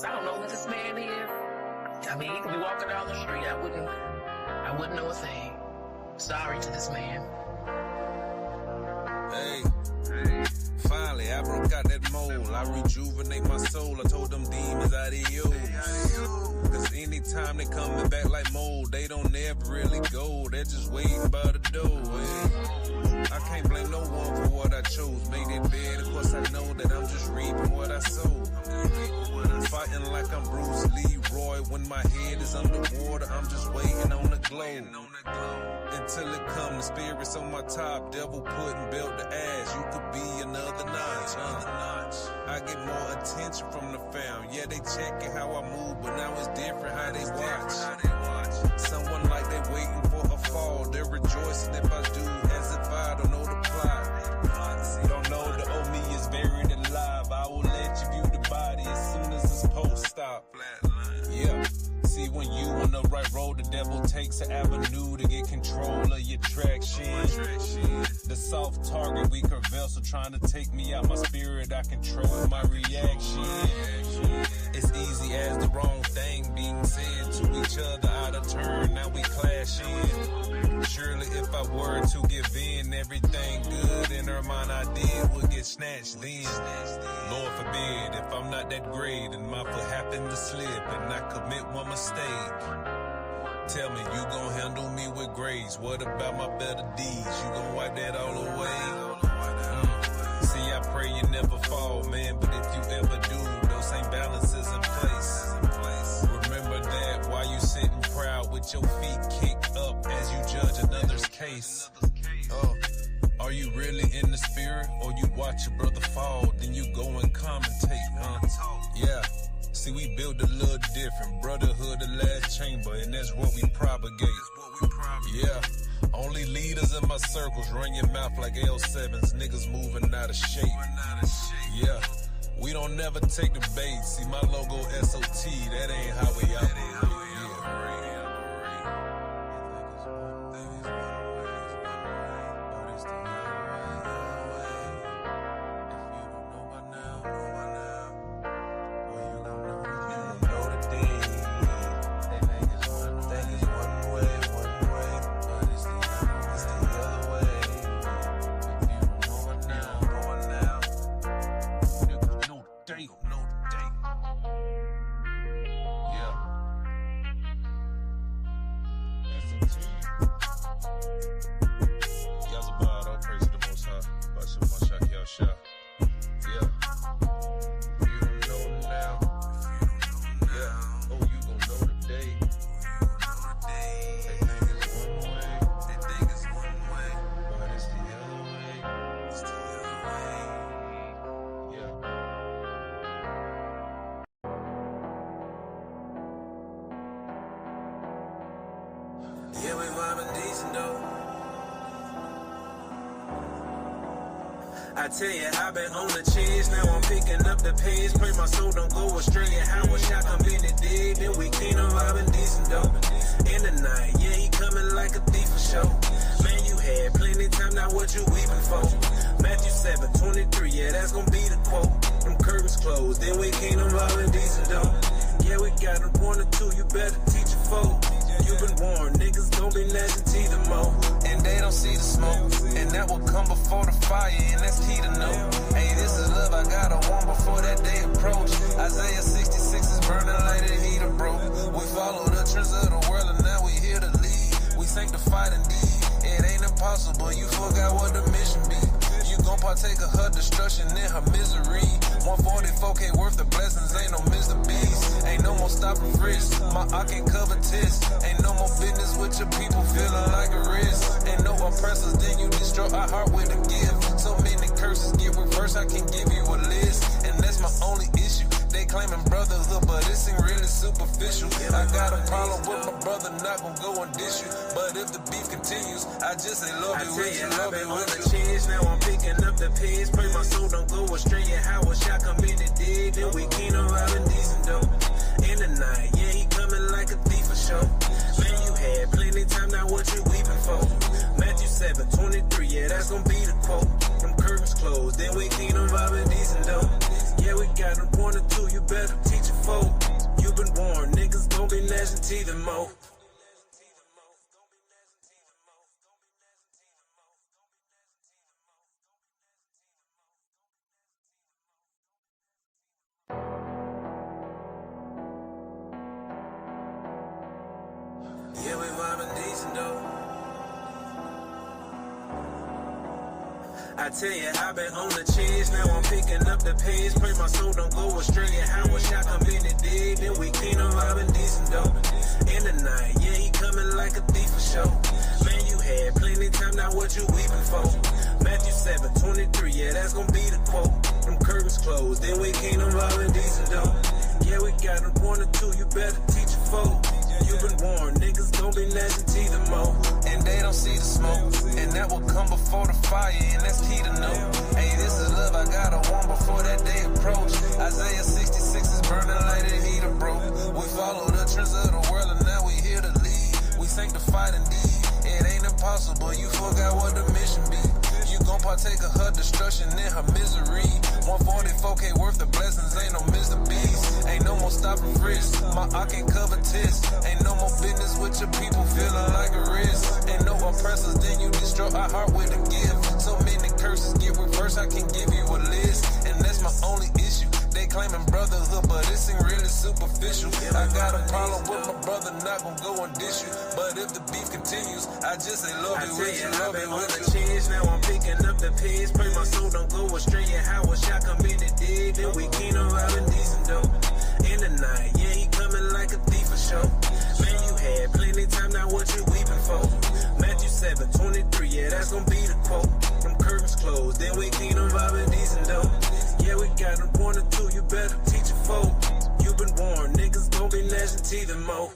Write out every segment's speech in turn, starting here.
I don't know who this man is. I mean, he could be walking down the street. I wouldn't know a thing. Sorry to this man. Hey, finally I broke out that mold. I rejuvenate my soul. I told them demons adios. Cause anytime they coming back like mold, they don't ever really go. They're just waiting by the door. Hey. I can't blame no one for what I chose. Made it bad, of course I know that I'm just reaping what I sowed. Fighting like I'm Bruce Leroy. When my head is underwater, I'm just waiting on the glow. Until it come, the spirits on my top. Devil putting belt to ass. You could be another notch. I get more attention from the fam. Yeah, they checking how I move, but now it's different how they watch. Someone like they waiting for a fall. They're rejoicing if I do, as if I don't know the plot. Don't know the old me is buried alive. I will let you view the body as soon as this post stop. Yeah. See, when you on the right road, the devil takes an avenue to get control of your traction. The soft target, weaker vessel trying to take me out my spirit. I control my reaction. It's easy as the wrong thing being said to each other out of turn. Now we clashing. Surely if I were to give in, everything good in her mind I did would get snatched then. Lord forbid, if I'm not that great and my foot happened to slip and I commit one mistake, tell me you gon' handle me with grace. What about my better deeds? You gon' wipe that all away? See, I pray you never fall, man, but if you ever do, those same balances in place. Remember that while you sitting proud with your feet kicked up as you judge another's case. Are you really in the spirit, or you watch your brother fall, then you go and commentate? Yeah. See, we build a little different. Brotherhood, the last chamber, and that's what we propagate. Yeah. Only leaders in my circles run your mouth like L7s. Niggas moving out of shape. Yeah. We don't never take the bait. See, my logo SOT, that ain't how we operate. Yeah, we vibing decent though. I tell you, I've been on the chase, now I'm picking up the pace. Pray my soul don't go astray. How a shot come in the day, then we came on vibing decent though. In the night, yeah, he coming like a thief for sure. Man, you had plenty time, now what you weeping for? Matthew 7:23, yeah, that's gonna be the quote. Them curtains closed, then we came on vibing decent though. Yeah, we got a 1 or 2, you better teach a folk. You been warned, niggas gon' be gnashing teeth more. And they don't see the smoke, and that will come before the fire, and that's key to know. Hey, this is love, I got a one before that day approach. Isaiah 66 is burning like the heater broke. We follow the trends of the world, and now we here to lead. We sanctified indeed, it ain't impossible, you forgot what the mission be. You gon' partake of her destruction and her misery. 144K worth of blessings, ain't no Mr. Beast. Ain't no more stopping frisk, my I can cover tits. Ain't no more business with your people feeling like a risk. Ain't no oppressors, then you destroy our heart with a gift. So many curses get reversed, I can give you a list. And that's my only issue, they claiming brotherhood, but this ain't really superficial. I got a problem with my brother, not gon' go and dish you. But if the beef continues, I just say love you with you, love you with you. Now I'm picking up the pace, pray my soul don't go astray. And how a shot come in the day, then we came on vibing decent though. In the night, yeah, he coming like a thief for sure. Man, you had plenty time, now what you weeping for? Matthew 7:23, yeah, that's gonna be the quote. Them curtains closed, then we came on vibing decent though. Yeah, we got a 1 or 2, you better teach a folk. gnashing teeth and more. Yeah, we vibing decent though. I tell you, I've been on the chase, now I'm picking up the pace. Pray my soul don't go astray, and how a shot come in the day, then we clean on vibing decent though. In the night, yeah, he coming like a thief for sure. Man, you had plenty time, now what you weeping for? Matthew 7:23, yeah, that's gonna be the quote. Them curtains closed, then we clean on vibing decent though. Yeah, we got a 1 or 2, you better teach a folk. You been warned, niggas gon' be gnashing teeth and more. And they don't see the smoke, and that will come before the fire, and that's key to know. Hey, this is love, I got a one before that day approach. Isaiah 66 is burning like the heater broke. We follow the trends of the world, and now we here to lead. We sanctified indeed, it ain't impossible, you forgot what the mission be. You gon' partake of her destruction and her misery. 144K worth of blessings, ain't no Mr. Beast. Ain't no more stopping frisk, my I can cover tis. Ain't no more business with your people feeling like a risk. Ain't no oppressors, then you destroy our heart with a gift. So many curses get reversed, I can give you a list. And that's my only issue. They claiming brotherhood, but this ain't really superficial. I got a problem with my brother, not gon' go and dish you. But if the beef continues, I just say love you with you, love it with you. Chance, now I'm picking up the pace. Pray my soul don't go astray, and how a shot come in the day, then we keen on vibing decent though. In the night, yeah, he coming like a thief for sure. Man, you had plenty time, now what you weeping for? Matthew 7:23, yeah, that's gonna be the quote. Them curtains closed, then we keen on vibing decent though. Yeah, we got a 1 or 2, you better teach a folk. You been warned, niggas gon' be gnashing teeth and more.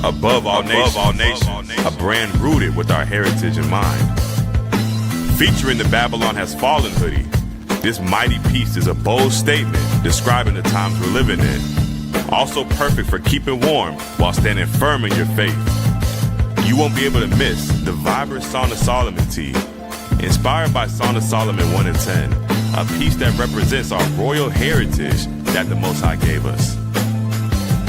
Above All Nations, a brand rooted with our heritage in mind. Featuring the Babylon Has Fallen hoodie, this mighty piece is a bold statement describing the times we're living in. Also perfect for keeping warm while standing firm in your faith. You won't be able to miss the vibrant Song of Solomon tee, inspired by Song of Solomon 1 and 10, a piece that represents our royal heritage that the Most High gave us.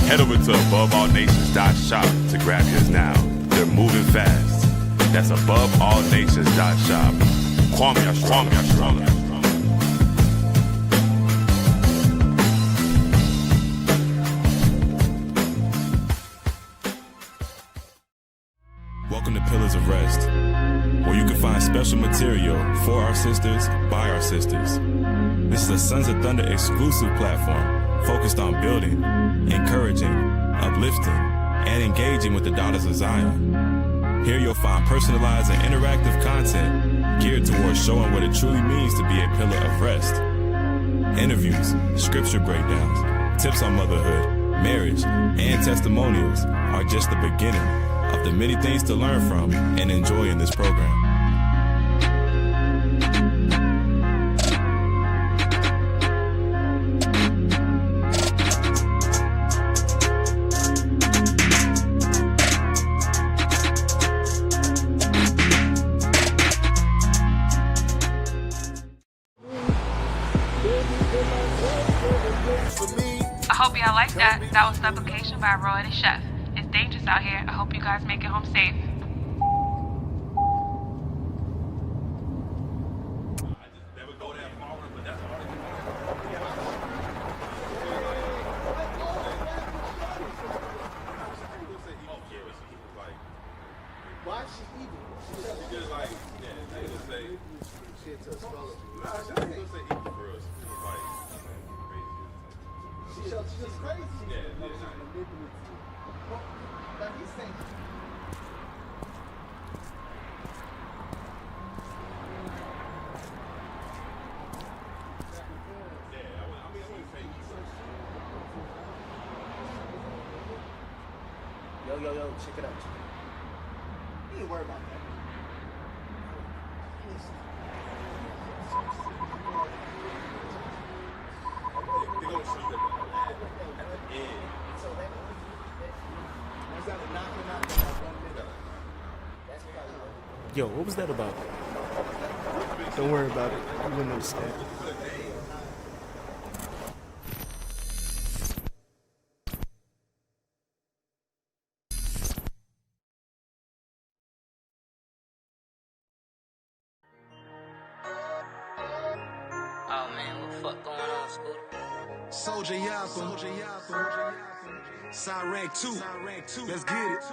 Head over to aboveallnations.shop to grab yours now. They're moving fast. That's aboveallnations.shop. Kwame Yashrala. Welcome to Pillars of Rest, where you can find special material for our sisters, by our sisters. This is a Sons of Thunder exclusive platform focused on building, encouraging, uplifting, and engaging with the daughters of Zion. Here you'll find personalized and interactive content geared towards showing what it truly means to be a pillar of rest. Interviews, scripture breakdowns, tips on motherhood, marriage, and testimonials are just the beginning of the many things to learn from and enjoy in this program. I hope y'all like that. That was Supplication by Roy the Chef. It's dangerous out here. I hope you guys make it home safe. She's crazy. Yo, check it out. You ain't worried about that. They're gonna show you at the end. So that was that a knocking out that 1 minute. That's probably. Yo, what was that about? Don't worry about it. You wouldn't understand. Oh man, what the fuck going on, Scooter? Soldier Yatham, Siren 2, let's get it.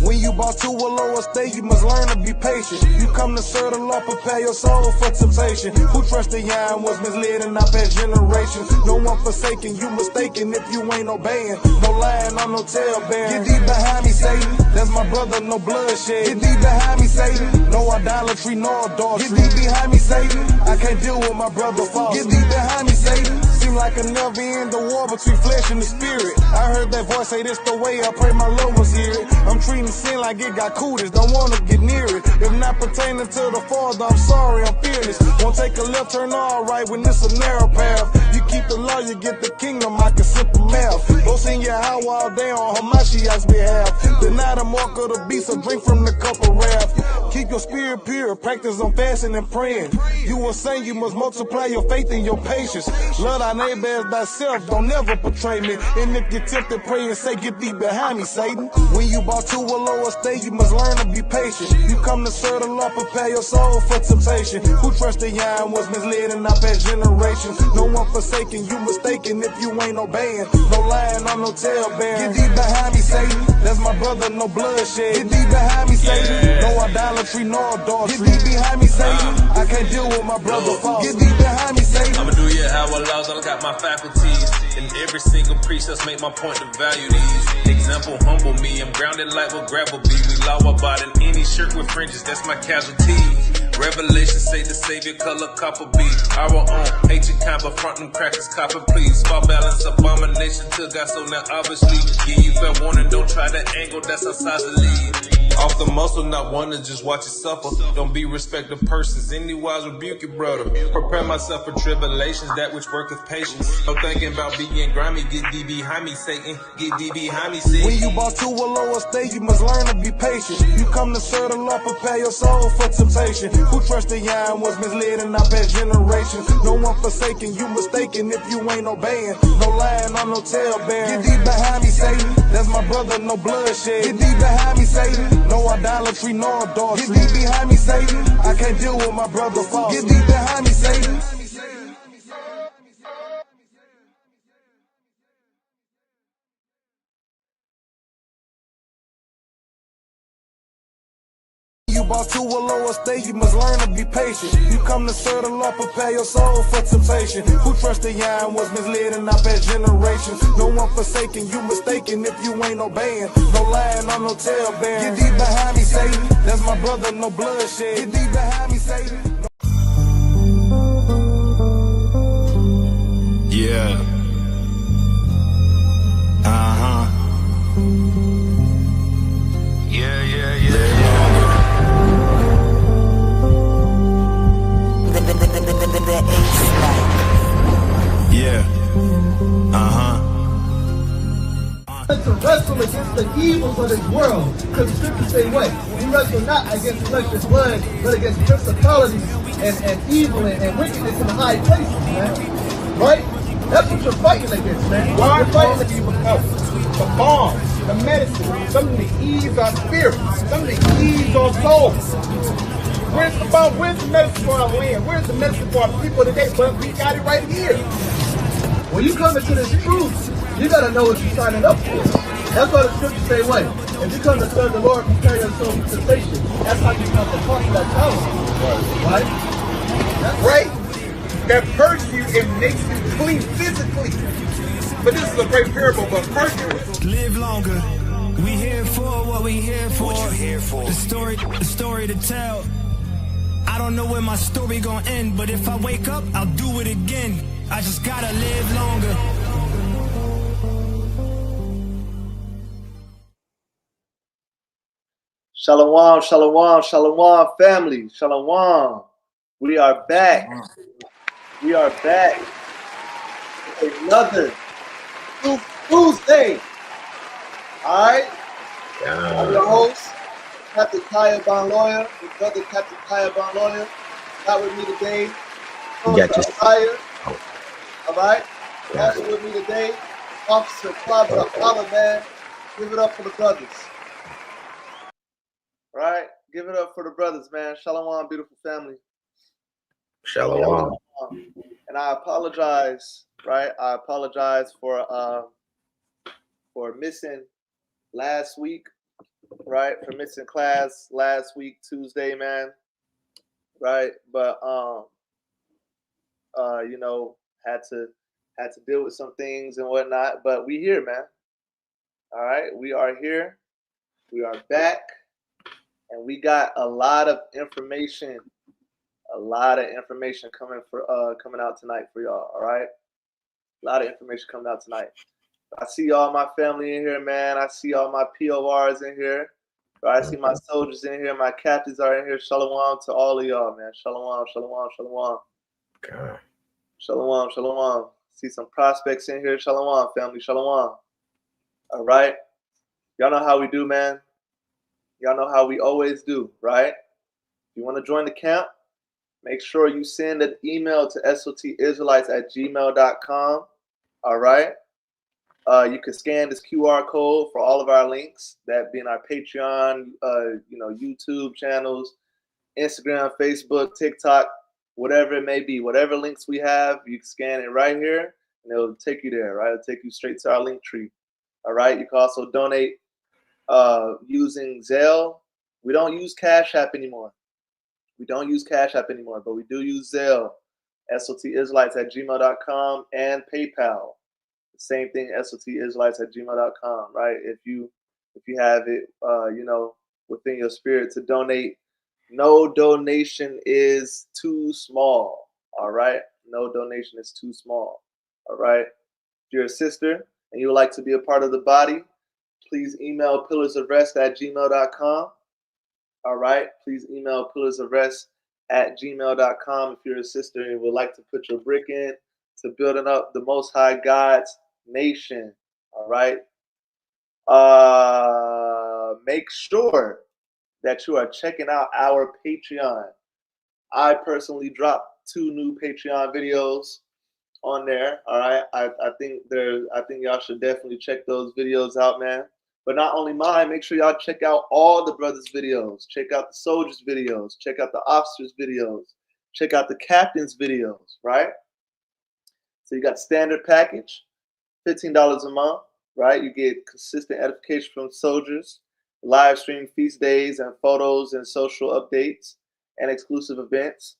When you bought to a lower state, you must learn to be patient. You come to serve the Lord, prepare your soul for temptation. Who trusted Yah was misled in our past generations. No one forsaken, you mistaken if you ain't obeying. No lying on no talebearing. Get thee behind me, Satan. That's my brother, no bloodshed. Get thee behind me, Satan. No idolatry, no adultery. Get thee behind me, Satan. I can't deal with my brother false. Get thee behind me, Satan. Seem like a never end the war between flesh and the spirit. I heard that voice say this the way, I pray my loved ones hear it. I'm treating sin like it got cooties, don't wanna get near it. If not pertaining to the Father, I'm sorry, I'm fearless. Won't take a left turn all right when it's a narrow path. You keep the law, you get the kingdom, I can simple math. Go sing your how all day on Hamashiach's behalf. Deny the mark of the beast, or drink from the cup of wrath. Keep your spirit pure, practice on fasting and praying. You will say you must multiply your faith and your patience. Love thy neighbor as thyself, don't never betray me. And if you're tempted, pray and say, get thee behind me, Satan. When you bought to a lower state, you must learn to be patient. You come to serve the Lord, prepare your soul for temptation. Who trusted Yah was misled in our past generations. No one forsaken, you mistaken if you ain't obeying. No lying on no talebearing. Get thee behind me, Satan. That's my brother, no bloodshed. Get thee behind me, Satan. No idolatry, no adultery. Get thee behind me, Satan. I can't deal with my brother false. Get thee behind me, Satan. I'ma do it how I lost, I got my faculties. And every single precept make my point to value these. Example, humble me. I'm grounded like what gravel be. We law about in any shirt with fringes. That's my casualty. Revelation say the savior color copper be our own. Hate your kind, but front them crackers copper please. Far balance abomination to God, so now obviously give you fair warning. Don't try that angle, that's our size of lead. Off the muscle, not one to just watch it suffer. Don't be respect of persons, any wise rebuke your brother. Prepare myself for tribulations, that which worketh patience. No thinking about being grimy, get D behind me, Satan. Get D behind me, Satan. When you brought to a lower state, you must learn to be patient. You come to serve the Lord, prepare your soul for temptation. Who trusted Yah was misled in our past generations. No one forsaken, you mistaken if you ain't obeying. No lying, I'm no talebearing. Get thee behind me, Satan. That's my brother, no bloodshed. Get thee behind me, Satan. No idolatry, no adultery. Get thee behind me, Satan. I can't deal with my brother false. Get thee behind me, Satan. You brought to a lower state, you must learn to be patient. You come to serve the Lord, prepare your soul for temptation. Who trusted Yah was misled in our past generations. No one forsaken, you mistaken if you ain't obeying. No lying, I'm no talebearing. Get thee behind me, Satan. That's my brother, no bloodshed. Get thee behind me, Satan. Yeah. Yeah. Yeah. To wrestle against the evils of this world. Because the scriptures say what? We wrestle not against flesh and blood, but against principalities and evil and wickedness in the high places, man. Right? That's what you're fighting against, man. You're fighting against evil health, the bombs, the medicine, something to ease our spirit, something to ease our souls. Where's the bomb? Where's the medicine for our land? Where's the medicine for our people today? But we got it right here. When you come into this truth, you gotta know what you're signing up for. That's why the scriptures say what? If you come to serve the Lord, prepare yourself for temptation. That's how you come to conquer that challenge. Right? That's right. That purges you and makes you clean physically. But this is a great parable, but purges. Live longer. We here for what we here for. What you here for? The story to tell. I don't know where my story gonna end, but if I wake up, I'll do it again. I just gotta live longer. Shalom, shalom, shalom, family. Shalom. We are back. We are back. Another Tuesday. All right. I'm your host, Captain Kaya Bonloya, with brother Captain Kaya Bonloya. Not with me today. Kaya. All right. Also with me today, Officer Clobber Holla, man. Give it up for the brothers. All right. Give it up for the brothers, man. Shalom, beautiful family. Shalom. And I apologize, right? I apologize for missing last week, right? For missing class last week, Tuesday, man. Right? But you know, had to deal with some things and whatnot. But we here, man. All right, we are here. We are back, and we got a lot of information. A lot of information coming out tonight for y'all. All right, a lot of information coming out tonight. I see all my family in here, man. I see all my PORs in here. Right? I see my soldiers in here. My captains are in here. Shalom to all of y'all, man. Shalom, shalom, shalom. God. Shalom, shalom. See some prospects in here. Shalom, family. Shalom. All right. Y'all know how we do, man. Y'all know how we always do, right? If you want to join the camp, make sure you send an email to sotisraelites@gmail.com. All right. You can scan this QR code for all of our links, that being our Patreon, YouTube channels, Instagram, Facebook, TikTok, whatever it may be, whatever links we have, you can scan it right here, and it'll take you there, right? It'll take you straight to our link tree. All right. You can also donate using Zelle. We don't use Cash App anymore. We don't use Cash App anymore, but we do use Zelle, sotisraelites@gmail.com, and PayPal. Same thing, SOTisraelites@gmail.com, right? If you have it, within your spirit to donate, no donation is too small. All right, no donation is too small. All right. If you're a sister and you would like to be a part of the body, please email pillarsofrest@gmail.com. All right, please email pillarsofrest@gmail.com if you're a sister and would like to put your brick in to building up the Most High God's nation. All right. Make sure that you are checking out our Patreon. I personally dropped 2 new Patreon videos on there. All right. I think y'all should definitely check those videos out, man. But not only mine, make sure y'all check out all the brothers' videos. Check out the soldiers' videos. Check out the officers' videos. Check out the captains' videos, right? So you got standard package, $15 a month, right? You get consistent edification from soldiers, live stream feast days and photos and social updates and exclusive events.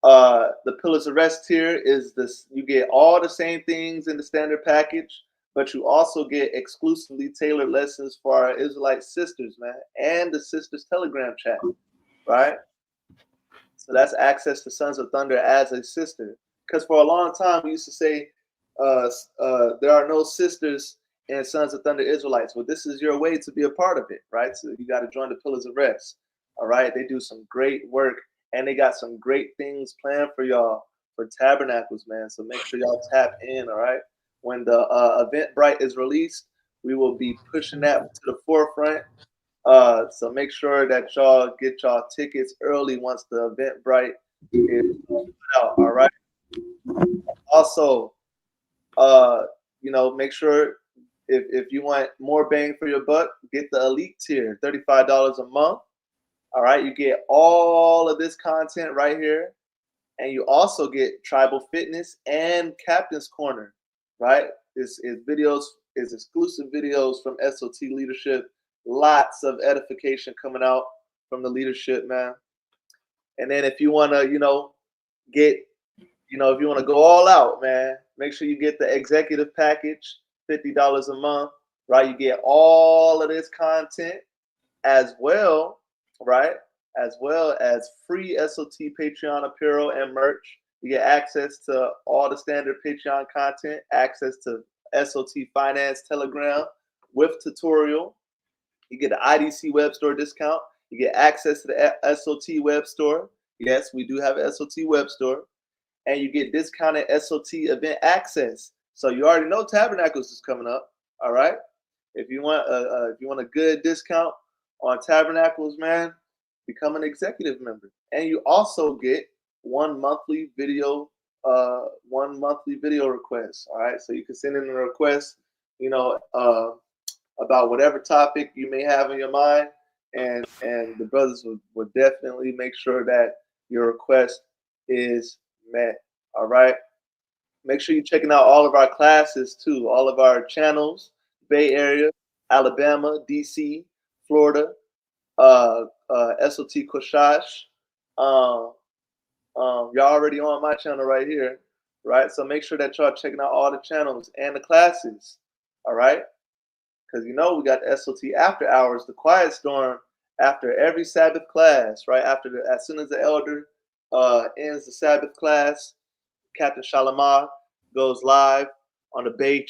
The Pillars of Rest tier is this. You get all the same things in the standard package, but you also get exclusively tailored lessons for our Israelite sisters, man, and the sisters Telegram chat, right? So that's access to Sons of Thunder as a sister. Because for a long time, we used to say there are no sisters in Sons of Thunder Israelites. Well, this is your way to be a part of it, right? So you got to join the Pillars of Rest, all right? They do some great work, and they got some great things planned for y'all for Tabernacles, man. So make sure y'all tap in, all right? When the Eventbrite is released, we will be pushing that to the forefront. So make sure that y'all get y'all tickets early once the Eventbrite is put out, all right? Also, make sure if you want more bang for your buck, get the elite tier, $35 a month. All right, you get all of this content right here, and you also get tribal fitness and captain's corner, right? It's videos, it's exclusive videos from SOT leadership. Lots of edification coming out from the leadership, man. And then if you want to, if you want to go all out, man, make sure you get the executive package, $50 a month, right? You get all of this content as well, right? As well as free SOT Patreon apparel and merch. You get access to all the standard Patreon content, access to SOT Finance Telegram with tutorial. You get the IDC web store discount. You get access to the SOT web store. Yes, we do have an SOT web store. And you get discounted SOT event access. So you already know Tabernacles is coming up. All right. If you want a good discount on Tabernacles, man, become an executive member. And you also get one monthly video request. All right. So you can send in a request, about whatever topic you may have in your mind, and the brothers would definitely make sure that your request is met. All right. Make sure you're checking out all of our classes too, all of our channels, Bay Area, Alabama, DC, Florida, SOT Koshash. Y'all already on my channel right here, right? So make sure that y'all checking out all the channels and the classes. All right. Because we got the SOT after hours, the quiet storm after every Sabbath class, right? As soon as the elder ends the Sabbath class, Captain Shalimar goes live on the Bay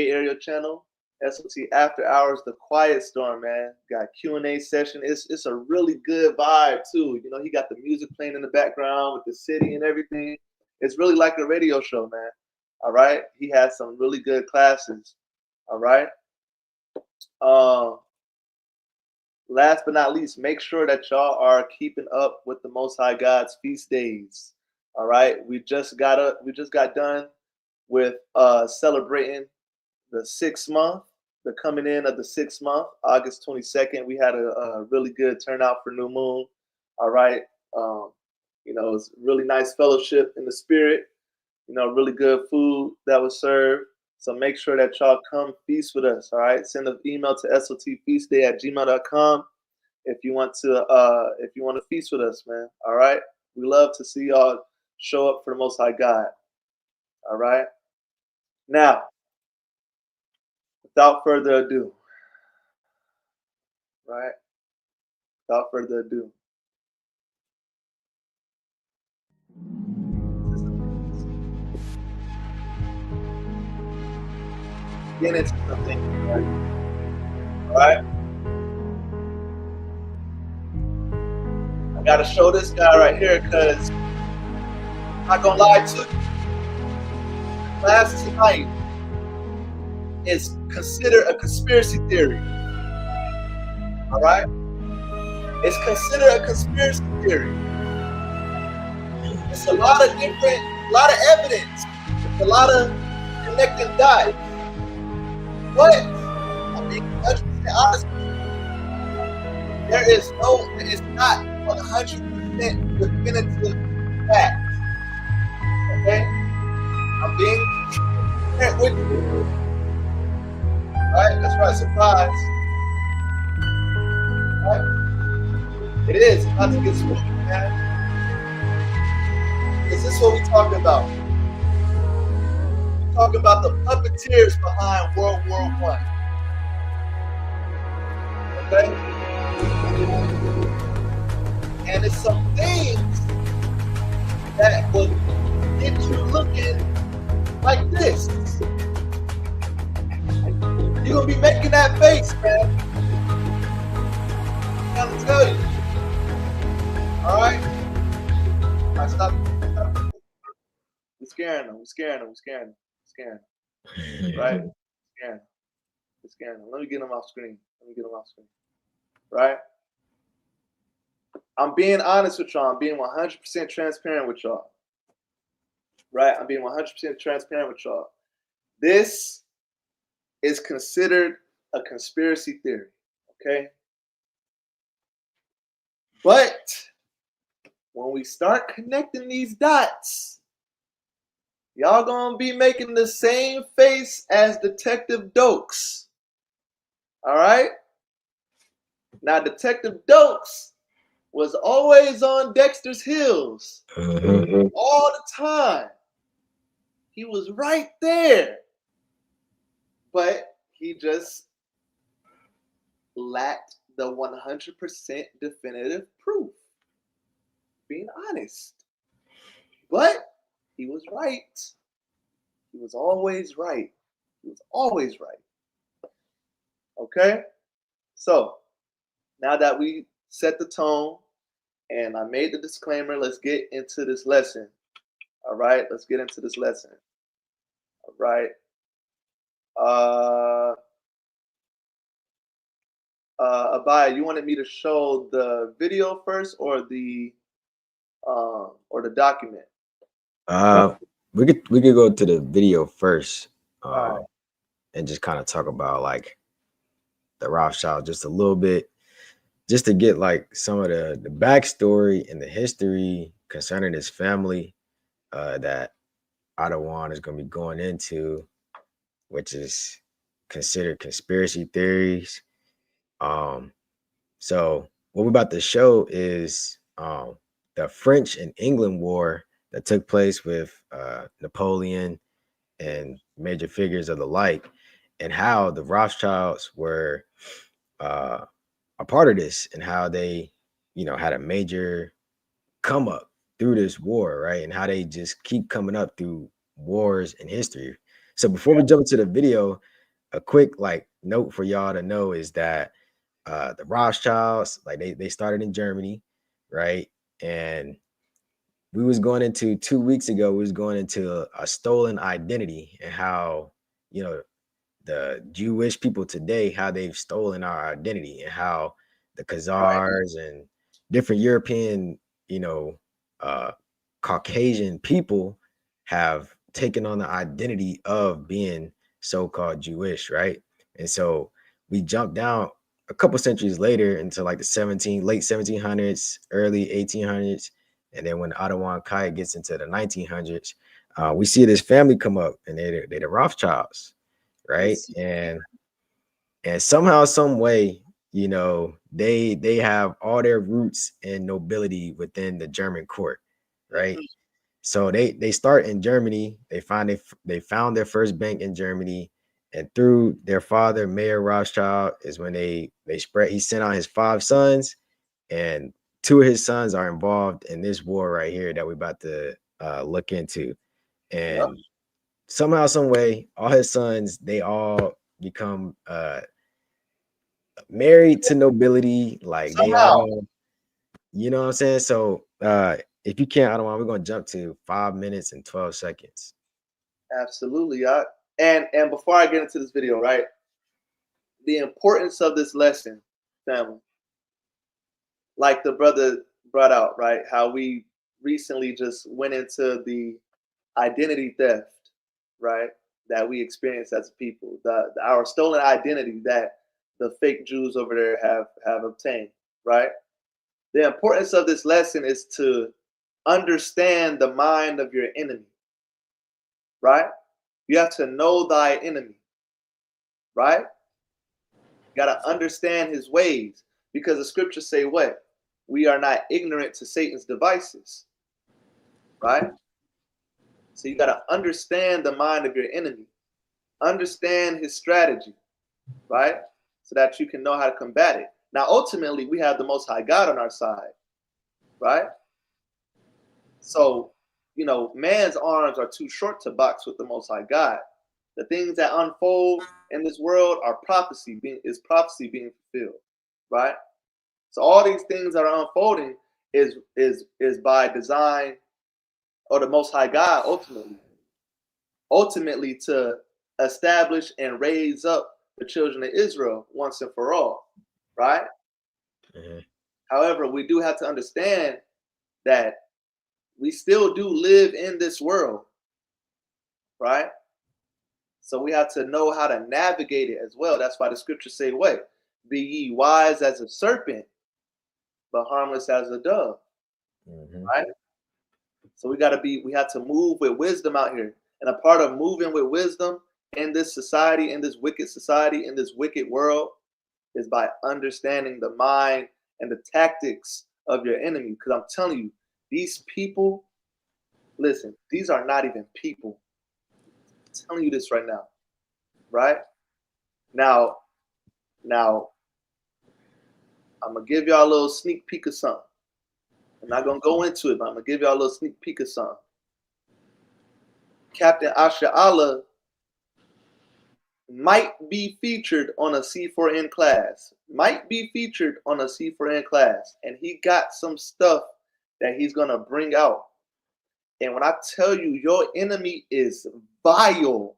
Area channel. SOT after hours, the quiet storm, man. Got Q&A session. It's a really good vibe too. He got the music playing in the background with the city and everything. It's really like a radio show, man. All right. He has some really good classes. All right. Last but not least, make sure that y'all are keeping up with the Most High God's feast days. All right, we just got done with celebrating the 6th month, the coming in of the 6th month, August 22nd. We had a really good turnout for New Moon. All right, it's really nice fellowship in the spirit. Really good food that was served. So make sure that y'all come feast with us, all right? Send an email to sotfeastday@gmail.com if you want to feast with us, man. All right? We love to see y'all show up for the Most High God. All right? Now, without further ado, right? Without further ado. Get into something, right? All right? I gotta show this guy right here because I'm not gonna lie to you. Class tonight is considered a conspiracy theory. All right? It's considered a conspiracy theory. It's a lot of evidence. It's a lot of connecting dots. But I'm being 100% honest with you. It's not 100% definitive fact. Okay? I'm being transparent with you. Right? That's right, surprise. Right? It is about to get spooky, man. Is this what we're talking about? We're talking about the puppeteers behind World War I. Okay? And it's some things that will get you looking like this. You're going to be making that face, man. I'm going to tell you. All right? I stop. We're scaring them. Right? We're scaring them. Let me get them off screen. Right? I'm being honest with y'all. I'm being 100% transparent with y'all. Right? I'm being 100% transparent with y'all. This is considered a conspiracy theory. Okay? But when we start connecting these dots, y'all gonna be making the same face as Detective Dokes. All right? Now, Detective Dokes was always on Dexter's heels all the time. He was right there. But he just lacked the 100% definitive proof. Being honest. But he was right. He was always right. Okay? So, now that we set the tone and I made the disclaimer, let's get into this lesson. All right? Let's get into this lesson. All right? Abaya, you wanted me to show the video first or the document? We could go to the video first, and just kind of talk about like the Rothschild just a little bit, just to get like some of the backstory and the history concerning his family that Adawan is going to be going into, which is considered conspiracy theories. So what we're about to show is the French and England War that took place with Napoleon and major figures of the like, and how the Rothschilds were a part of this, and how they, had a major come up through this war, right? And how they just keep coming up through wars in history. So before we jump into the video, a quick note for y'all to know is that the Rothschilds, they started in Germany, right? And we was going into 2 weeks ago, we was going into a stolen identity, and how, the Jewish people today, how they've stolen our identity, and how the Khazars and different European, Caucasian people have taken on the identity of being so-called Jewish, right? And so we jumped down a couple centuries later into like the late 1700s, early 1800s. And then when Adawan Kai gets into the 1900s, we see this family come up, and they're the Rothschilds, right? And somehow, some way, they have all their roots in nobility within the German court, right? So they start in Germany. They found their first bank in Germany, And through their father, Mayor Rothschild, is when they spread. He sent out his 5 sons, and 2 of his sons are involved in this war right here that we're about to look into. And somehow, some way, all his sons, they all become married to nobility. Like they all, you know what I'm saying? So if you can't, I don't want, we're gonna jump to 5 minutes and 12 seconds. Absolutely. And before I get into this video, right, the importance of this lesson, family, like the brother brought out, right, how we recently just went into the identity theft, right, that we experience as people, our stolen identity that the fake Jews over there have obtained, right? The importance of this lesson is to understand the mind of your enemy, right? You have to know thy enemy, right? You got to understand his ways, because the scriptures say what? We are not ignorant to Satan's devices, right? So you got to understand the mind of your enemy, understand his strategy, right? So that you can know how to combat it. Now, ultimately, we have the Most High God on our side, right? So, you know, man's arms are too short to box with the Most High God. The things that unfold in this world are prophecy being fulfilled, right? So all these things that are unfolding is by design or the Most High God ultimately to establish and raise up the children of Israel once and for all, right? Mm-hmm. However, we do have to understand that we still do live in this world, right? So we have to know how to navigate it as well. That's why the scriptures say, what? Be ye wise as a serpent, but harmless as a dove, right? So we have to move with wisdom out here. And a part of moving with wisdom in this society, in this wicked world, is by understanding the mind and the tactics of your enemy. Because I'm telling you, these people, listen, these are not even people. I'm telling you this right now, right? Now, I'm going to give y'all a little sneak peek of something. I'm not going to go into it, but I'm going to give y'all a little sneak peek of something. Captain Asha Allah might be featured on a C4N class. And he got some stuff that he's going to bring out. And when I tell you, your enemy is vile.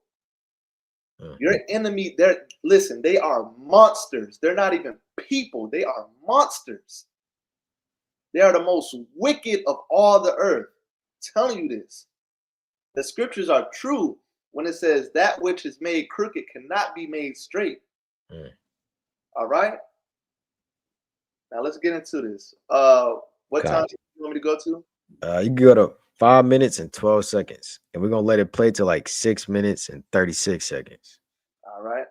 Your enemy, they are monsters. They're not even people. They are monsters. They are the most wicked of all the earth. I'm telling you this. The scriptures are true when it says that which is made crooked cannot be made straight. All right? Now let's get into this. What time do you want me to go to? You can go to 5 minutes and 12 seconds. And we're going to let it play to like 6 minutes and 36 seconds. All right.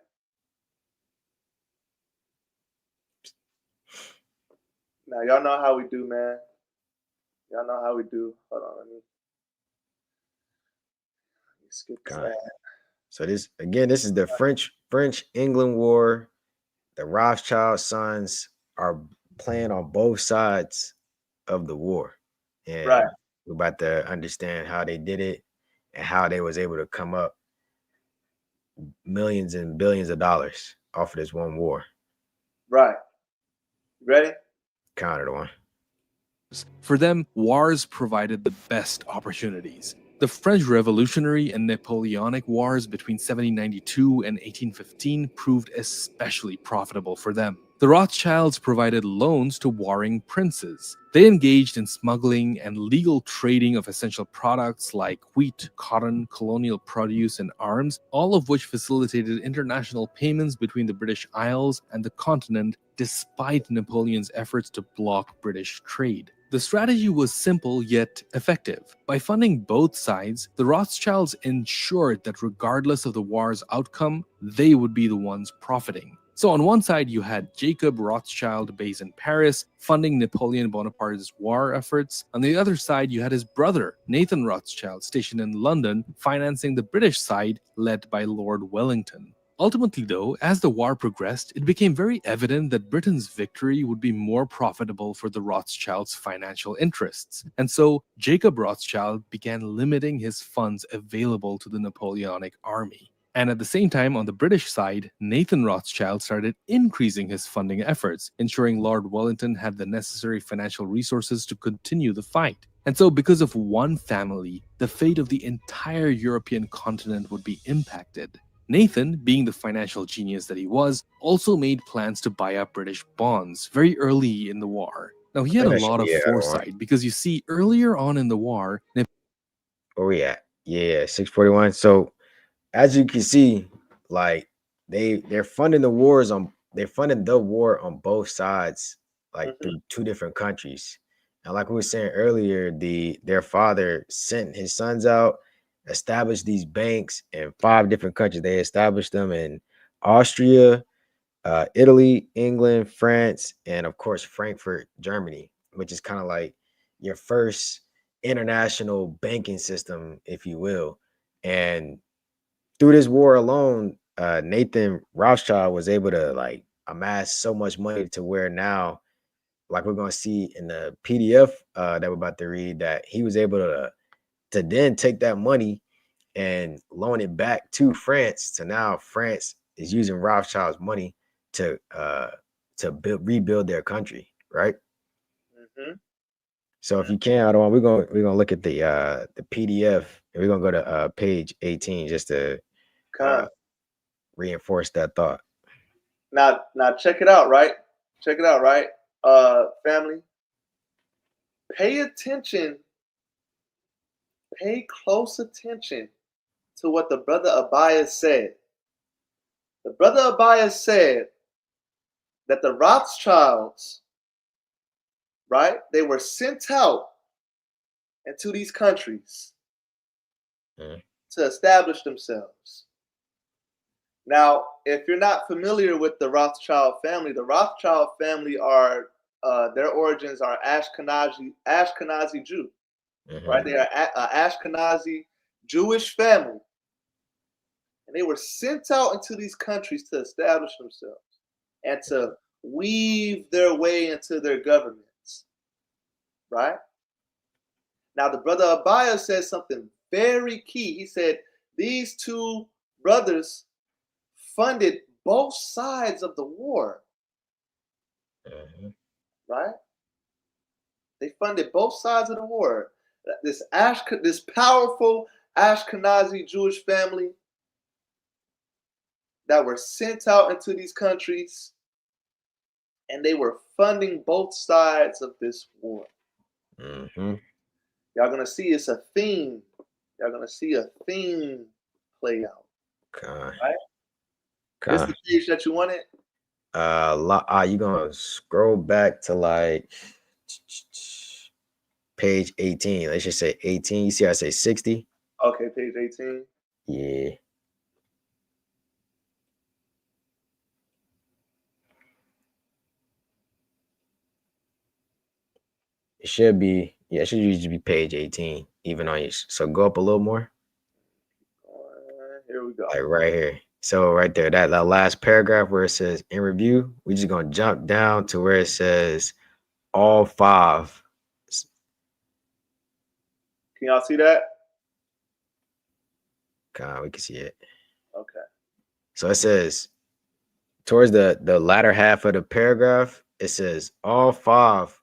Now, y'all know how we do, man. Y'all know how we do. Hold on, let me skip that. So this is the French-England War. The Rothschild sons are playing on both sides of the war. And we're about to understand how they did it and how they was able to come up millions and billions of dollars off of this one war. Right. Ready? Counter one. For them, wars provided the best opportunities. The French Revolutionary and Napoleonic Wars between 1792 and 1815 proved especially profitable for them. The Rothschilds provided loans to warring princes. They engaged in smuggling and legal trading of essential products like wheat, cotton, colonial produce, and arms, all of which facilitated international payments between the British Isles and the continent, despite Napoleon's efforts to block British trade. The strategy was simple yet effective. By funding both sides, the Rothschilds ensured that regardless of the war's outcome, they would be the ones profiting. So on one side, you had Jacob Rothschild based in Paris, funding Napoleon Bonaparte's war efforts. On the other side, you had his brother, Nathan Rothschild, stationed in London, financing the British side, led by Lord Wellington. Ultimately, though, as the war progressed, it became very evident that Britain's victory would be more profitable for the Rothschilds' financial interests. And so Jacob Rothschild began limiting his funds available to the Napoleonic army. And at the same time, on the British side, Nathan Rothschild started increasing his funding efforts, ensuring Lord Wellington had the necessary financial resources to continue the fight. And so, because of one family, the fate of the entire European continent would be impacted. Nathan, being the financial genius that he was, also made plans to buy up British bonds very early in the war. Now, he had a lot of foresight because you see, earlier on in the war, where we at? Yeah, 641. So as you can see, like they're funding the wars on they're funding the war on both sides, like through two different countries. And like we were saying earlier, their father sent his sons out, established these banks in 5 different countries. They established them in Austria, Italy, England, France, and of course Frankfurt, Germany, which is kind of like your first international banking system, if you will. And through this war alone, Nathan Rothschild was able to like amass so much money to where now, like we're gonna see in the PDF that we're about to read, that he was able to then take that money and loan it back to France. So now France is using Rothschild's money to rebuild their country, right? So if you can, I don't. We're gonna look at the PDF, and we're gonna go to page 18 just to reinforce that thought. Now check it out, right? Check it out, right? Family, pay attention. Pay close attention to what the brother Abias said. The brother Abias said that the Rothschilds, right? They were sent out into these countries to establish themselves. Now, if you're not familiar with the Rothschild family are their origins are Ashkenazi Jew, right? They are an Ashkenazi Jewish family, and they were sent out into these countries to establish themselves and to weave their way into their governments, right? Now, the brother Abaya says something very key. He said these two brothers funded both sides of the war, right? They funded both sides of the war. This powerful Ashkenazi Jewish family that were sent out into these countries, and they were funding both sides of this war. Y'all gonna see it's a theme. Y'all gonna see a theme play out. Right? This is the page that you wanted? You gonna scroll back to like page 18. Let's just say 18. You see I say 60? Okay, page 18. Yeah. It should be, it should usually be page 18, even on you. So go up a little more. Here we go. Like right here. So right there, that last paragraph where it says in review, we're just gonna jump down to where it says all 5. Can y'all see that? We can see it. Okay. So it says towards the latter half of the paragraph, it says all 5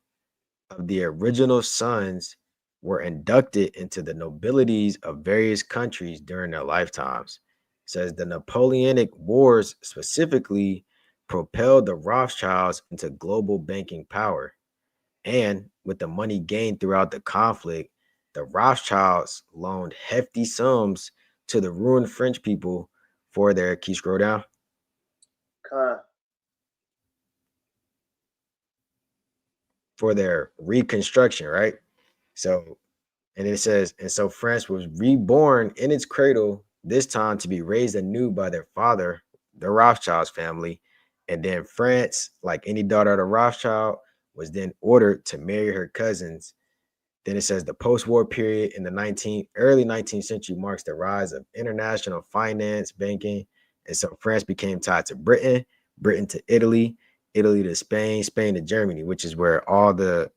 of the original sons were inducted into the nobilities of various countries during their lifetimes. It says the Napoleonic Wars specifically propelled the Rothschilds into global banking power. And with the money gained throughout the conflict, the Rothschilds loaned hefty sums to the ruined French people for their, can you scroll down? For their reconstruction, right? So, and it says, and so France was reborn in its cradle, this time to be raised anew by their father, the Rothschilds family. And then France, like any daughter of the Rothschild, was then ordered to marry her cousins. Then it says the post-war period in the early 19th century marks the rise of international finance, banking, And so France became tied to Britain, Britain to Italy, Italy to Spain, Spain to Germany, which is where all the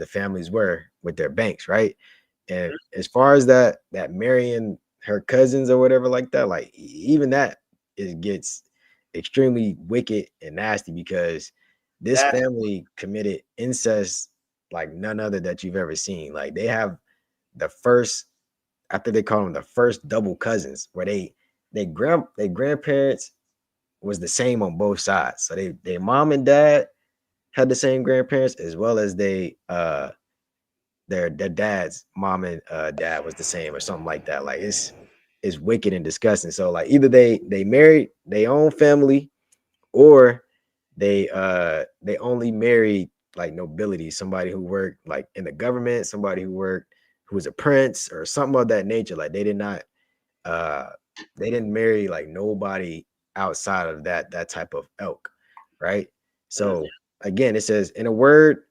families were with their banks, right? And as far as that marrying her cousins or whatever like that, like even that gets extremely wicked and nasty, because this family committed incest like none other that you've ever seen. Like they have the first, after they call them the first double cousins, where they grandparents was the same on both sides. So they mom and dad had the same grandparents, as well as their dad's mom and dad was the same or something like that. Like it's wicked and disgusting. So like either they married their own family, or they only married like nobility, somebody who worked like in the government, somebody who was a prince or something of that nature. Like they didn't marry like nobody outside of that type of ilk, right? So again, it says, in a word,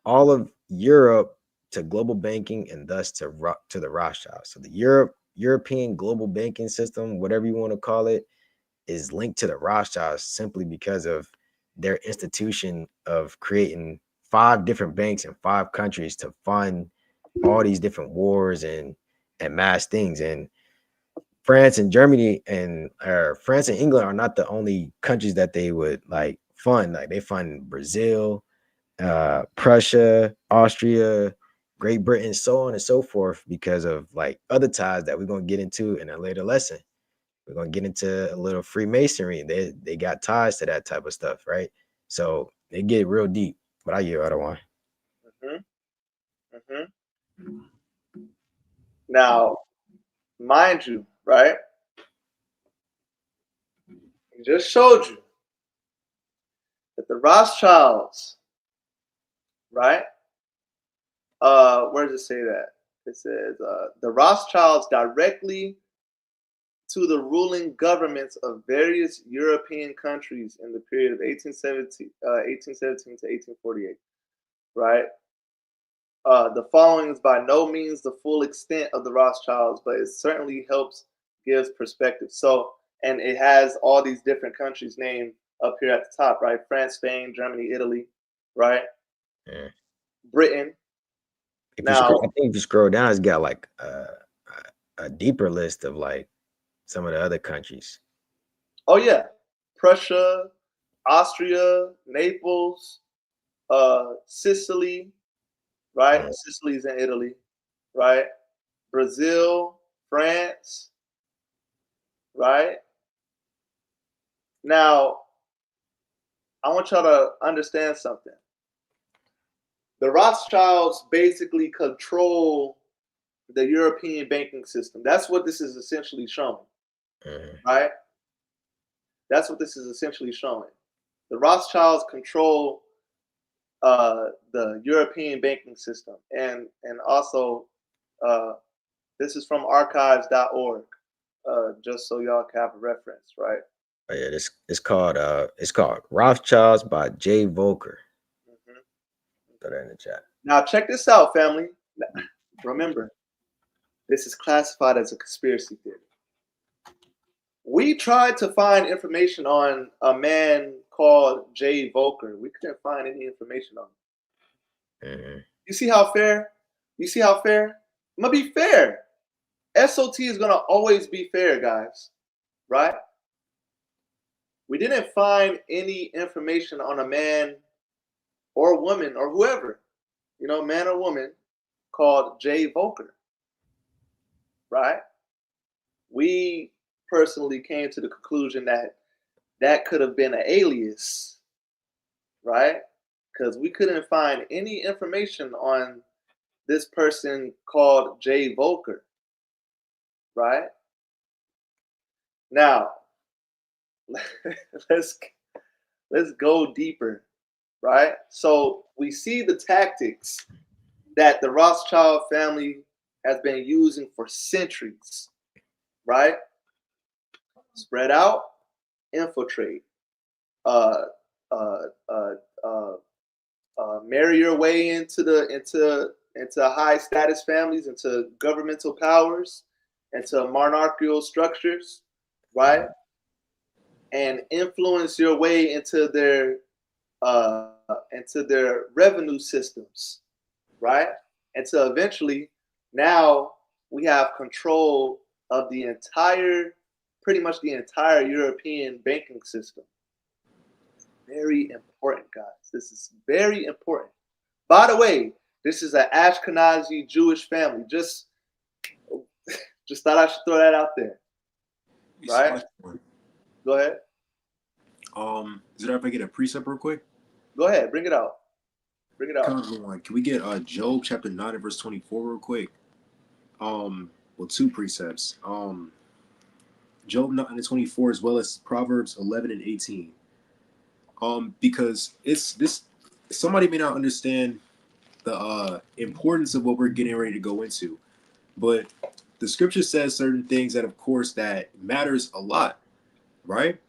all of Europe to global banking, and thus to the Rothschilds. So the European global banking system, whatever you want to call it, is linked to the Rothschilds simply because of their institution of creating 5 different banks in 5 countries to fund all these different wars and mass things. And France and Germany and France and England are not the only countries that they would like fund. Like they fund Brazil, Prussia, Austria, Great Britain, so on and so forth, because of like other ties that we're going to get into in a later lesson. We're going to get into a little Freemasonry. They got ties to that type of stuff, right? So they get real deep. But I hear other one. Now, mind you, right? He just showed you that the Rothschilds, right? Where does it say that? It says the Rothschilds directly to the ruling governments of various European countries in the period of 1817 to 1848, right? The following is by no means the full extent of the Rothschilds, but it certainly helps gives perspective. So, and it has all these different countries named up here at the top, right? France, Spain, Germany, Italy, right? Yeah. Britain. I think if you scroll down, it's got like a deeper list of like some of the other countries. Oh yeah, Prussia, Austria, Naples, Sicily, right? Yeah. Sicily's in Italy, right? Brazil, France, right? Now, I want y'all to understand something. The Rothschilds basically control the European banking system. That's what this is essentially showing, right? That's what this is essentially showing. The Rothschilds control the European banking system, and also this is from archives.org, just so y'all can have a reference, right? Oh, yeah, it's called Rothschilds by Jay Volker. Put that in the chat. Now check this out, family. Remember, this is classified as a conspiracy theory. We tried to find information on a man called Jay Volker. We couldn't find any information on him. You see how fair? You see how fair? I'm gonna be fair. SOT is gonna always be fair, guys. Right? We didn't find any information on a man or woman or whoever, man or woman, called Jay Volker. Right? We personally came to the conclusion that could have been an alias, right? Because we couldn't find any information on this person called Jay Volker, right? Now, let's go deeper, right? So we see the tactics that the Rothschild family has been using for centuries, right? Spread out, infiltrate, marry your way into high status families, into governmental powers, into monarchical structures, right? and influence your way into their revenue systems, right? Until eventually, now we have control of pretty much the entire European banking system. It's very important, guys. This is very important. By the way, this is an Ashkenazi Jewish family. Just thought I should throw that out there. Right? Go ahead. Is it if I get a precept real quick? Go ahead, bring it out. Bring it out. Can we get Job chapter 9 and verse 24 real quick? Well, two precepts. Job 9 and 24 as well as Proverbs 11 and 18. Because it's this, somebody may not understand the importance of what we're getting ready to go into, but the scripture says certain things that, of course, that matters a lot, right?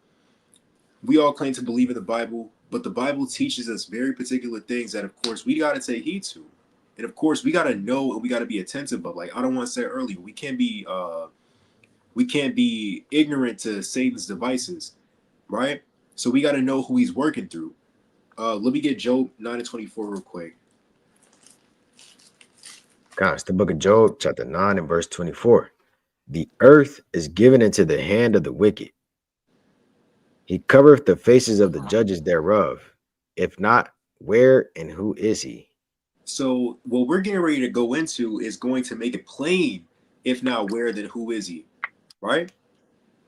We all claim to believe in the Bible, but the Bible teaches us very particular things that, of course, we got to take heed to. And of course, we got to know and we got to be attentive of. Like I don't want to say earlier, we can't be ignorant to Satan's devices, right? So we got to know who he's working through. Let me get Job 9 and 24 real quick. Guys, the book of Job, chapter 9 and verse 24. The earth is given into the hand of the wicked. He covereth the faces of the judges thereof. If not, where and who is he? So what we're getting ready to go into is going to make it plain. If not where, then who is he? Right?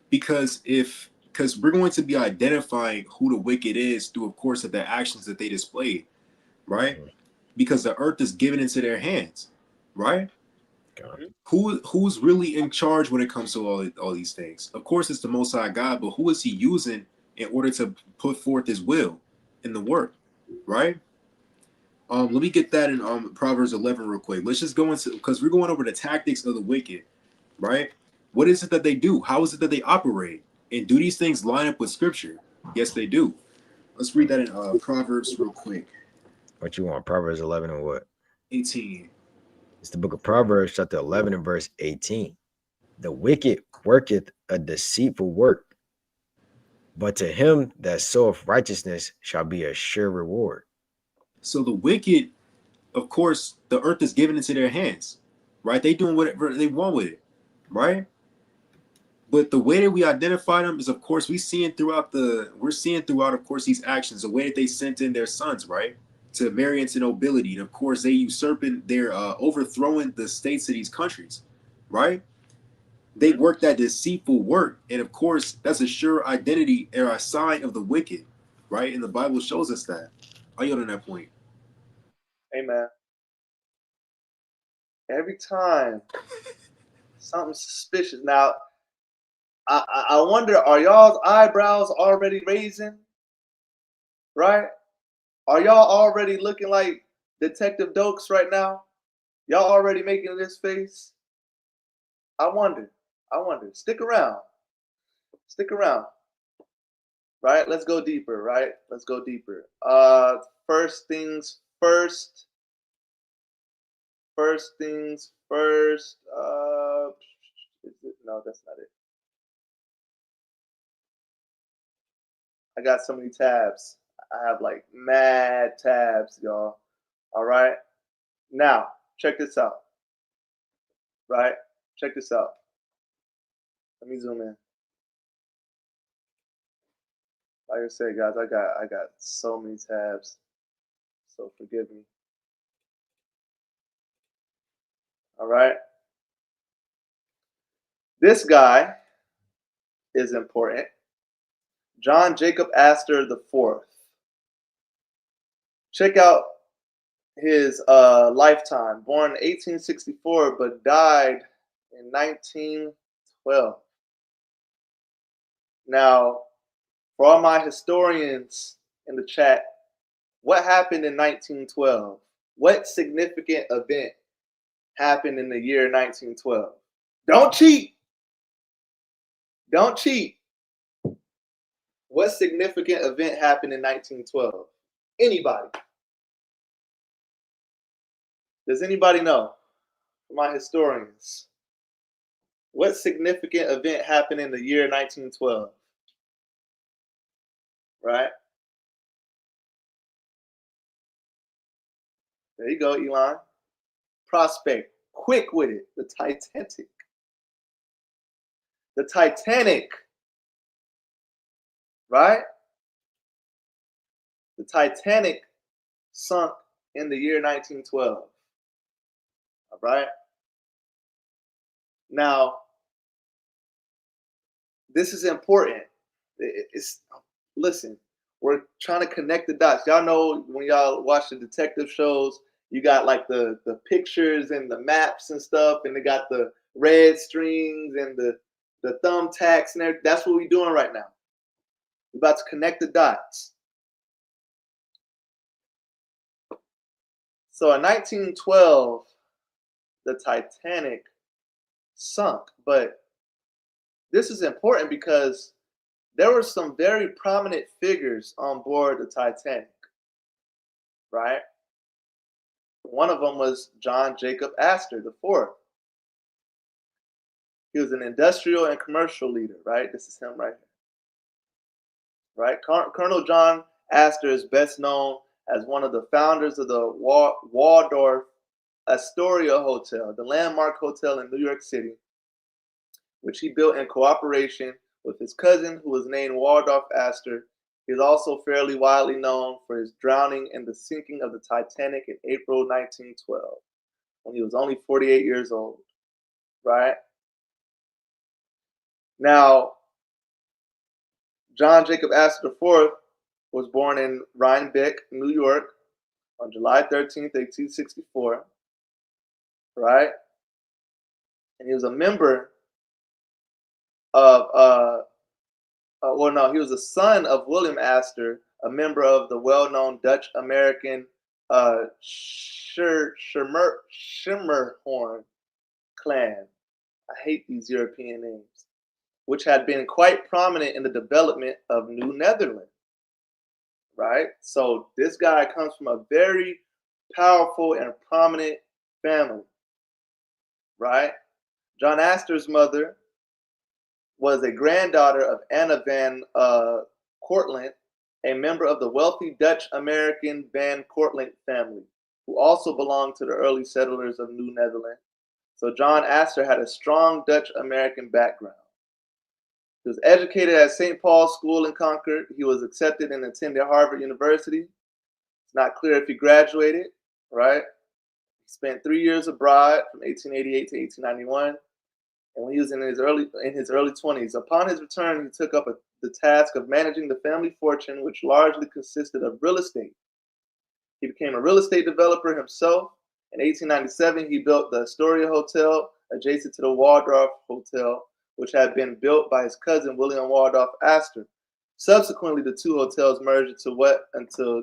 Because we're going to be identifying who the wicked is through, of course, of the actions that they displayed, right? Because the earth is given into their hands, right? Who's really in charge when it comes to all these things? Of course, it's the Most High God, but who is he using in order to put forth his will in the work, right? Let me get that in Proverbs 11 real quick. Let's just go into, because we're going over the tactics of the wicked, right? What is it that they do? How is it that they operate? And do these things line up with scripture? Yes, they do. Let's read that in Proverbs real quick. What you want? Proverbs 11 and what? 18. It's the book of Proverbs, chapter 11 and verse 18. The wicked worketh a deceitful work, but to him that soweth righteousness shall be a sure reward. So the wicked, of course, the earth is given into their hands, right? They doing whatever they want with it, right? But the way that we identify them is, of course, we're seeing throughout, of course, these actions, the way that they sent in their sons, right, to marry into nobility. And of course, they usurping, they're overthrowing the states of these countries, right? They work that deceitful work. And of course, that's a sure identity or a sign of the wicked, right? And the Bible shows us that. I yield on that point. Amen. Every time something suspicious. Now, I wonder, are y'all's eyebrows already raising? Right? Are y'all already looking like Detective Dokes right now? Y'all already making this face? I wonder. Stick around. Right? Let's go deeper, right? Let's go deeper. First things first. No, that's not it. I got so many tabs. I have like mad tabs, y'all. All right. Now, check this out. Right? Check this out. Let me zoom in. Like I said, guys, I got so many tabs. So forgive me. All right. This guy is important. John Jacob Astor IV. Check out his lifetime. Born in 1864, but died in 1912. Now, for all my historians in the chat, what happened in 1912? What significant event happened in the year 1912? Don't cheat. Don't cheat. What significant event happened in 1912? Anybody? Does anybody know? For my historians, what significant event happened in the year 1912? right? There you go, Elon. Prospect, quick with it. The Titanic. The Titanic, right? The Titanic sunk in the year 1912. All right. Now, this is important. Listen, we're trying to connect the dots. Y'all know when y'all watch the detective shows, you got like the pictures and the maps and stuff, and they got the red strings and the thumbtacks and everything. That's what we're doing right now. We're about to connect the dots. So in 1912, the Titanic sunk. But this is important because there were some very prominent figures on board the Titanic, right? One of them was John Jacob Astor IV. He was an industrial and commercial leader, right? This is him right here. Right? Colonel John Astor is best known as one of the founders of the Waldorf Astoria Hotel, the landmark hotel in New York City, which he built in cooperation with his cousin, who was named Waldorf Astor. He is also fairly widely known for his drowning in the sinking of the Titanic in April 1912, when he was only 48 years old, right? Now, John Jacob Astor IV was born in Rhinebeck, New York, on July 13th, 1864, right? And he was a member of, he was a son of William Astor, a member of the well-known Dutch-American Schimmerhorn clan. I hate these European names, which had been quite prominent in the development of New Netherlands, right? So this guy comes from a very powerful and prominent family, right? John Astor's mother was a granddaughter of Anna van Cortlandt, a member of the wealthy Dutch-American Van Cortlandt family, who also belonged to the early settlers of New Netherlands. So John Astor had a strong Dutch-American background. He was educated at St. Paul's School in Concord. He was accepted and attended Harvard University. It's not clear if he graduated, right? He spent 3 years abroad from 1888 to 1891. And when he was in his early 20s, upon his return, he took up the task of managing the family fortune, which largely consisted of real estate. He became a real estate developer himself. In 1897, he built the Astoria Hotel adjacent to the Waldorf Hotel, which had been built by his cousin, William Waldorf Astor. Subsequently, the two hotels merged into what until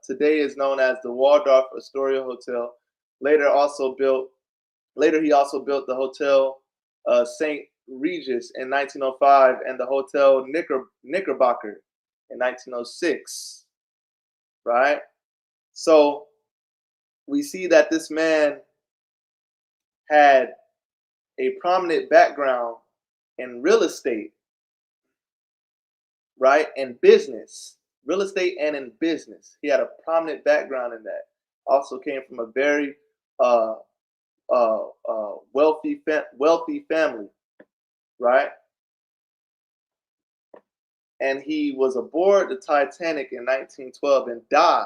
today is known as the Waldorf Astoria Hotel. Later, he also built the Hotel St. Regis in 1905 and the Hotel Knickerbocker in 1906, right? So we see that this man had a prominent background in real estate, right? And business, real estate and in business. He had a prominent background in that. Also came from a very wealthy family, right? And he was aboard the Titanic in 1912 and died.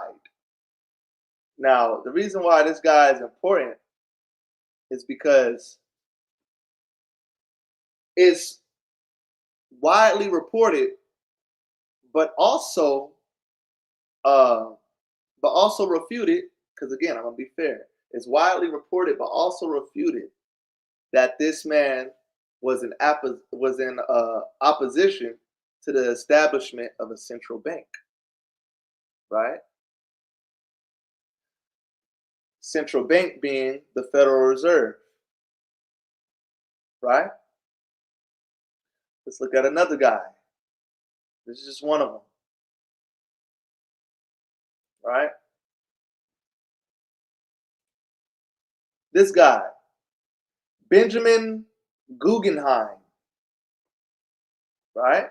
Now, the reason why this guy is important is because it's widely reported, but also refuted. Because again, I'm gonna be fair. It's widely reported, but also refuted that this man was in opposition to the establishment of a central bank, right? Central bank being the Federal Reserve, right? Let's look at another guy. This is just one of them, right? This guy, Benjamin Guggenheim, right?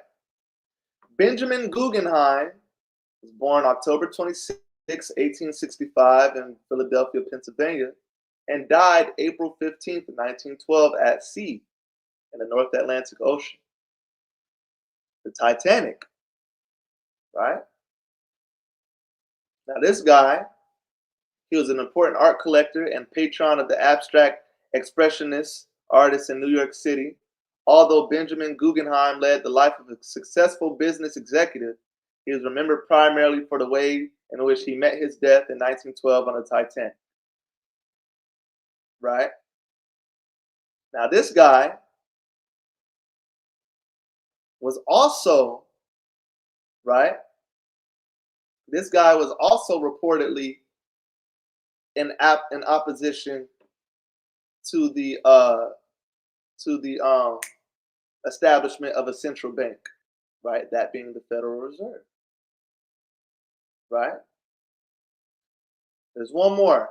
Benjamin Guggenheim was born October 26, 1865 in Philadelphia, Pennsylvania, and died April 15th, 1912 at sea in the North Atlantic Ocean. The Titanic, right? Now this guy, he was an important art collector and patron of the abstract expressionist artists in New York City. Although Benjamin Guggenheim led the life of a successful business executive, he is remembered primarily for the way in which he met his death in 1912 on the Titanic. Right? Now this guy was also, right? This guy was also reportedly in opposition to the establishment of a central bank, right? That being the Federal Reserve, right? There's one more.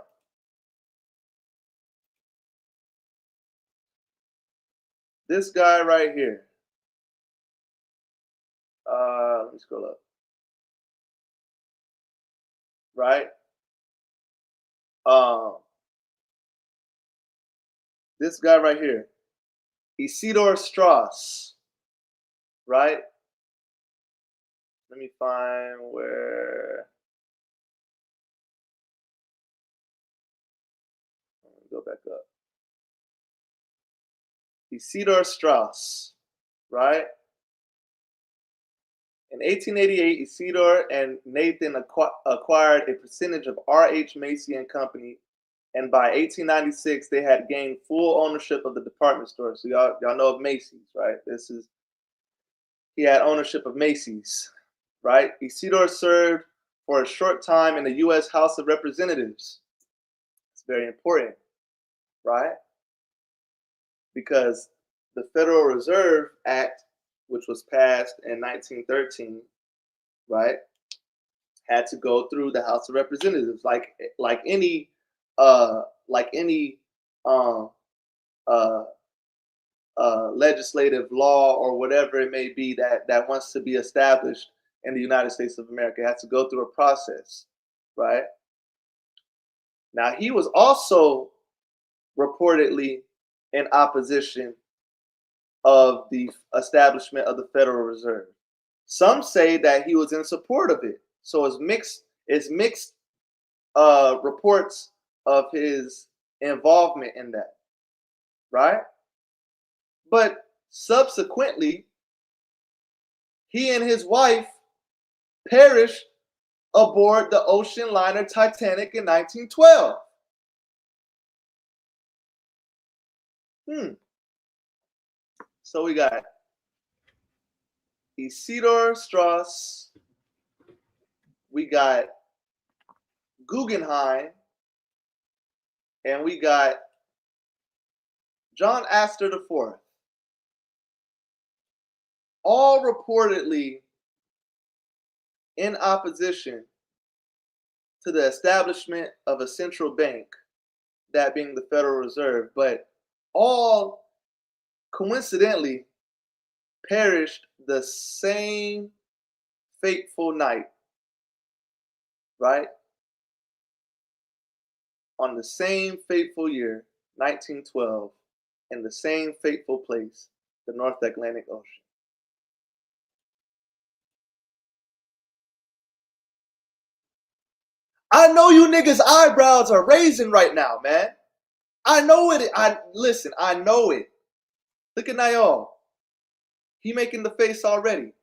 This guy right here. Let me scroll up. Right? This guy right here. Isidor Strass. Right? Let me find where. Let me go back up. Isidor Strass. Right? In 1888, Isidor and Nathan acquired a percentage of R.H. Macy and Company, and by 1896, they had gained full ownership of the department store. So y'all know of Macy's, right? He had ownership of Macy's, right? Isidor served for a short time in the U.S. House of Representatives. It's very important, right? Because the Federal Reserve Act, which was passed in 1913, right, had to go through the House of Representatives, like any legislative law or whatever it may be that wants to be established in the United States of America. It has to go through a process, right? Now he was also reportedly in opposition of the establishment of the Federal Reserve. Some say that he was in support of it. So it's mixed reports of his involvement in that, right? But subsequently, he and his wife perished aboard the ocean liner Titanic in 1912. So we got Isidor Strass, we got Guggenheim, and we got John Astor IV. All reportedly in opposition to the establishment of a central bank, that being the Federal Reserve, but all coincidentally perished the same fateful night, right? On the same fateful year, 1912, in the same fateful place, the North Atlantic Ocean. I know you niggas' eyebrows are raising right now, man. I know it. Listen, I know it. Look at Niall. He making the face already.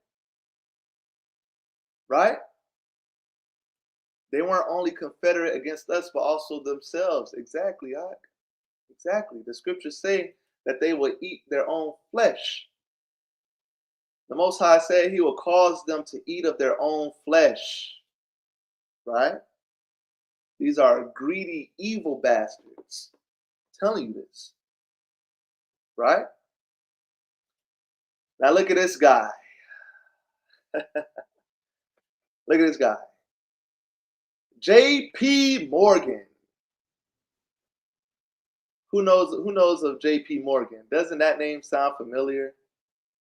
Right? They weren't only Confederate against us, but also themselves. Exactly, Ike. Exactly. The scriptures say that they will eat their own flesh. The Most High said he will cause them to eat of their own flesh. Right? These are greedy, evil bastards. I'm telling you this. Right? Now look at this guy. Look at this guy. J.P. Morgan. Who knows of J.P. Morgan? Doesn't that name sound familiar?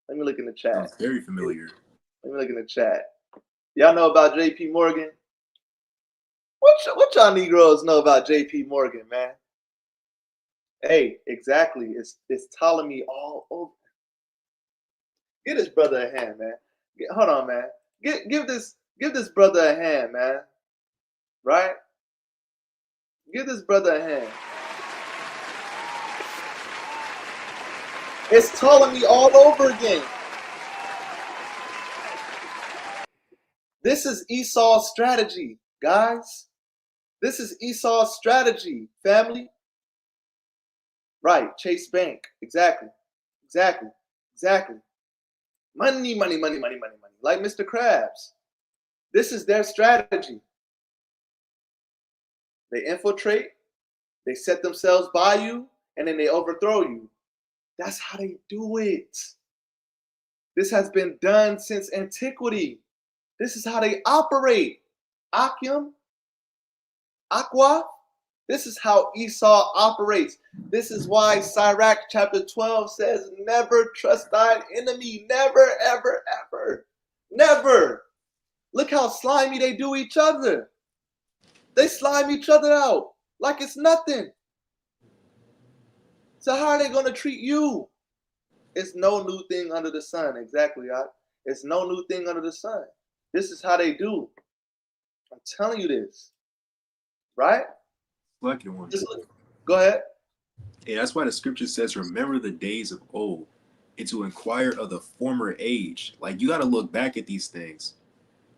Let me look in the chat. Sounds very familiar. Let me look in the chat. Y'all know about J.P. Morgan? What y'all Negroes know about J.P. Morgan, man? Hey, exactly. It's Ptolemy all over. Give this brother a hand, man. Hold on, man. Give this brother a hand, man. Right? Give this brother a hand. It's Ptolemy all over again. This is Esau's strategy, guys. This is Esau's strategy, family. Right, Chase Bank. Exactly. Money. Like Mr. Krabs. This is their strategy. They infiltrate, they set themselves by you, and then they overthrow you. That's how they do it. This has been done since antiquity. This is how they operate. Akim, Aqua, this is how Esau operates. This is why Sirach chapter 12 says, never trust thine enemy. Never, ever, ever. Never. Look how slimy they do each other. They slime each other out like it's nothing. So how are they going to treat you? It's no new thing under the sun. Exactly, Ak. It's no new thing under the sun. This is how they do. I'm telling you this. Right? Go ahead. Yeah, that's why the scripture says, remember the days of old and to inquire of the former age. Like, you got to look back at these things,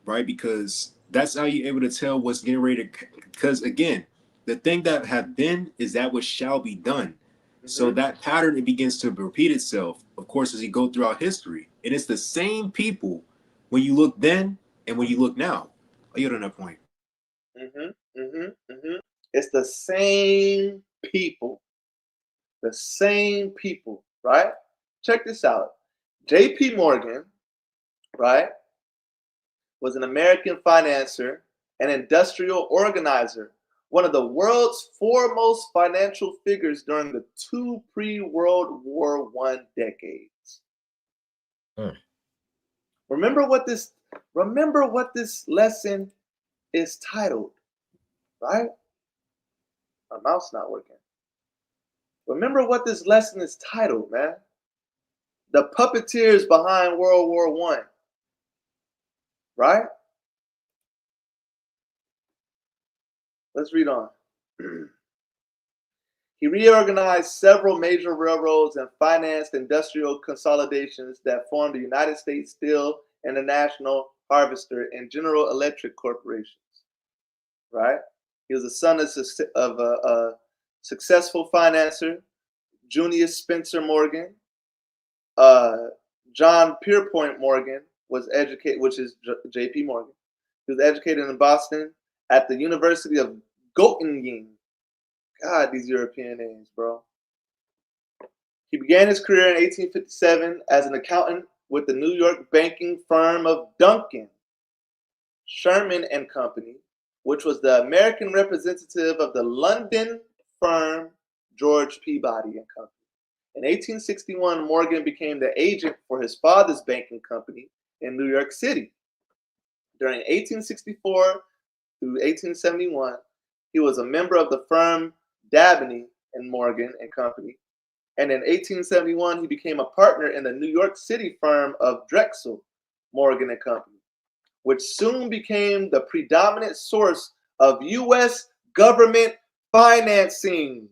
right? Because that's how you're able to tell what's getting ready to, because again, the thing that have been is that what shall be done. Mm-hmm. So that pattern, it begins to repeat itself, of course, as you go throughout history. And it's the same people when you look then and when you look now. I get on that point. It's the same people. The same people, right? Check this out. J.P. Morgan, right, was an American financier and industrial organizer, one of the world's foremost financial figures during the two pre-World War I decades. Remember what this lesson is titled, right? My mouth's not working. Remember what this lesson is titled, man. The Puppeteers behind World War I. Right? Let's read on. He reorganized several major railroads and financed industrial consolidations that formed the United States Steel International Harvester and General Electric corporations. Right? He was the son of a successful financier, Junius Spencer Morgan. John Pierpont Morgan was educated, which is J.P. Morgan. He was educated in Boston at the University of Göttingen. God, these European names, bro. He began his career in 1857 as an accountant with the New York banking firm of Duncan, Sherman and Company, which was the American representative of the London firm George Peabody and Company. In 1861, Morgan became the agent for his father's banking company in New York City. During 1864 through 1871, he was a member of the firm Dabney and Morgan and Company. And in 1871, he became a partner in the New York City firm of Drexel, Morgan and Company, which soon became the predominant source of U.S. government financing.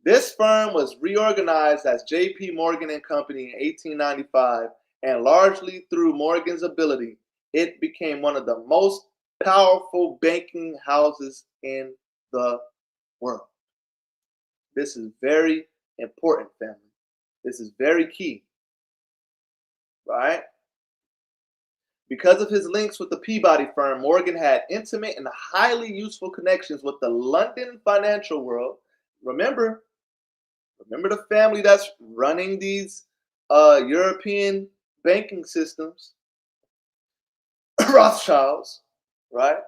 This firm was reorganized as J.P. Morgan and Company in 1895, and largely through Morgan's ability, it became one of the most powerful banking houses in the world. This is very important, family. This is very key, right? Because of his links with the Peabody firm, Morgan had intimate and highly useful connections with the London financial world. Remember the family that's running these European banking systems, Rothschilds, right?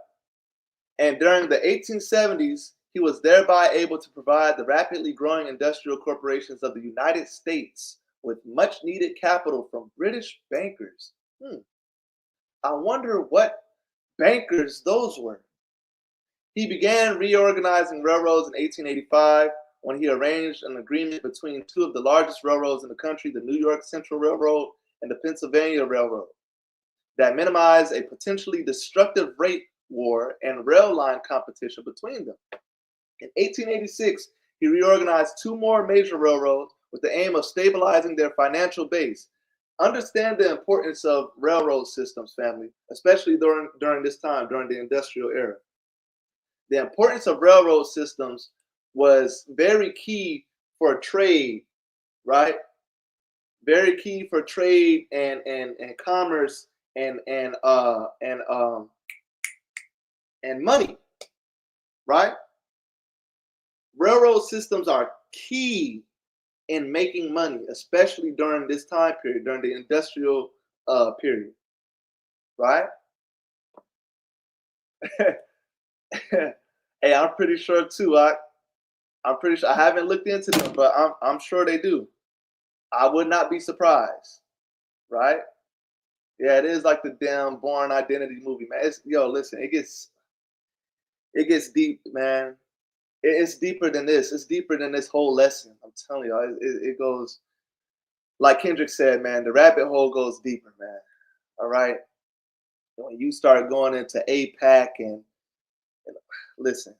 And during the 1870s, he was thereby able to provide the rapidly growing industrial corporations of the United States with much needed capital from British bankers. I wonder what bankers those were. He began reorganizing railroads in 1885 when he arranged an agreement between two of the largest railroads in the country, the New York Central Railroad and the Pennsylvania Railroad, that minimized a potentially destructive rate war and rail line competition between them. In 1886, he reorganized two more major railroads with the aim of stabilizing their financial base. Understand the importance of railroad systems, family, especially during this time, during the industrial era. The importance of railroad systems was very key for trade, right? Very key for trade and commerce and money, right? Railroad systems are key in making money, especially during this time period, during the industrial period, right? Hey, I'm pretty sure too. I'm pretty sure. I haven't looked into them, but I'm sure they do. I would not be surprised, right? Yeah, it is like the damn Born Identity movie, man. Listen, it gets deep, man. It's deeper than this. It's deeper than this whole lesson. I'm telling y'all, it goes, like Kendrick said, man, the rabbit hole goes deeper, man. All right? When you start going into APAC and listen,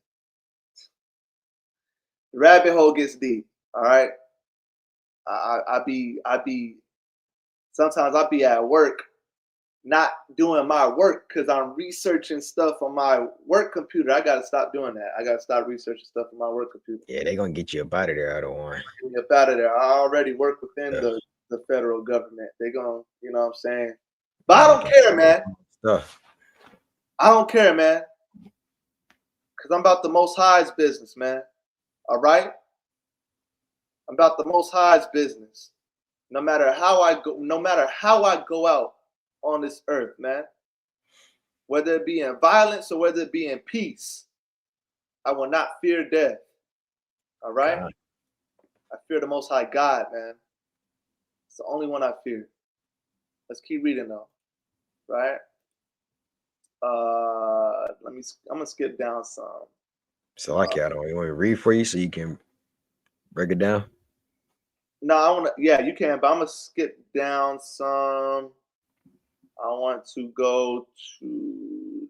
the rabbit hole gets deep, all right? Sometimes I'll be at work not doing my work because I'm researching stuff on my work computer. I gotta stop doing that. I gotta stop researching stuff on my work computer. Yeah, they're gonna get you up out of there. I don't want. Get me up out of there. I already work within the federal government. They're gonna, you know what I'm saying? But I don't care, man. I don't care, man. Because I'm about the Most High's business, man. All right? I'm about the Most High's business. No matter how I go out on this earth, man, whether it be in violence or whether it be in peace, I will not fear death. All right? God. I fear the Most High God, man. It's the only one I fear. Let's keep reading though, right? I'm gonna skip down some. So like you want me to read for you so you can break it down? No, I want to. Yeah, you can, but I'm gonna skip down some. I want to go to.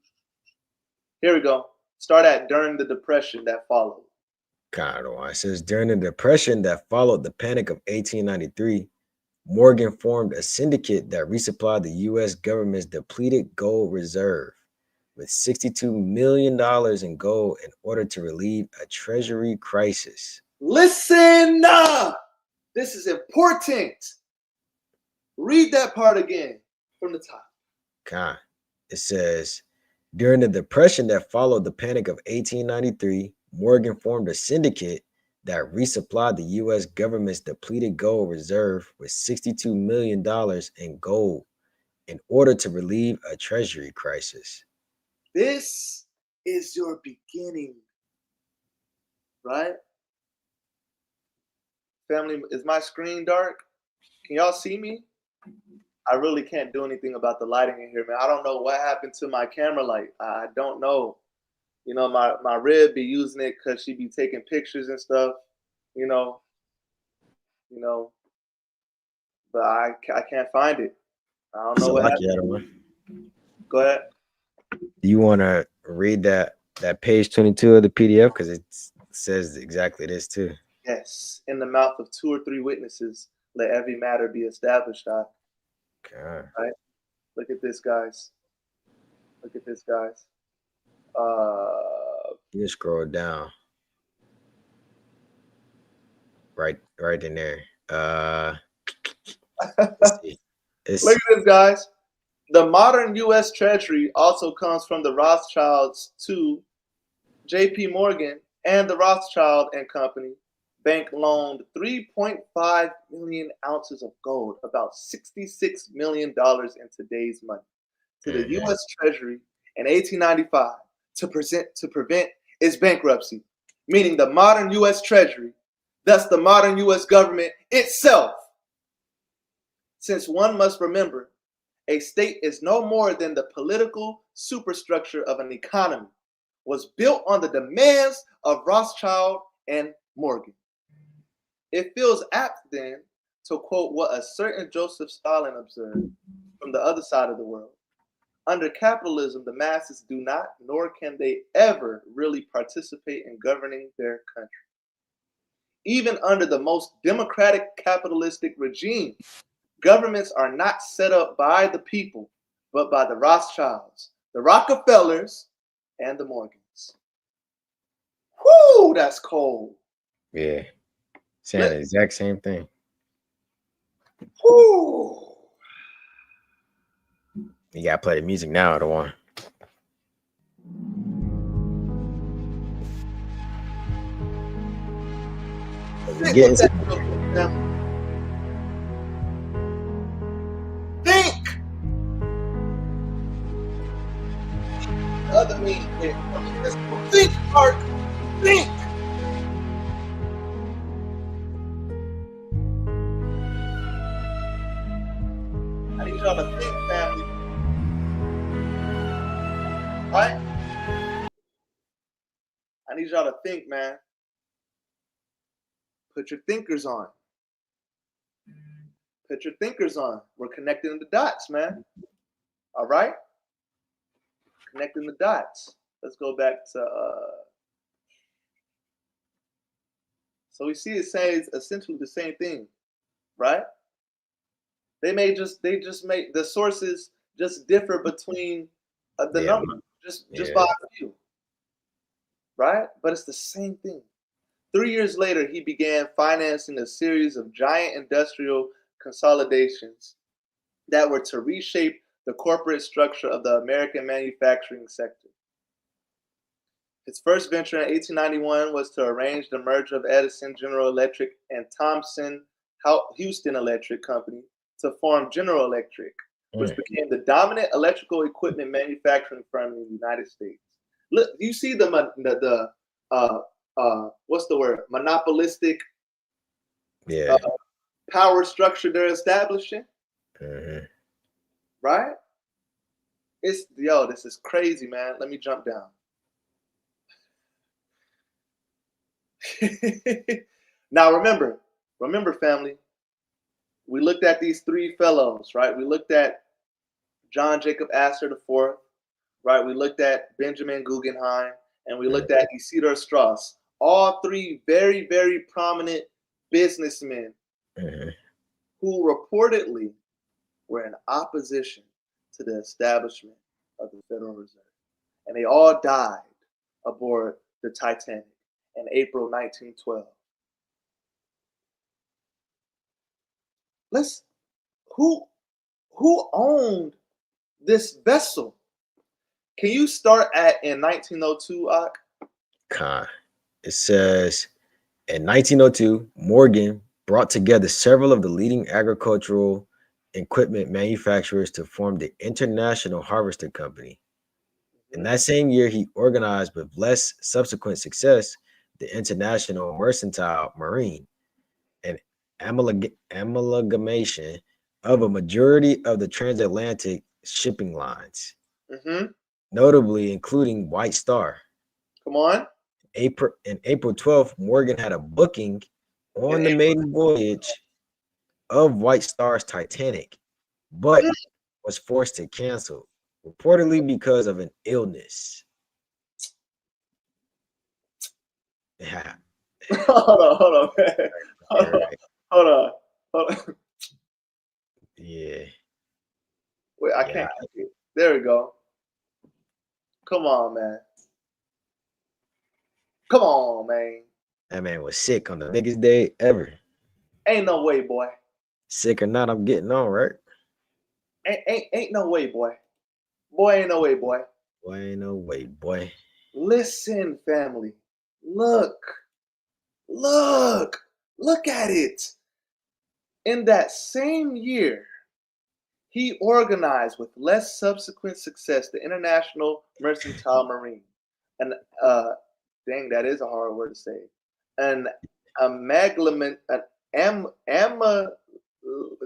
Here we go. Start at during the depression that followed. God, it says during the depression that followed the Panic of 1893, Morgan formed a syndicate that resupplied the U.S. government's depleted gold reserve with $62 million in gold in order to relieve a treasury crisis. Listen, this is important. Read that part again from the top. God, it says, during the depression that followed the Panic of 1893, Morgan formed a syndicate that resupplied the U.S. government's depleted gold reserve with $62 million in gold in order to relieve a treasury crisis. This is your beginning, right? Family, is my screen dark? Can y'all see me? I really can't do anything about the lighting in here, man. I don't know what happened to my camera light. I don't know. You know, my rib be using it because she be taking pictures and stuff, you know, but I can't find it. I don't know what happened. Go ahead. Do you want to read that page 22 of the PDF? Because it says exactly this too. Yes. In the mouth of 2 or 3 witnesses, let every matter be established. God. Right? Look at this, guys. Look at this, guys. You scroll down. Right in there. Look at this, guys. The modern U.S. Treasury also comes from the Rothschilds to J.P. Morgan and the Rothschild and Company. Bank loaned 3.5 million ounces of gold, about $66 million in today's money, to the U.S. Treasury in 1895 to prevent its bankruptcy, meaning the modern U.S. Treasury, thus the modern U.S. government itself, since one must remember, a state is no more than the political superstructure of an economy, was built on the demands of Rothschild and Morgan. It feels apt then to quote what a certain Joseph Stalin observed from the other side of the world. Under capitalism, the masses do not, nor can they ever really participate in governing their country. Even under the most democratic capitalistic regime, governments are not set up by the people, but by the Rothschilds, the Rockefellers, and the Morgans. Whoo, that's cold. Yeah. Saying the exact same thing. Whoo. You gotta play the music now, the one. Think. The other mean think, Mark. Think. I need y'all to think, family. Right? I need y'all to think, man. Put your thinkers on. Put your thinkers on. We're connecting the dots, man. All right? Connecting the dots. Let's go back to so we see it says essentially the same thing, right? They just make the sources just differ between the number, just by a few, right? But it's the same thing. 3 years later, he began financing a series of giant industrial consolidations that were to reshape the corporate structure of the American manufacturing sector. His first venture in 1891 was to arrange the merger of Edison General Electric and Thomson Houston Electric Company to form General Electric, which became the dominant electrical equipment manufacturing firm in the United States. Look, you see what's the word? Monopolistic power structure they're establishing. Right? This is crazy, man. Let me jump down. Now remember, family, we looked at these three fellows, right? We looked at John Jacob Astor IV, right? We looked at Benjamin Guggenheim, and we looked at Isidor Strass. All three very, very prominent businessmen who reportedly were in opposition to the establishment of the Federal Reserve. And they all died aboard the Titanic in April 1912. Who owned this vessel? Can you start in 1902, Ak? It says, in 1902, Morgan brought together several of the leading agricultural equipment manufacturers to form the International Harvester Company. In that same year, he organized, with less subsequent success, the International Mercantile Marine, an amalgamation of a majority of the transatlantic shipping lines, notably including White Star. Come on. In April 12th, Morgan had a booking on the maiden voyage of White Star's Titanic, but was forced to cancel, reportedly because of an illness. Hold on, man. Hold on. Yeah. Wait, I can't. There we go. Come on, man. Come on, man. That man was sick on the biggest day ever. Ain't no way, boy. Sick or not, I'm getting on, right? Ain't no way, boy. Boy, ain't no way, boy. Boy, ain't no way, boy. Listen, family. Look at it. In that same year, he organized, with less subsequent success, the International Mercantile Marine. And dang, that is a hard word to say. An amalgamation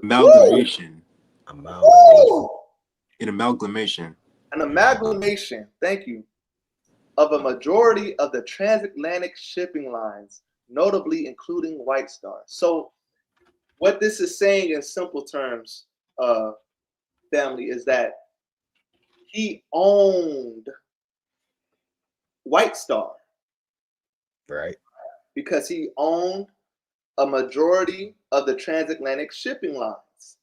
Amalgamation. Amalgamation. An amalgamation. An amalgamation, thank you, of a majority of the transatlantic shipping lines, notably including White Star. So what this is saying in simple terms, family, is that he owned White Star. Right. Because he owned a majority of the transatlantic shipping lines.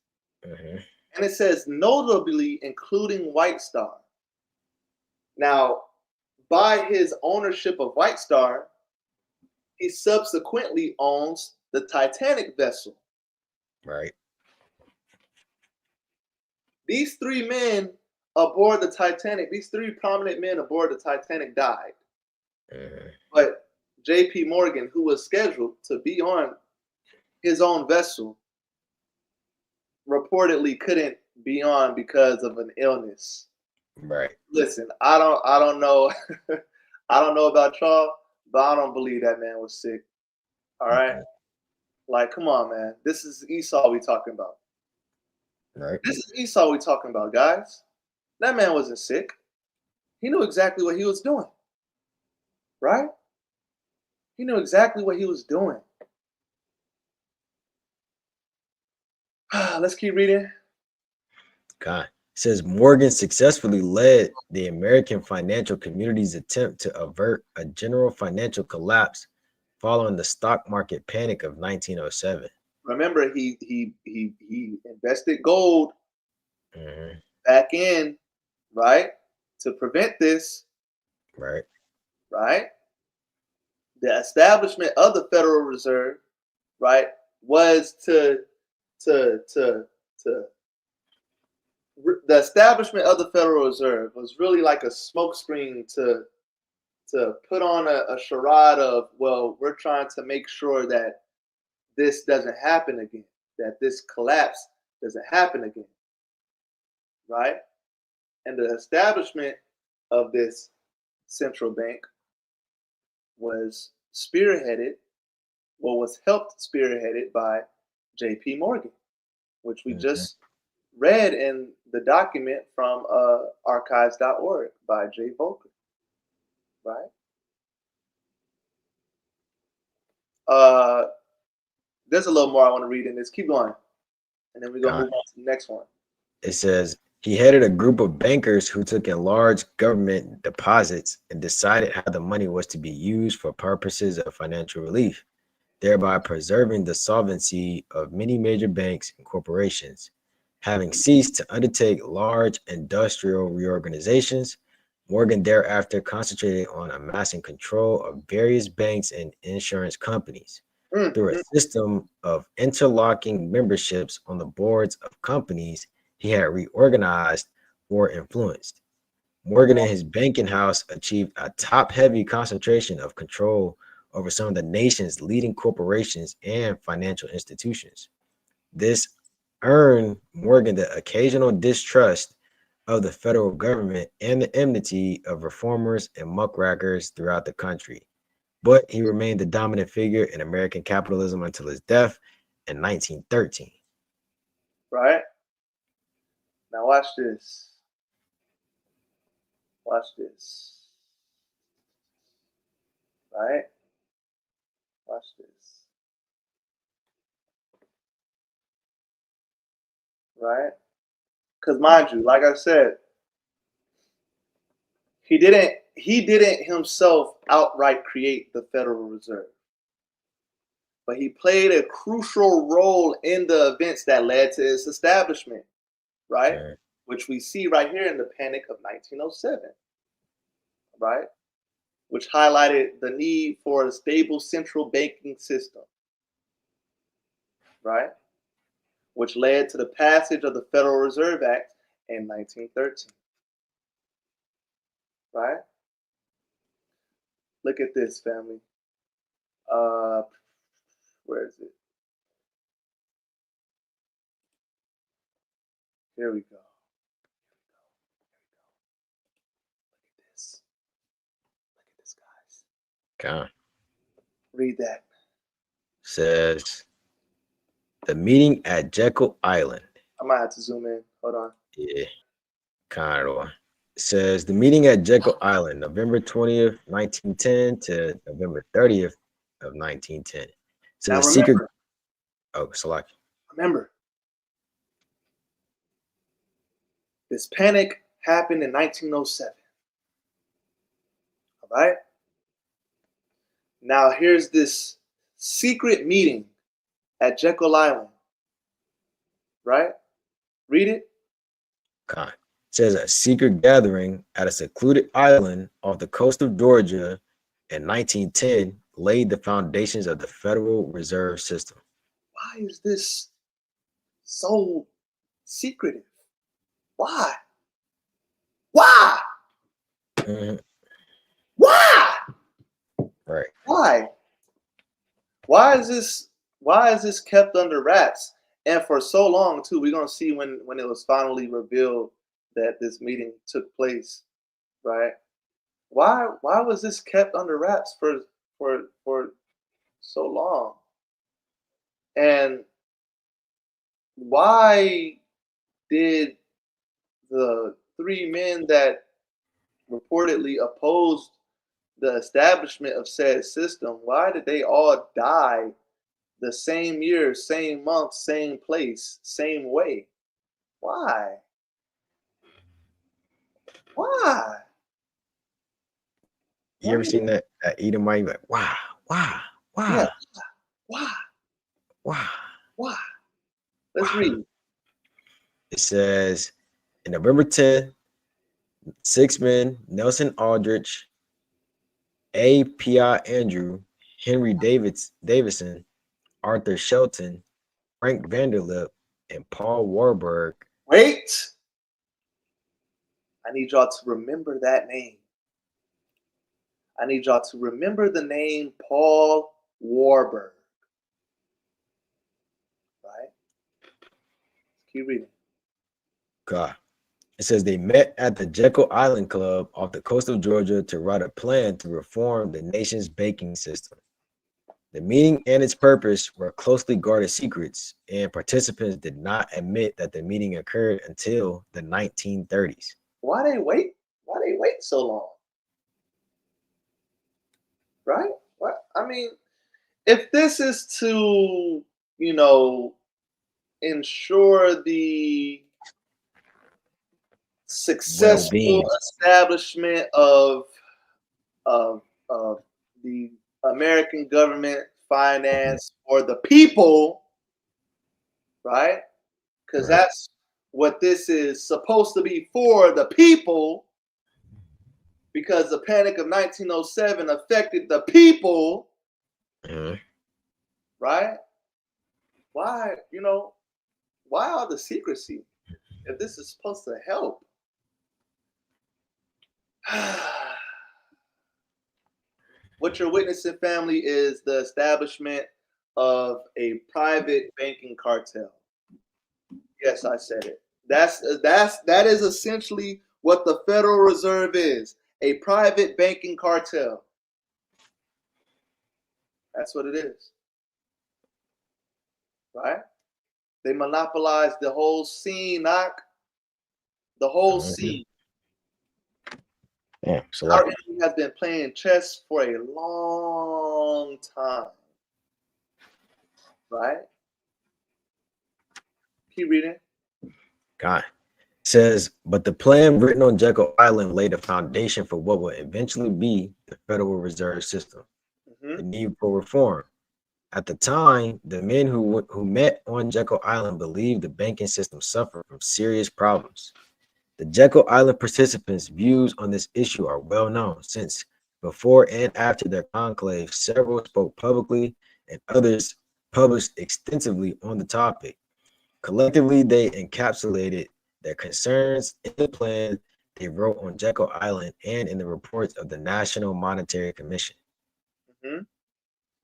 Mm-hmm. And it says notably including White Star. Now, by his ownership of White Star, he subsequently owns the Titanic vessel. Right. These three men aboard the Titanic, these three prominent men aboard the Titanic died. Mm-hmm. But J.P. Morgan, who was scheduled to be on his own vessel, reportedly couldn't be on because of an illness. Right. Listen, I don't know. I don't know about y'all, but I don't believe that man was sick. All right. Like, come on, man. This is Esau we talking about. Right. This is Esau we talking about, guys. That man wasn't sick. He knew exactly what he was doing. Right? He knew exactly what he was doing. Let's keep reading. God. It says Morgan successfully led the American financial community's attempt to avert a general financial collapse following the stock market panic of 1907. Remember, he invested gold back in, right, to prevent this. Right. Right. The establishment of the Federal Reserve, right, was the establishment of the Federal Reserve was really like a smokescreen to put on a charade of, well, we're trying to make sure that this doesn't happen again, that this collapse doesn't happen again, right? And the establishment of this central bank was helped spearheaded by J.P. Morgan, which we just read in the document from archives.org by Jay Volker, right? There's a little more I want to read in this. Keep going. And then we're going to move on to the next one. It says he headed a group of bankers who took in large government deposits and decided how the money was to be used for purposes of financial relief, thereby preserving the solvency of many major banks and corporations. Having ceased to undertake large industrial reorganizations, Morgan thereafter concentrated on amassing control of various banks and insurance companies. Through a system of interlocking memberships on the boards of companies he had reorganized or influenced, Morgan and his banking house achieved a top-heavy concentration of control over some of the nation's leading corporations and financial institutions. This earned Morgan the occasional distrust of the federal government and the enmity of reformers and muckrakers throughout the country. But he remained the dominant figure in American capitalism until his death in 1913. Right? Now watch this. Watch this. Right? Watch this. Right? Because mind you, like I said, he didn't himself outright create the Federal Reserve. But he played a crucial role in the events that led to its establishment, right? Which we see right here in the Panic of 1907, right? Which highlighted the need for a stable central banking system, right? Which led to the passage of the Federal Reserve Act in 1913, right? Look at this, family. Where is it? Here we go. Look at this. Look at this, guys. Okay. Read that. Says The meeting at Jekyll Island. I might have to zoom in. Hold on. Yeah, kind of. It says the meeting at Jekyll Island, November 20th, 1910 to November 30th of 1910. So Now the secret. remember, Oh, Salaki. remember, this panic happened in 1907. All right. Now here's this secret meeting at Jekyll Island. Right? Read it. Con. It says a secret gathering at a secluded island off the coast of Georgia in 1910 laid the foundations of the Federal Reserve System. Why is this so secretive? Why? Why? Mm-hmm. Why? Right. Why? Why is this kept under wraps? And for so long too, we're gonna see when it was finally revealed that this meeting took place, right? Why was this kept under wraps for so long? And why did the three men that reportedly opposed the establishment of said system, why did they all die the same year, same month, same place, same way? Why? Why? You ever seen that Edomite? Like, wow. Yeah. Why? Let's read. It says, in November 10th, 6 men, Nelson Aldrich, A. P.I. Andrew, Henry Davison, Arthur Shelton, Frank Vanderlip, and Paul Warburg. Wait. I need y'all to remember that name. I need y'all to remember the name Paul Warburg. Right? Keep reading. God. It says they met at the Jekyll Island Club off the coast of Georgia to write a plan to reform the nation's banking system. The meeting and its purpose were closely guarded secrets, and participants did not admit that the meeting occurred until the 1930s. Why they wait? Why they wait so long? Right? What? I mean, if this is to, ensure the successful well-being establishment of the American government finance for the people, right? Because that's what this is supposed to be, for the people, because the panic of 1907 affected the people, right? Why, why all the secrecy if this is supposed to help? What you're witnessing, family, is the establishment of a private banking cartel. Yes, I said it. That is essentially what the Federal Reserve is, a private banking cartel. That's what it is. Right? They monopolize the whole scene, the whole scene. Yeah, so our enemy has been playing chess for a long time. Right? Keep reading. God. It says, but the plan written on Jekyll Island laid a foundation for what would eventually be the Federal Reserve System. The need for reform. At the time, the men who met on Jekyll Island believed the banking system suffered from serious problems. The Jekyll Island participants' views on this issue are well known, since before and after their conclave, several spoke publicly and others published extensively on the topic. Collectively, they encapsulated their concerns in the plan they wrote on Jekyll Island and in the reports of the National Monetary Commission.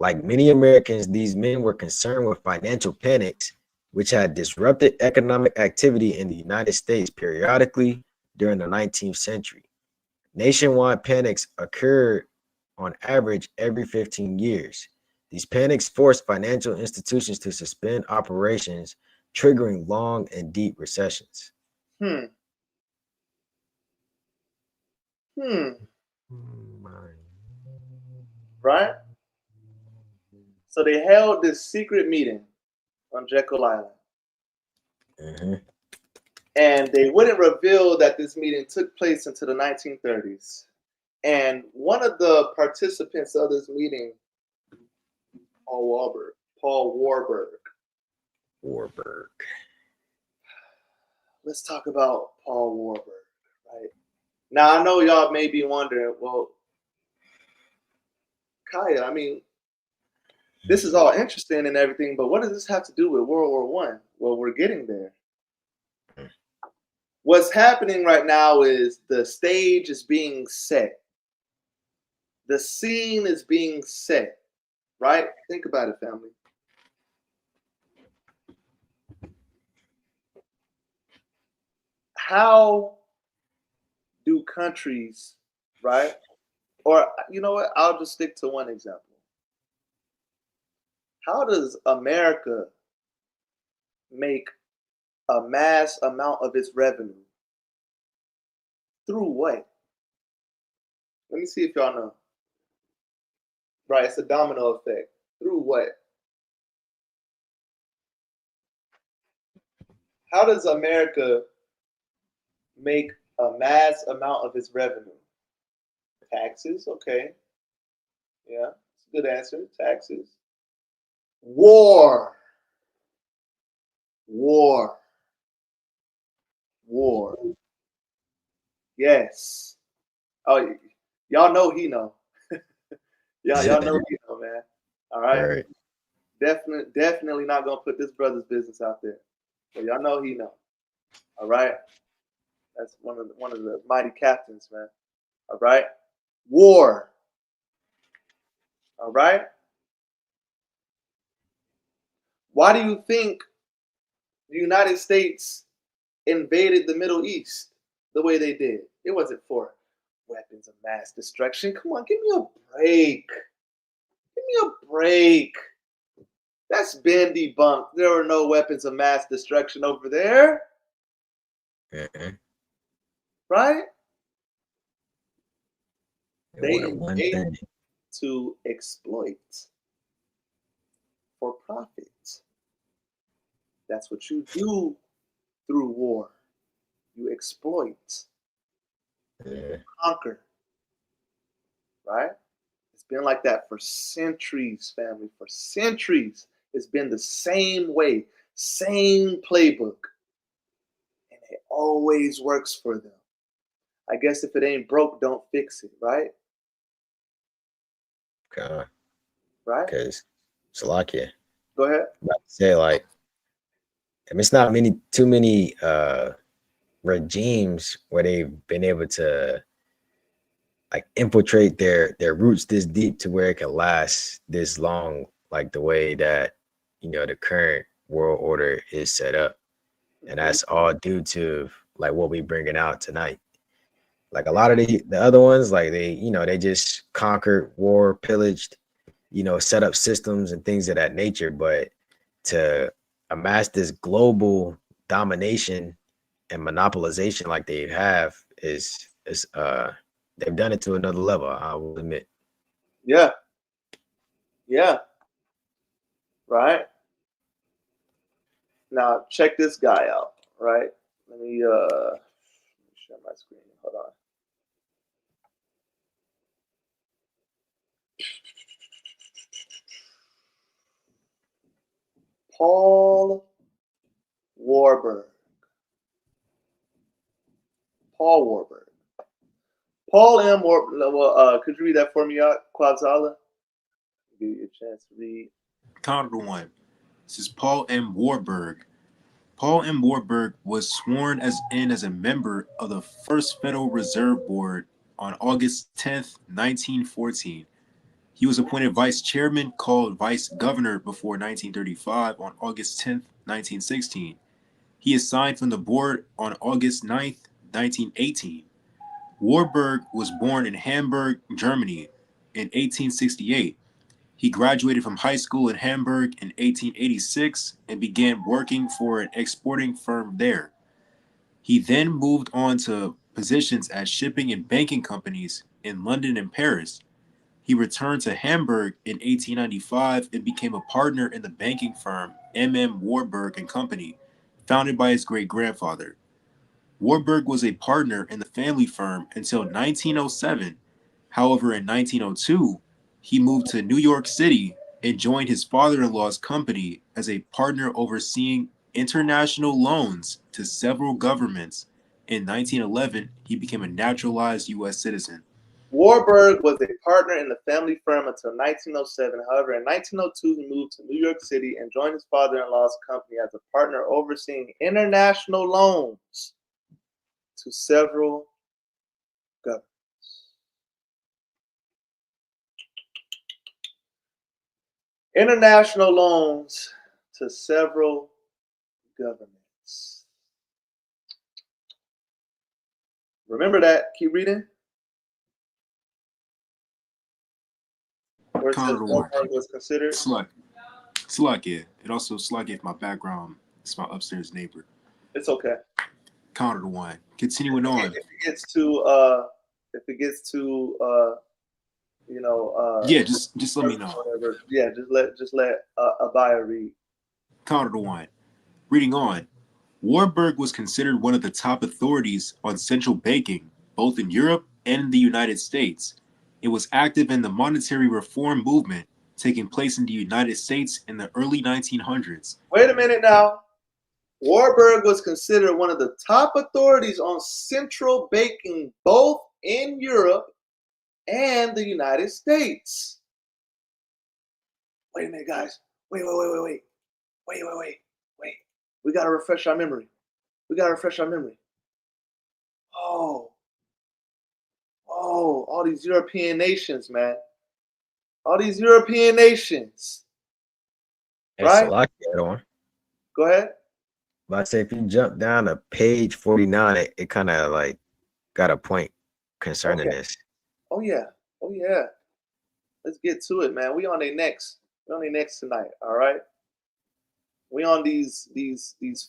Like many Americans, these men were concerned with financial panics, which had disrupted economic activity in the United States periodically during the 19th century. Nationwide panics occurred on average every 15 years. These panics forced financial institutions to suspend operations, triggering long and deep recessions. Right? So they held this secret meeting on Jekyll Island. And they wouldn't reveal that this meeting took place until the 1930s. And one of the participants of this meeting, Paul Warburg. Let's talk about Paul Warburg, right? Now, I know y'all may be wondering, well, Kaya, I mean, this is all interesting and everything, but what does this have to do with World War I? Well, we're getting there. What's happening right now is the stage is being set. The scene is being set, right? Think about it, family. How do countries, right? Or you know what? I'll just stick to one example. How does America make a mass amount of its revenue? Through what? Let me see if y'all know. Right, it's a domino effect. Through what? How does America make a mass amount of its revenue? Taxes, okay. Yeah, it's a good answer. Taxes. War. Yes. Oh, y'all know he know. y'all know he know, man. All right. Definitely not gonna put this brother's business out there. But y'all know he know. All right. That's one of the mighty captains, man. All right. War. All right. Why do you think the United States invaded the Middle East the way they did? It wasn't for weapons of mass destruction. Come on, give me a break. Give me a break. That's been debunked. There were no weapons of mass destruction over there. Right? They invaded to exploit for profit. That's what you do through war. You exploit. You conquer. Right? It's been like that for centuries, family. For centuries. It's been the same way, same playbook. And it always works for them. I guess if it ain't broke, don't fix it, right? Right? Because Slovakia. Go ahead. I'm about to say, like, I mean, it's not too many regimes where they've been able to like infiltrate their roots this deep to where it can last this long, like the way that, you know, the current world order is set up. And that's all due to like what we bringing out tonight. Like a lot of the other ones, like they just conquered, war, pillaged, set up systems and things of that nature. But to amass this global domination and monopolization like they have is they've done it to another level, I will admit. Yeah. Right. Now check this guy out. Right. Let me share my screen. Hold on. Paul Warburg. Paul M. Warburg. Well, could you read that for me, Quadzala? Give you a chance to read. Count to one. This is Paul M. Warburg. Paul M. Warburg was sworn as a member of the First Federal Reserve Board on August 10th, 1914. He was appointed vice chairman, called vice governor before 1935 on August 10th, 1916. He is signed from the board on August 9th, 1918. Warburg was born in Hamburg, Germany in 1868. He graduated from high school in Hamburg in 1886 and began working for an exporting firm there. He then moved on to positions at shipping and banking companies in London and Paris. He returned to Hamburg in 1895 and became a partner in the banking firm M.M. Warburg and Company, founded by his great-grandfather. Warburg was a partner in the family firm until 1907. However, in 1902, he moved to New York City and joined his father-in-law's company as a partner overseeing international loans to several governments. In 1911, he became a naturalized U.S. citizen. Warburg was a partner in the family firm until 1907. However, in 1902, he moved to New York City and joined his father-in-law's company as a partner overseeing international loans to several governments. International loans to several governments. Remember that. Keep reading. Where it says Warburg was considered. Slucky. It also Slucky if my background is my upstairs neighbor. It's okay. Counter to one. Continuing on. If it gets to yeah, just let me know. Whatever. Yeah, just let Abaya read. Counter to one. Reading on. Warburg was considered one of the top authorities on central banking, both in Europe and in the United States. It was active in the monetary reform movement taking place in the United States in the early 1900s. Wait a minute now. Warburg was considered one of the top authorities on central banking, both in Europe and the United States. Wait a minute, guys. Wait. We got to refresh our memory. Oh, all these European nations, man. All these European nations. Right? Go ahead. But I say if you jump down to page 49, it kind of like got a point concerning this. Oh yeah. Let's get to it, man. We on their next tonight. All right. We on these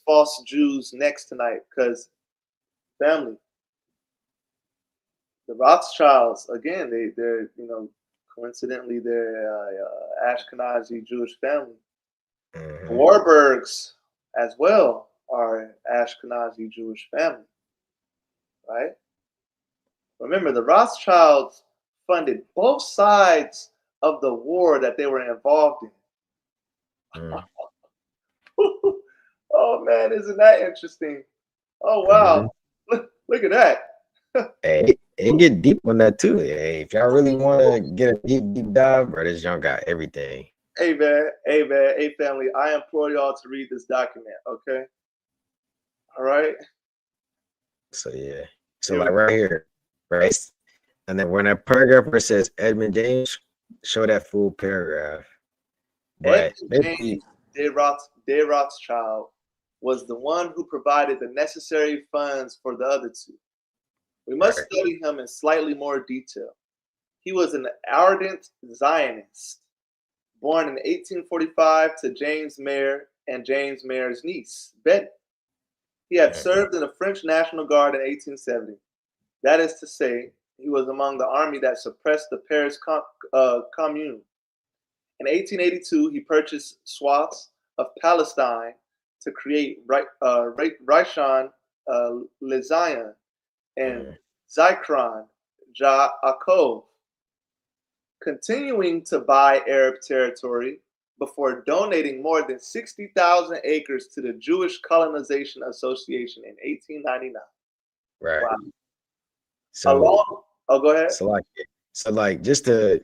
false Jews next tonight, because family, the Rothschilds again. They're coincidentally they're Ashkenazi Jewish family. The Warburgs as well are Ashkenazi Jewish family, right? Remember, the Rothschilds funded both sides of the war that they were involved in. Oh man, isn't that interesting? Oh wow, look at that. Hey, it get deep on that too. Hey, if y'all really want to get a deep dive, bro, this young got everything. Hey family, I implore y'all to read this document, okay? All right. So yeah, so like right here, right, and then when that paragraph where it says Edmund James, show that full paragraph. But James de Rothschild was the one who provided the necessary funds for the other two. We must study him in slightly more detail. He was an ardent Zionist, born in 1845 to James Mayer and James Mayer's niece, Betty. He had served in the French National Guard in 1870. That is to say, he was among the army that suppressed the Paris Commune. In 1882, he purchased swaths of Palestine to create Rishon LeZion and Zikron Yaakov, continuing to buy Arab territory before donating more than 60,000 acres to the Jewish Colonization Association in 1899. Right. Wow. So, go ahead. So like just to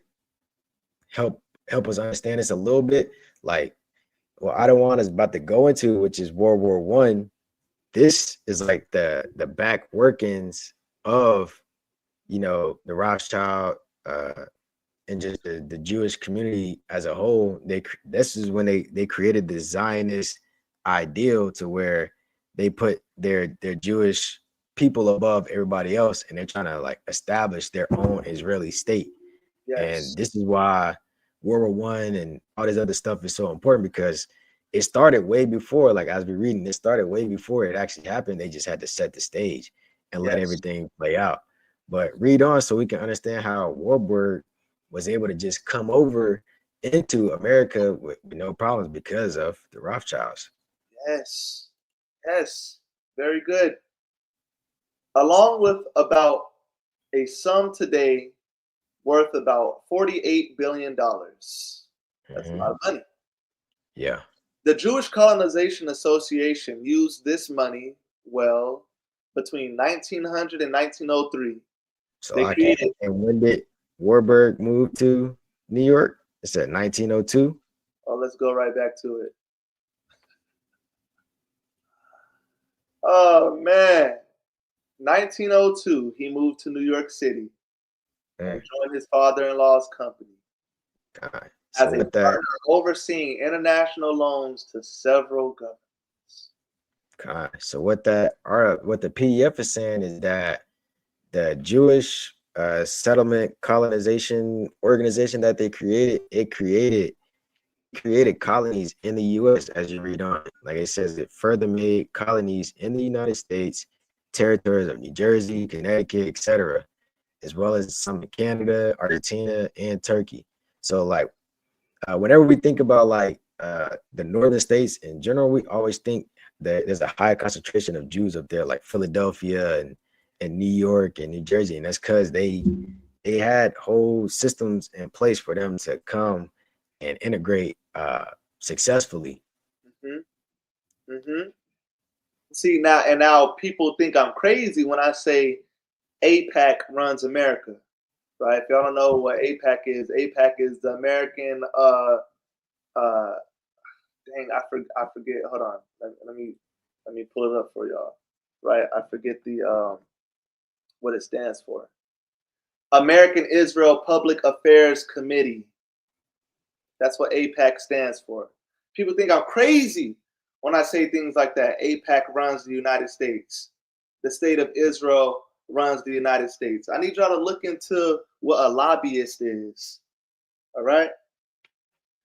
help us understand this a little bit, like what Adawan is about to go into, which is World War I. This is like the back workings of the Rothschild and just the Jewish community as a whole. This is when they created the Zionist ideal to where they put their Jewish people above everybody else, and they're trying to like establish their own Israeli state. Yes. And this is why World War I and all this other stuff is so important because it started way before, like as we're reading, it started way before it actually happened. They just had to set the stage and let everything play out. But read on so we can understand how Warburg was able to just come over into America with no problems because of the Rothschilds. Yes. Yes. Very good. Along with about a sum today worth about $48 billion. That's a lot of money. Yeah. The Jewish Colonization Association used this money, well, between 1900 and 1903. So They created. And when did Warburg move to New York? It said 1902. Oh, let's go right back to it. Oh, man. 1902, he moved to New York City and joined his father-in-law's company as a partner overseeing international loans to several governments. So what the PDF is saying is that the Jewish settlement colonization organization that they created colonies in the U.S. as you read on. Like it says, it further made colonies in the United States, territories of New Jersey, Connecticut, etc., as well as some in Canada, Argentina, and Turkey. So like whenever we think about like the northern states in general, we always think that there's a high concentration of Jews up there, like Philadelphia and New York and New Jersey, and that's because they had whole systems in place for them to come and integrate successfully. See now people think I'm crazy when I say AIPAC runs America, right? If y'all don't know what AIPAC is the American dang, I forget. Hold on, let me pull it up for y'all. Right, I forget the what it stands for. American Israel Public Affairs Committee. That's what AIPAC stands for. People think I'm crazy when I say things like that. AIPAC runs the United States. The state of Israel runs the United States. I need y'all to look into what a lobbyist is. All right?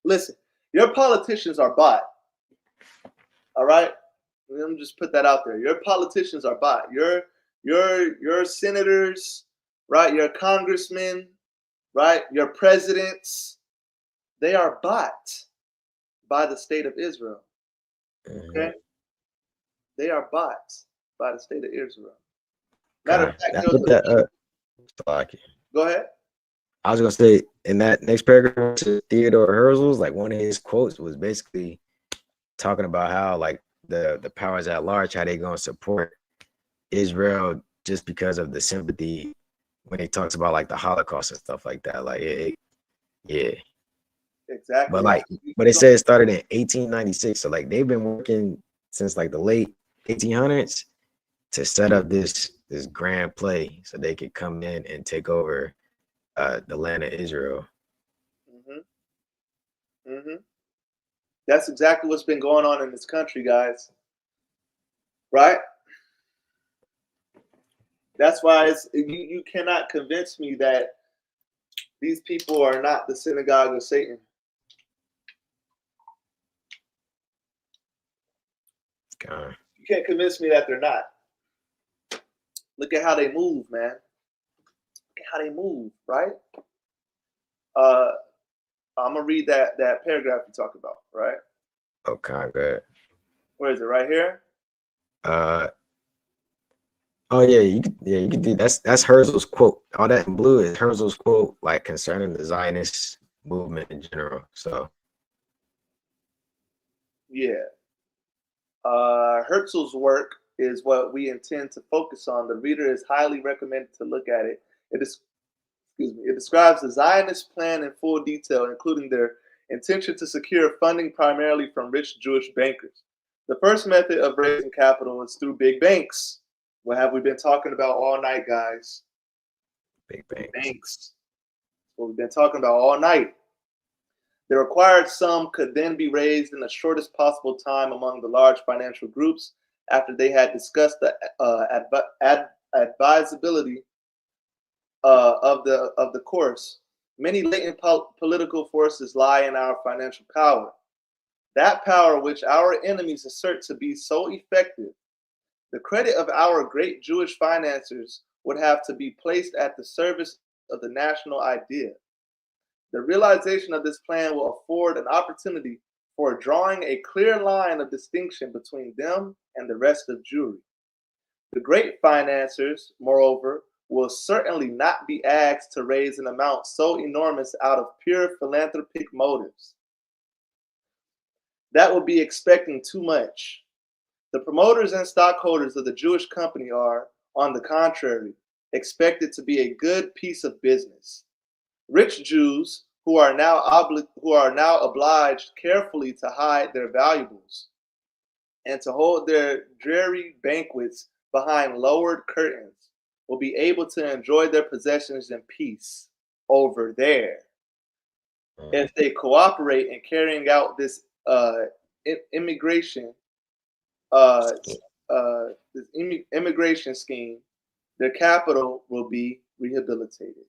Listen, your politicians are bought. All right? Let me just put that out there. Your politicians are bought. Your senators, right? Your congressmen, right? Your presidents, they are bought by the state of Israel. Okay? They are bought by the state of Israel. Matter of fact, go ahead. I was gonna say in that next paragraph to Theodore Herzl's, like one of his quotes was basically talking about how like the powers at large, how they gonna support Israel just because of the sympathy when he talks about like the Holocaust and stuff like that. Like yeah. Exactly. But it said it started in 1896. So like they've been working since like the late 1800s to set up this grand play so they could come in and take over the land of Israel. That's exactly what's been going on in this country, guys. Right? That's why you cannot convince me that these people are not the synagogue of Satan. You can't convince me that they're not. Look at how they move, man. Look at how they move, right? I'm gonna read that paragraph you talk about, right? Okay, good. Where is it? Right here? Oh yeah, you can do that's Herzl's quote. All that in blue is Herzl's quote, like concerning the Zionist movement in general. So yeah. Herzl's work is what we intend to focus on. The reader is highly recommended to look at it. It describes the Zionist plan in full detail, including their intention to secure funding primarily from rich Jewish bankers. The first method of raising capital is through big banks. What have we been talking about all night, guys? Big banks. What we've been talking about all night. The required sum could then be raised in the shortest possible time among the large financial groups after they had discussed the advisability of the course. Many latent political forces lie in our financial power. That power which our enemies assert to be so effective. The credit of our great Jewish financiers would have to be placed at the service of the national idea. The realization of this plan will afford an opportunity for drawing a clear line of distinction between them and the rest of Jewry. The great financiers, moreover, will certainly not be asked to raise an amount so enormous out of pure philanthropic motives. That would be expecting too much. The promoters and stockholders of the Jewish company are, on the contrary, expected to be a good piece of business. Rich Jews who are now obliged carefully to hide their valuables and to hold their dreary banquets behind lowered curtains will be able to enjoy their possessions in peace over there. If they cooperate in carrying out this immigration scheme, their capital will be rehabilitated.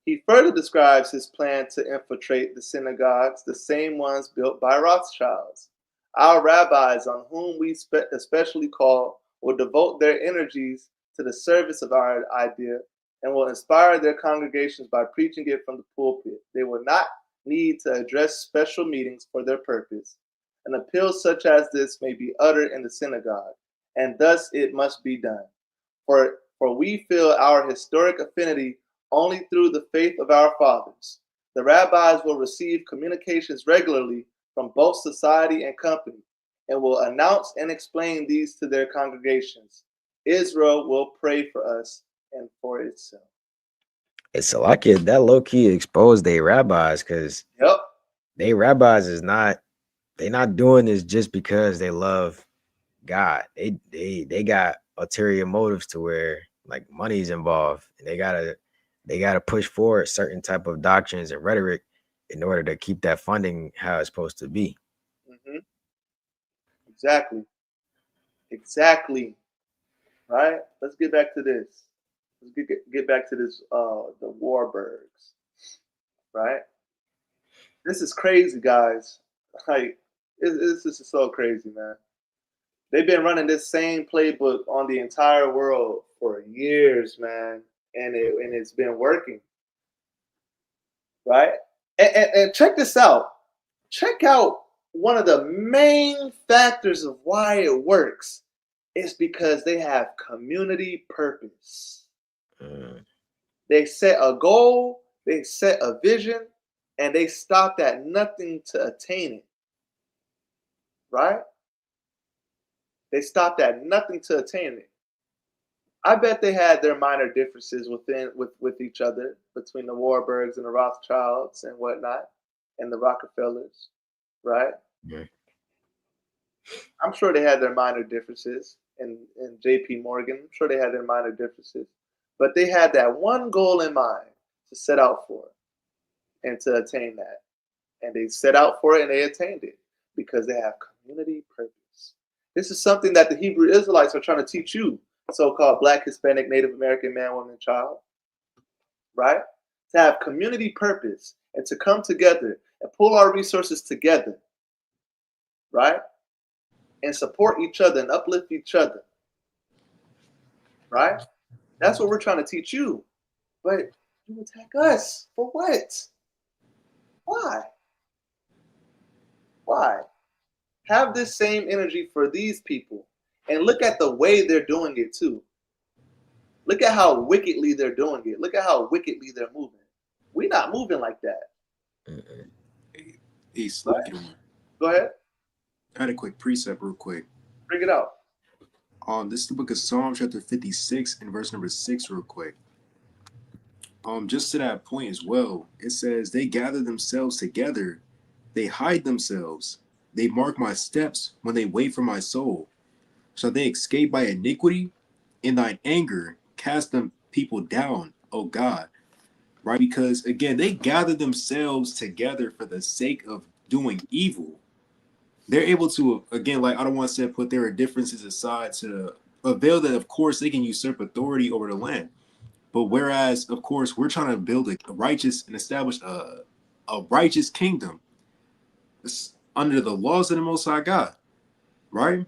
He further describes his plan to infiltrate the synagogues, the same ones built by Rothschilds. Our rabbis, on whom we especially call, will devote their energies to the service of our idea and will inspire their congregations by preaching it from the pulpit. They will not need to address special meetings for their purpose. An appeal such as this may be uttered in the synagogue, and thus it must be done. For we feel our historic affinity only through the faith of our fathers. The rabbis will receive communications regularly from both society and company, and will announce and explain these to their congregations. Israel will pray for us and for itself. It's like it that low key exposed they rabbis, because they rabbis is not, they're not doing this just because they love God. They got ulterior motives to where like money's involved, and they gotta push forward certain type of doctrines and rhetoric in order to keep that funding how it's supposed to be. Mm-hmm. Exactly. Right? Let's get back to this. Let's get back to this. The Warburgs. Right? This is crazy, guys. Like, this is so crazy, man. They've been running this same playbook on the entire world for years, man, and it's been working. Right? And check this out. Check out one of the main factors of why it works. It's because they have community purpose. They set a goal, they set a vision, and they stopped at nothing to attain it. Right? They stopped at nothing to attain it. I bet they had their minor differences with each other, between the Warburgs and the Rothschilds and whatnot, and the Rockefellers, right? Yeah. I'm sure they had their minor differences, and J.P. Morgan, I'm sure they had their minor differences, but they had that one goal in mind to set out for and to attain that. And they set out for it and they attained it because they have community purpose. This is something that the Hebrew Israelites are trying to teach you, so-called Black, Hispanic, Native American man, woman, and child, right? To have community purpose and to come together and pull our resources together, right? And support each other and uplift each other, right? That's what we're trying to teach you. But you attack us for what? Why? Have this same energy for these people. And look at the way they're doing it too. Look at how wickedly they're doing it. Look at how wickedly they're moving. We're not moving like that. He's slacking. Go ahead. I had a quick precept real quick. Bring it out. This is the book of Psalms, chapter 56 and verse number 6 real quick. Just to that point as well, it says, they gather themselves together, they hide themselves, they mark my steps when they wait for my soul. Shall they escape by iniquity? In thine anger, cast them people down, O God. Right? Because again, they gather themselves together for the sake of doing evil. They're able to, again, like I don't want to say put their differences aside to avail that, of course, they can usurp authority over the land. But whereas, of course, we're trying to build a righteous and establish a righteous kingdom under the laws of the Most High God, right?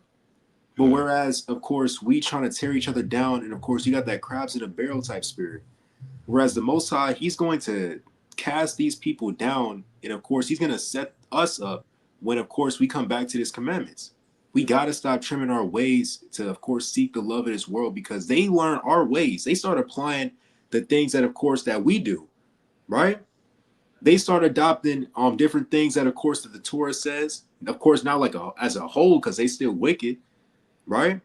But whereas, of course, we trying to tear each other down, and of course, you got that crabs in a barrel type spirit. Whereas the Most High, he's going to cast these people down, and of course, he's going to set us up when, of course, we come back to his commandments. We got to stop trimming our ways to, of course, seek the love of this world, because they learn our ways. They start applying the things that, of course, that we do, right? They start adopting different things that, of course, that the Torah says. Of course, not like as a whole, because they still wicked, right?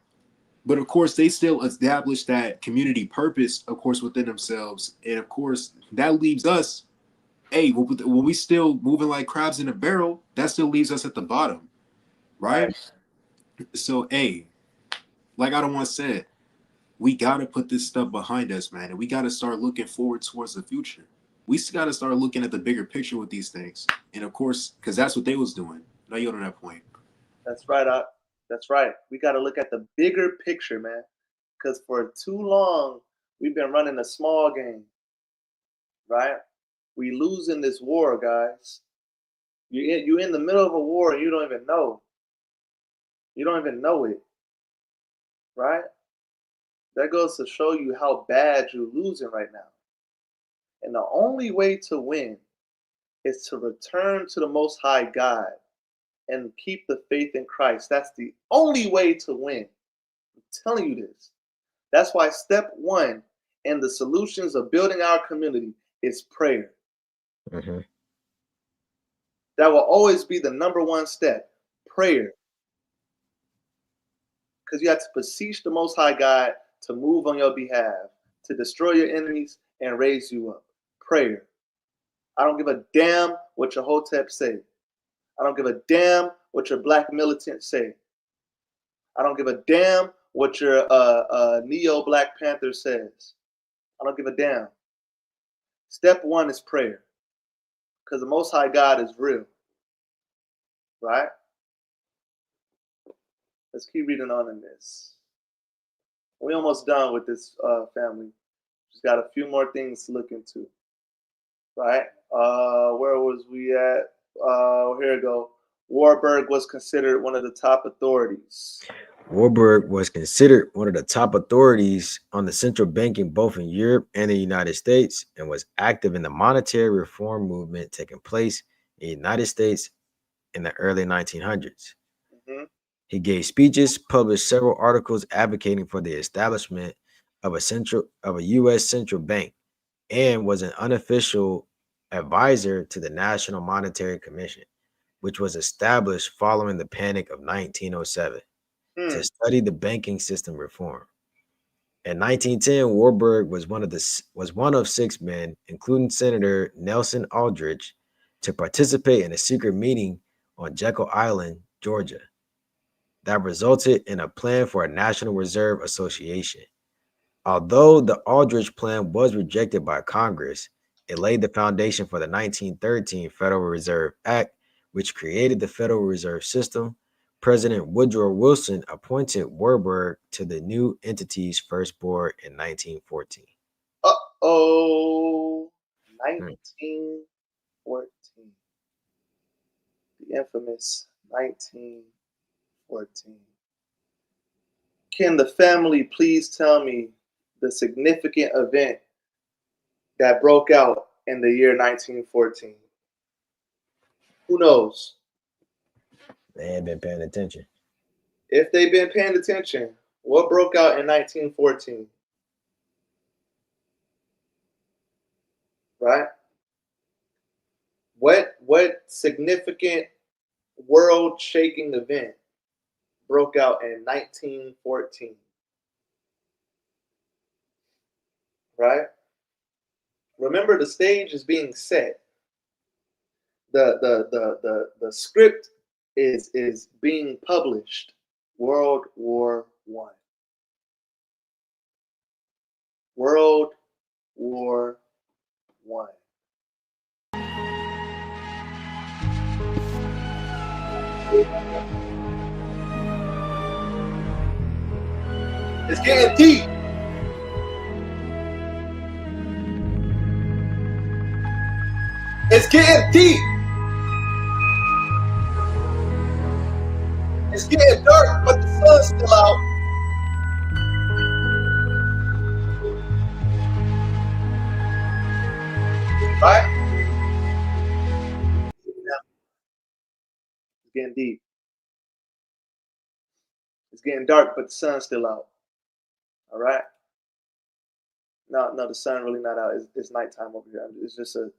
But of course, they still establish that community purpose, of course, within themselves. And of course, that leaves us, hey, when we still moving like crabs in a barrel, that still leaves us at the bottom, right? So, hey, like I don't want to say, we got to put this stuff behind us, man. And we got to start looking forward towards the future. We got to start looking at the bigger picture with these things. And of course, because that's what they was doing. Now you're on that point. That's right. That's right. We got to look at the bigger picture, man. Because for too long, we've been running a small game, right? We losing this war, guys. You're in the middle of a war and you don't even know. You don't even know it, right? That goes to show you how bad you're losing right now. And the only way to win is to return to the Most High God and keep the faith in Christ. That's the only way to win. I'm telling you this. That's why step one in the solutions of building our community is prayer. Mm-hmm. That will always be the number one step, prayer. Because you have to beseech the Most High God to move on your behalf, to destroy your enemies and raise you up. Prayer. I don't give a damn what your hotep say. I don't give a damn what your black militants say. I don't give a damn what your neo Black Panther says. I don't give a damn. Step one is prayer. Because the Most High God is real. Right? Let's keep reading on in this. We're almost done with this family. Just got a few more things to look into. Right? Where was we at? Here we go. Warburg was considered one of the top authorities. Warburg was considered one of the top authorities on the central banking both in Europe and the United States, and was active in the monetary reform movement taking place in the United States in the early 1900s. Mm-hmm. He gave speeches, published several articles advocating for the establishment of a U.S. central bank, and was an unofficial advisor to the National Monetary Commission, which was established following the Panic of 1907 to study the banking system reform. In 1910, Warburg was one of 6 men, including Senator Nelson Aldrich, to participate in a secret meeting on Jekyll Island, Georgia, that resulted in a plan for a National Reserve Association. Although the Aldrich plan was rejected by Congress, it laid the foundation for the 1913 Federal Reserve Act, which created the Federal Reserve System. President Woodrow Wilson appointed Warburg to the new entity's first board in 1914. 1914. The infamous 1914. Can the family please tell me the significant event that broke out in the year 1914? Who knows? They had been paying attention. If they've been paying attention, what broke out in 1914? Right? What significant world-shaking event broke out in 1914? Right? Remember, the stage is being set. The script is being published. World War I. World War I. It's getting deep. It's getting deep. It's getting dark, but the sun's still out. Right? It's getting deep. It's getting dark, but the sun's still out. All right? No, the sun really not out. It's nighttime over here. It's just a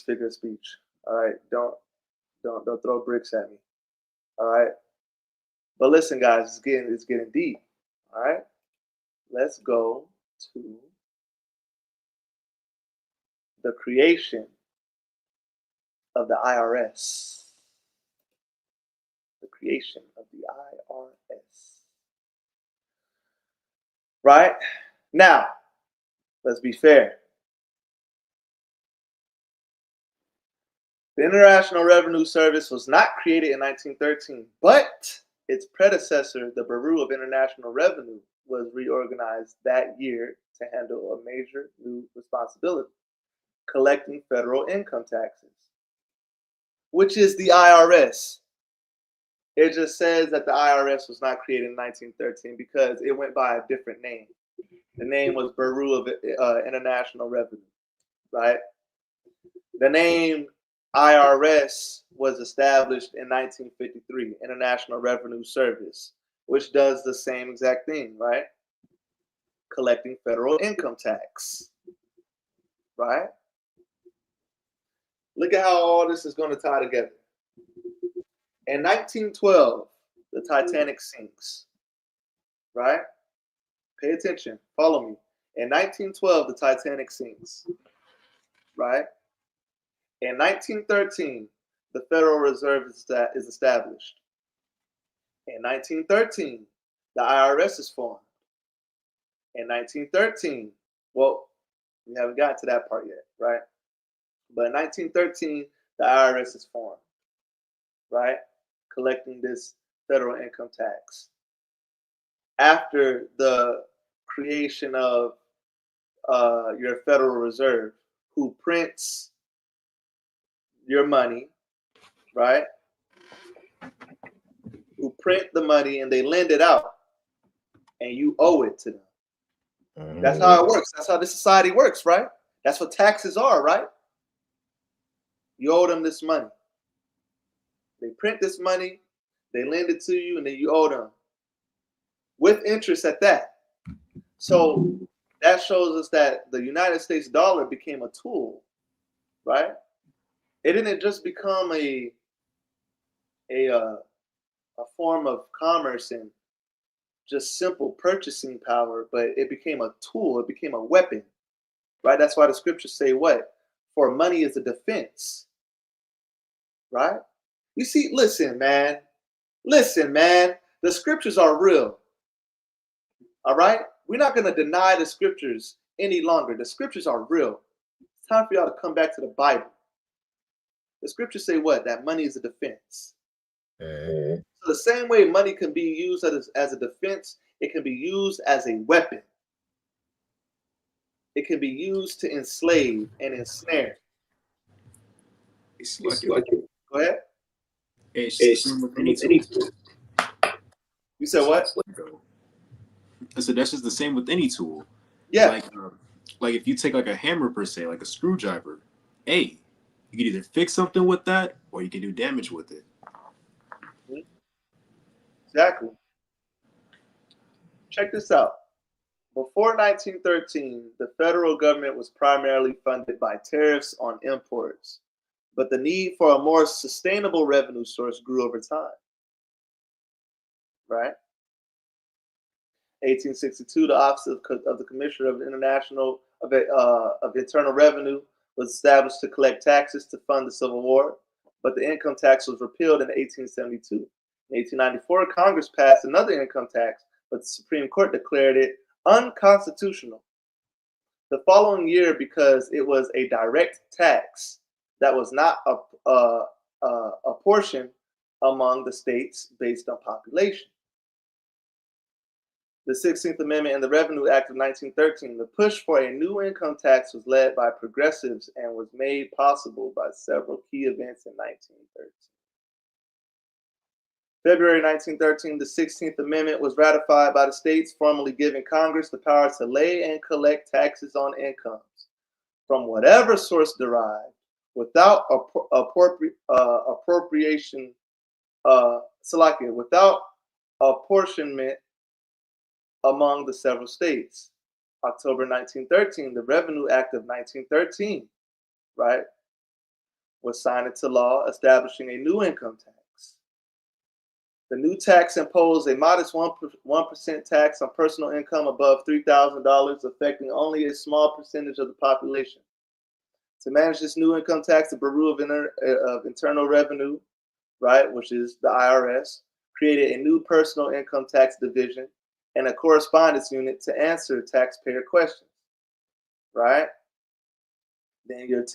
figure of speech. All right? Don't throw bricks at me. All right? But listen, guys, it's getting deep. All right? Let's go to the creation of the IRS. The creation of the IRS. Right? Now, let's be fair. The International Revenue Service was not created in 1913, but its predecessor, the Bureau of International Revenue, was reorganized that year to handle a major new responsibility, collecting federal income taxes, which is the IRS. It just says that the IRS was not created in 1913 because it went by a different name. The name was Bureau of International Revenue, right? The name IRS was established in 1953, International Revenue Service, which does the same exact thing, right? Collecting federal income tax, right? Look at how all this is going to tie together. In 1912, the Titanic sinks, right? Pay attention, follow me. In 1912, the Titanic sinks, right? In 1913, the Federal Reserve is established. In 1913, the IRS is formed. In 1913, well, we haven't gotten to that part yet, right? But in 1913, the IRS is formed, right? Collecting this federal income tax. After the creation of your Federal Reserve, who prints your money, right? Who print the money and they lend it out, and you owe it to them. That's how it works. That's how this society works, right? That's what taxes are, right? You owe them this money. They print this money, they lend it to you, and then you owe them with interest at that. So that shows us that the United States dollar became a tool, right? It didn't just become a form of commerce and just simple purchasing power, but it became a tool. It became a weapon, right? That's why the scriptures say what? For money is a defense, right? You see, listen, man. The scriptures are real, all right? We're not going to deny the scriptures any longer. The scriptures are real. It's time for y'all to come back to the Bible. The scriptures say what? That money is a defense. So the same way money can be used as a defense, it can be used as a weapon. It can be used to enslave and ensnare. Go ahead. You said what? I said that's just the same with any tool. Yeah. Like if you take like a hammer per se, like a screwdriver, you can either fix something with that or you can do damage with it. Exactly. Check this out. Before 1913, the federal government was primarily funded by tariffs on imports, but the need for a more sustainable revenue source grew over time. Right? 1862, the Office of the Commissioner of International of Internal Revenue was established to collect taxes to fund the Civil War, but the income tax was repealed in 1872. In 1894, Congress passed another income tax, but the Supreme Court declared it unconstitutional. The following year, because it was a direct tax that was not apportioned among the states based on population. the 16th Amendment and the Revenue Act of 1913. The push for a new income tax was led by progressives and was made possible by several key events in 1913. February 1913, the 16th Amendment was ratified by the states, formally giving Congress the power to lay and collect taxes on incomes from whatever source derived without appropriation, without apportionment among the several states. October 1913, the Revenue Act of 1913, right, was signed into law, establishing a new income tax. The new tax imposed a modest 1% tax on personal income above $3,000, affecting only a small percentage of the population. To manage this new income tax, the Bureau of Internal Revenue, right, which is the IRS, created a new personal income tax division and a correspondence unit to answer taxpayer questions, right? Then your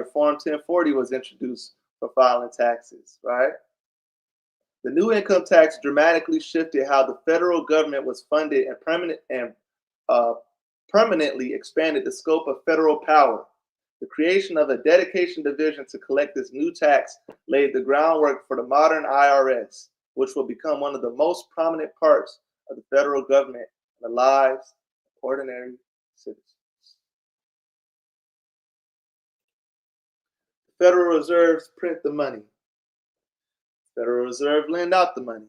Form 1040 was introduced for filing taxes, right? The new income tax dramatically shifted how the federal government was funded and permanently expanded the scope of federal power. The creation of a dedication division to collect this new tax laid the groundwork for the modern IRS, which will become one of the most prominent parts of the federal government in the lives of ordinary citizens. The Federal Reserves print the money. The Federal Reserve lend out the money.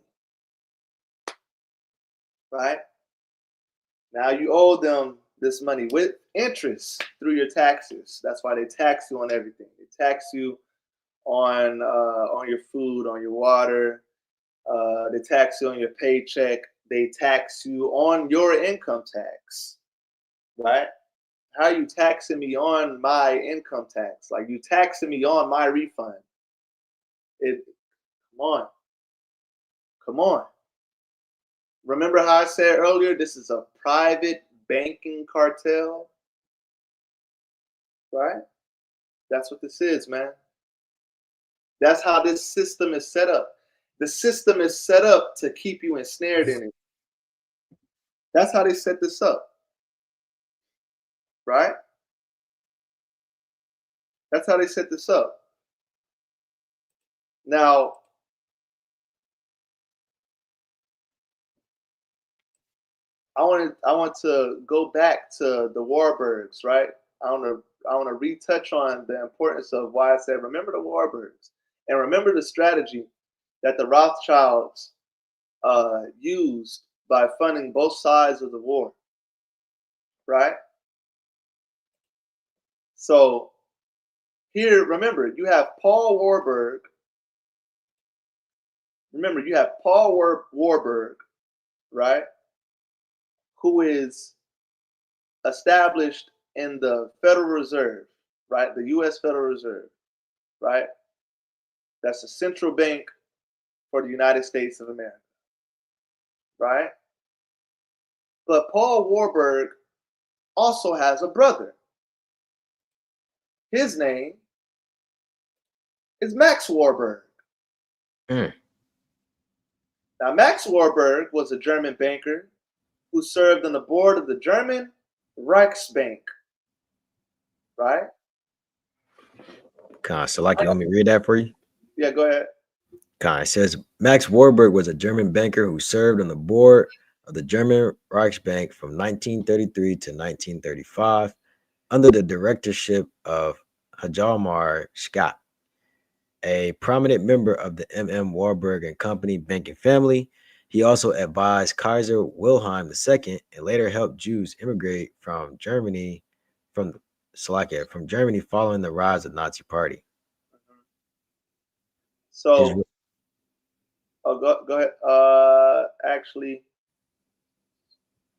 Right? Now you owe them this money with interest through your taxes. That's why they tax you on everything. They tax you on your food, on your water. They tax you on your paycheck. They tax you on your income tax, right? How are you taxing me on my income tax? Like, you taxing me on my refund. Come on. Remember how I said earlier, this is a private banking cartel, right? That's what this is, man. That's how this system is set up. The system is set up to keep you ensnared in it. That's how they set this up, right? That's how they set this up. Now, I want to go back to the Warburgs, right? I want to retouch on the importance of why I said remember the Warburgs and remember the strategy that the Rothschilds used by funding both sides of the war, right? So here, remember, you have Paul Warburg. Remember, you have Paul Warburg, right? Who is established in the Federal Reserve, right? The U.S. Federal Reserve, right? That's the central bank for the United States of America, right? But Paul Warburg also has a brother. His name is Max Warburg. Now, Max Warburg was a German banker who served on the board of the German Reichsbank, right? So, like, you want me to read that for you? Yeah, go ahead. It says Max Warburg was a German banker who served on the board of the German Reichsbank from 1933 to 1935 under the directorship of Hjalmar Scott, a prominent member of the M.M. Warburg and Company banking family. He also advised Kaiser Wilhelm II and later helped Jews immigrate from Germany following the rise of the Nazi Party. So, go ahead. Actually,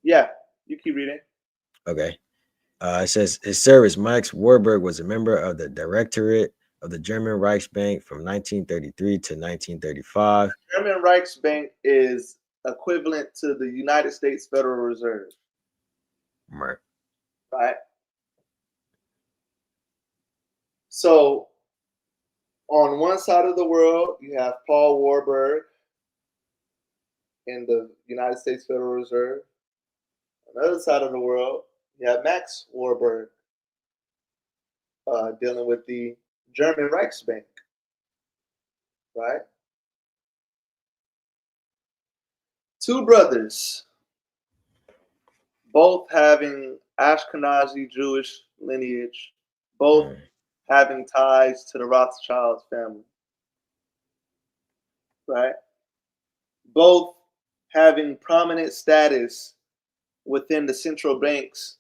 yeah, you keep reading. Okay. It says his service, Max Warburg was a member of the Directorate of the German Reichsbank from 1933 to 1935. The German Reichsbank is equivalent to the United States Federal Reserve. Right. So, on one side of the world, you have Paul Warburg, in the United States Federal Reserve. On the other side of the world, you have Max Warburg dealing with the German Reichsbank, right? Two brothers, both having Ashkenazi Jewish lineage, both having ties to the Rothschild family, right? Both having prominent status within the central banks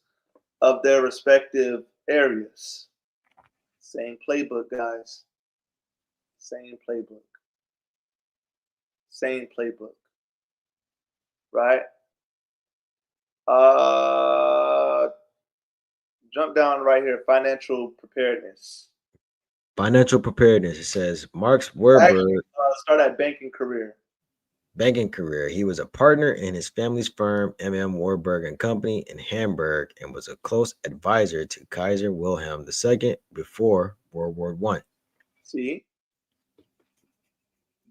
of their respective areas. Same playbook, guys. Same playbook. Same playbook. Right? Jump down right here. Financial preparedness. Financial preparedness. It says Marx Warburg. Actually, start at banking career. Banking career. He was a partner in his family's firm, M.M. Warburg and Company in Hamburg, and was a close advisor to Kaiser Wilhelm II before World War I. See?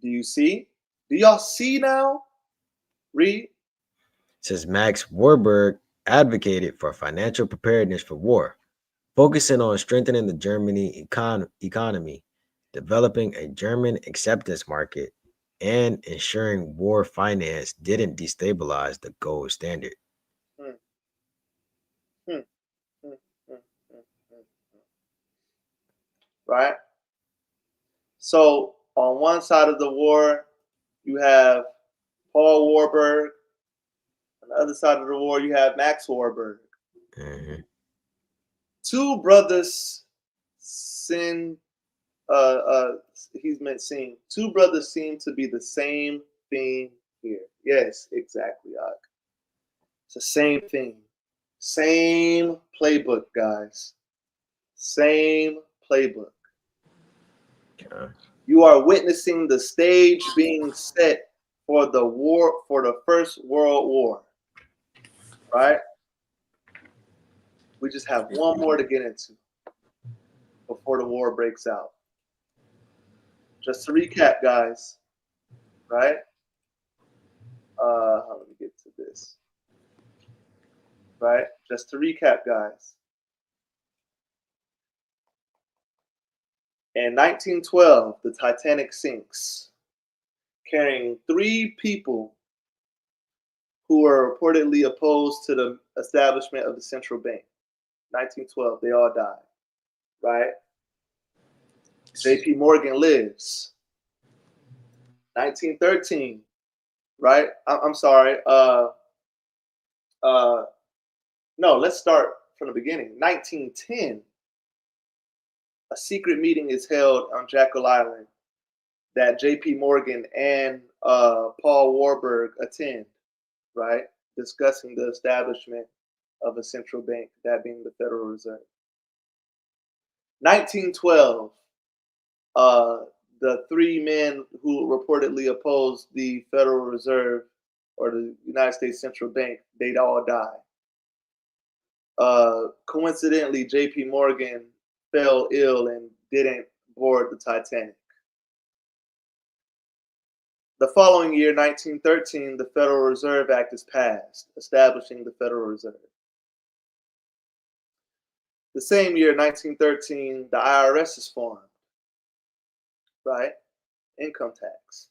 Do you see? Do y'all see now? Read. It says Max Warburg advocated for financial preparedness for war, focusing on strengthening the Germany economy, developing a German acceptance market, and ensuring war finance didn't destabilize the gold standard. Right? So on one side of the war, you have Paul Warburg. On the other side of the war, you have Max Warburg. Two brothers two brothers seem to be the same thing here. Yes, exactly, Ak. It's the same thing. Same playbook, guys. Same playbook. You are witnessing the stage being set for the war, for the First World War. Right? We just have one more to get into before the war breaks out. Just to recap, guys, right? Let me get to this. Right? Just to recap, guys. In 1912, the Titanic sinks, carrying 3 people who were reportedly opposed to the establishment of the central bank. 1912, they all died, right? J.P. Morgan lives. 1913, right? I'm sorry. No, let's start from the beginning. 1910, a secret meeting is held on Jekyll Island that J.P. Morgan and Paul Warburg attend, right? Discussing the establishment of a central bank, that being the Federal Reserve. 1912, the 3 men who reportedly opposed the Federal Reserve or the United States Central Bank, they'd all die. Coincidentally, J.P. Morgan fell ill and didn't board the Titanic. The following year, 1913, the Federal Reserve Act is passed, establishing the Federal Reserve. The same year, 1913, the IRS is formed, right? Income tax.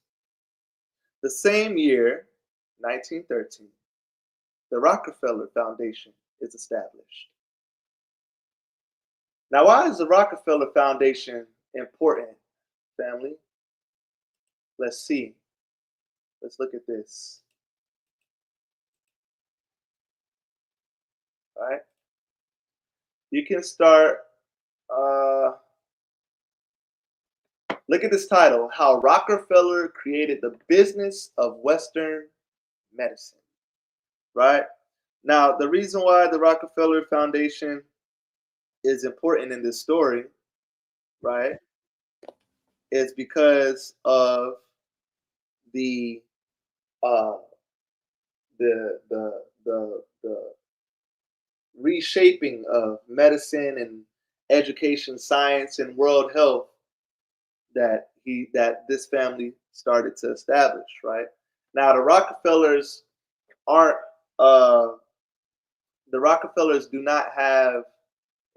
The same year, 1913, the Rockefeller Foundation is established. Now, why is the Rockefeller Foundation important, family? Let's see. Let's look at this. All right. You can start, look at this title, How Rockefeller Created the Business of Western Medicine, right? Now, the reason why the Rockefeller Foundation is important in this story, right, is because of the reshaping of medicine and education, science, and world health that this family started to establish, right? Now, the Rockefellers aren't. The Rockefellers do not have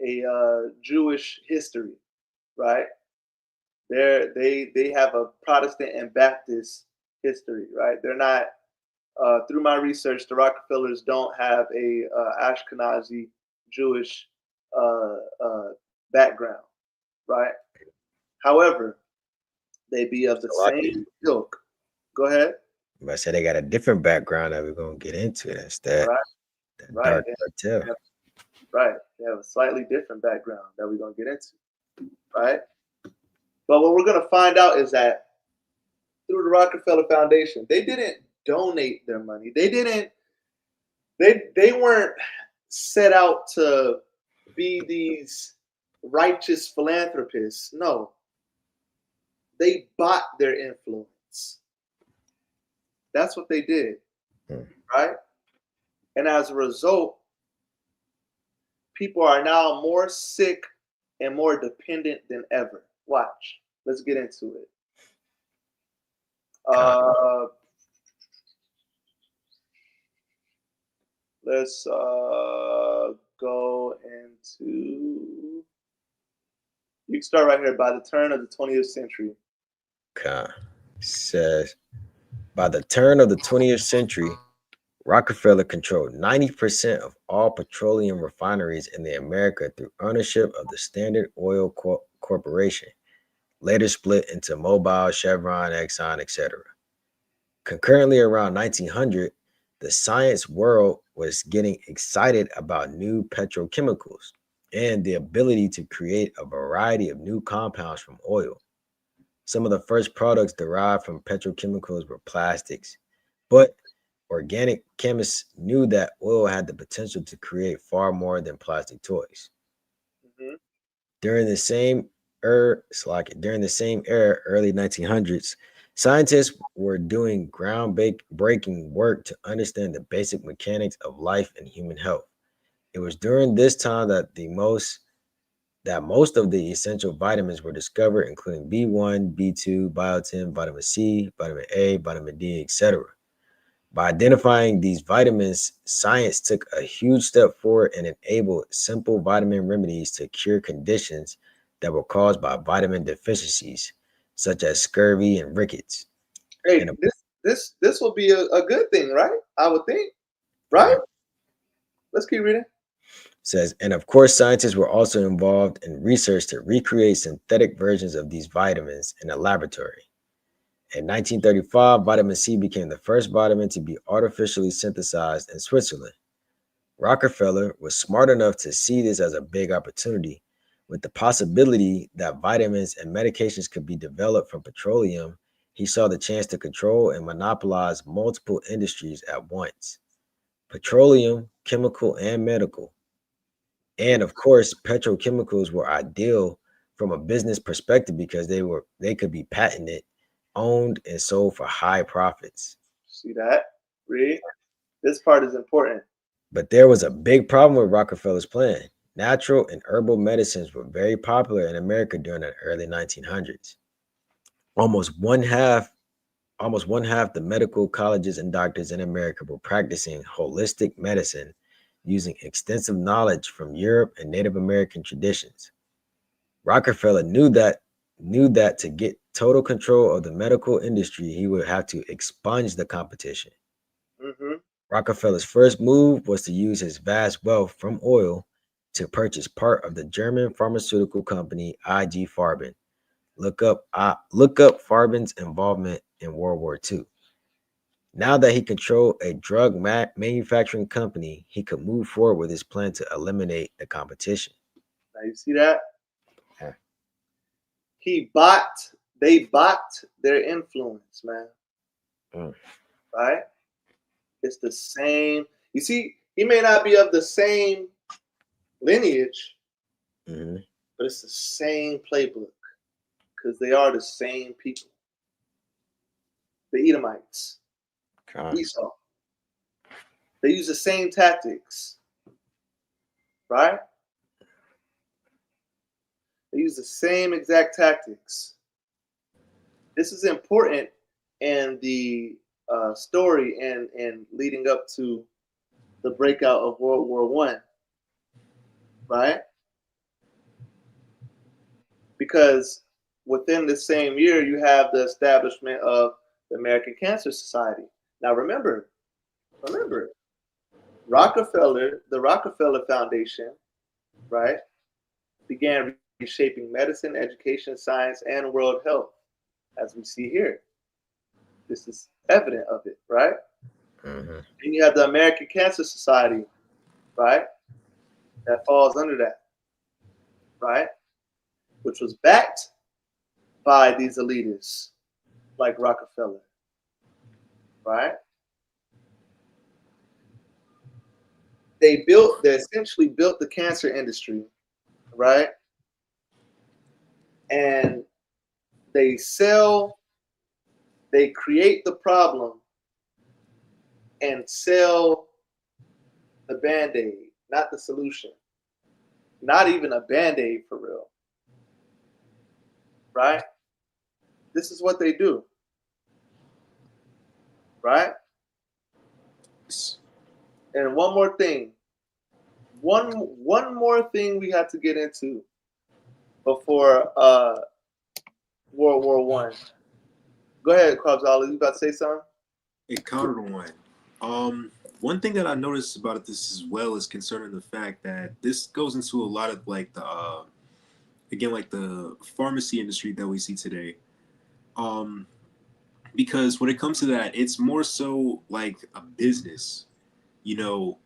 a Jewish history, right? They have a Protestant and Baptist history, right? They're not. Through my research, the Rockefellers don't have a Ashkenazi Jewish background, right? However, they be of the same ilk. Go ahead. But I said they got a different background that we're gonna get into. That's that, that dark cartel. Right. They have a slightly different background that we're gonna get into. Right. But what we're gonna find out is that through the Rockefeller Foundation, they didn't donate their money. They weren't set out to be these righteous philanthropists. No. They bought their influence. That's what they did. Right? And as a result, people are now more sick and more dependent than ever. Watch. Let's get into it. Let's go into. You can start right here. By the turn of the 20th century. Says by the turn of the 20th century, Rockefeller controlled 90% of all petroleum refineries in the America through ownership of the Standard Oil Corporation, later split into Mobil, Chevron, Exxon, etc. Concurrently, around 1900, the science world was getting excited about new petrochemicals and the ability to create a variety of new compounds from oil. Some of the first products derived from petrochemicals were plastics, but organic chemists knew that oil had the potential to create far more than plastic toys. Mm-hmm. During the same era, early 1900s, scientists were doing groundbreaking work to understand the basic mechanics of life and human health. It was during this time that most of the essential vitamins were discovered, including B1, B2, biotin, vitamin C, vitamin A, vitamin D, etc. By identifying these vitamins, science took a huge step forward and enabled simple vitamin remedies to cure conditions that were caused by vitamin deficiencies, such as scurvy and rickets. Hey, this will be a good thing, right? I would think, right? Let's keep reading. Says, and of course, scientists were also involved in research to recreate synthetic versions of these vitamins in a laboratory. In 1935, vitamin C became the first vitamin to be artificially synthesized in Switzerland. Rockefeller was smart enough to see this as a big opportunity. With the possibility that vitamins and medications could be developed from petroleum, he saw the chance to control and monopolize multiple industries at once: petroleum, chemical, and medical. And of course, petrochemicals were ideal from a business perspective because they could be patented, owned, and sold for high profits. See that? Read. This part is important. But there was a big problem with Rockefeller's plan. Natural and herbal medicines were very popular in America during the early 1900s. Almost one half the medical colleges and doctors in America were practicing holistic medicine using extensive knowledge from Europe and Native American traditions. Rockefeller knew that to get total control of the medical industry, he would have to expunge the competition. Mm-hmm. Rockefeller's first move was to use his vast wealth from oil to purchase part of the German pharmaceutical company IG Farben. Look up Farben's involvement in World War II. Now that he controlled a drug manufacturing company, he could move forward with his plan to eliminate the competition. Now you see that? Yeah. They bought their influence, man. Right? It's the same. You see, he may not be of the same lineage, but it's the same playbook because they are the same people. The Edomites, Esau. They use the same tactics, right? They use the same exact tactics. This is important in the story in leading up to the breakout of World War I, right? Because within the same year, you have the establishment of the American Cancer Society. Now, remember, the Rockefeller Foundation, right, began reshaping medicine, education, science, and world health, as we see here. This is evident of it, right? Mm-hmm. And you have the American Cancer Society, right, that falls under that, right, which was backed by these elitists like Rockefeller, right? They essentially built the cancer industry, right? And they create the problem and sell the Band-Aid, not the solution. Not even a Band-Aid for real, right? This is what they do, right? And one more thing we have to get into before World War One. Go ahead, Kwabzala. You about to say something? It countered one. One thing that I noticed about this as well is concerning the fact that this goes into a lot of like the again, like the pharmacy industry that we see today. Because when it comes to that, it's more so like a business. You know,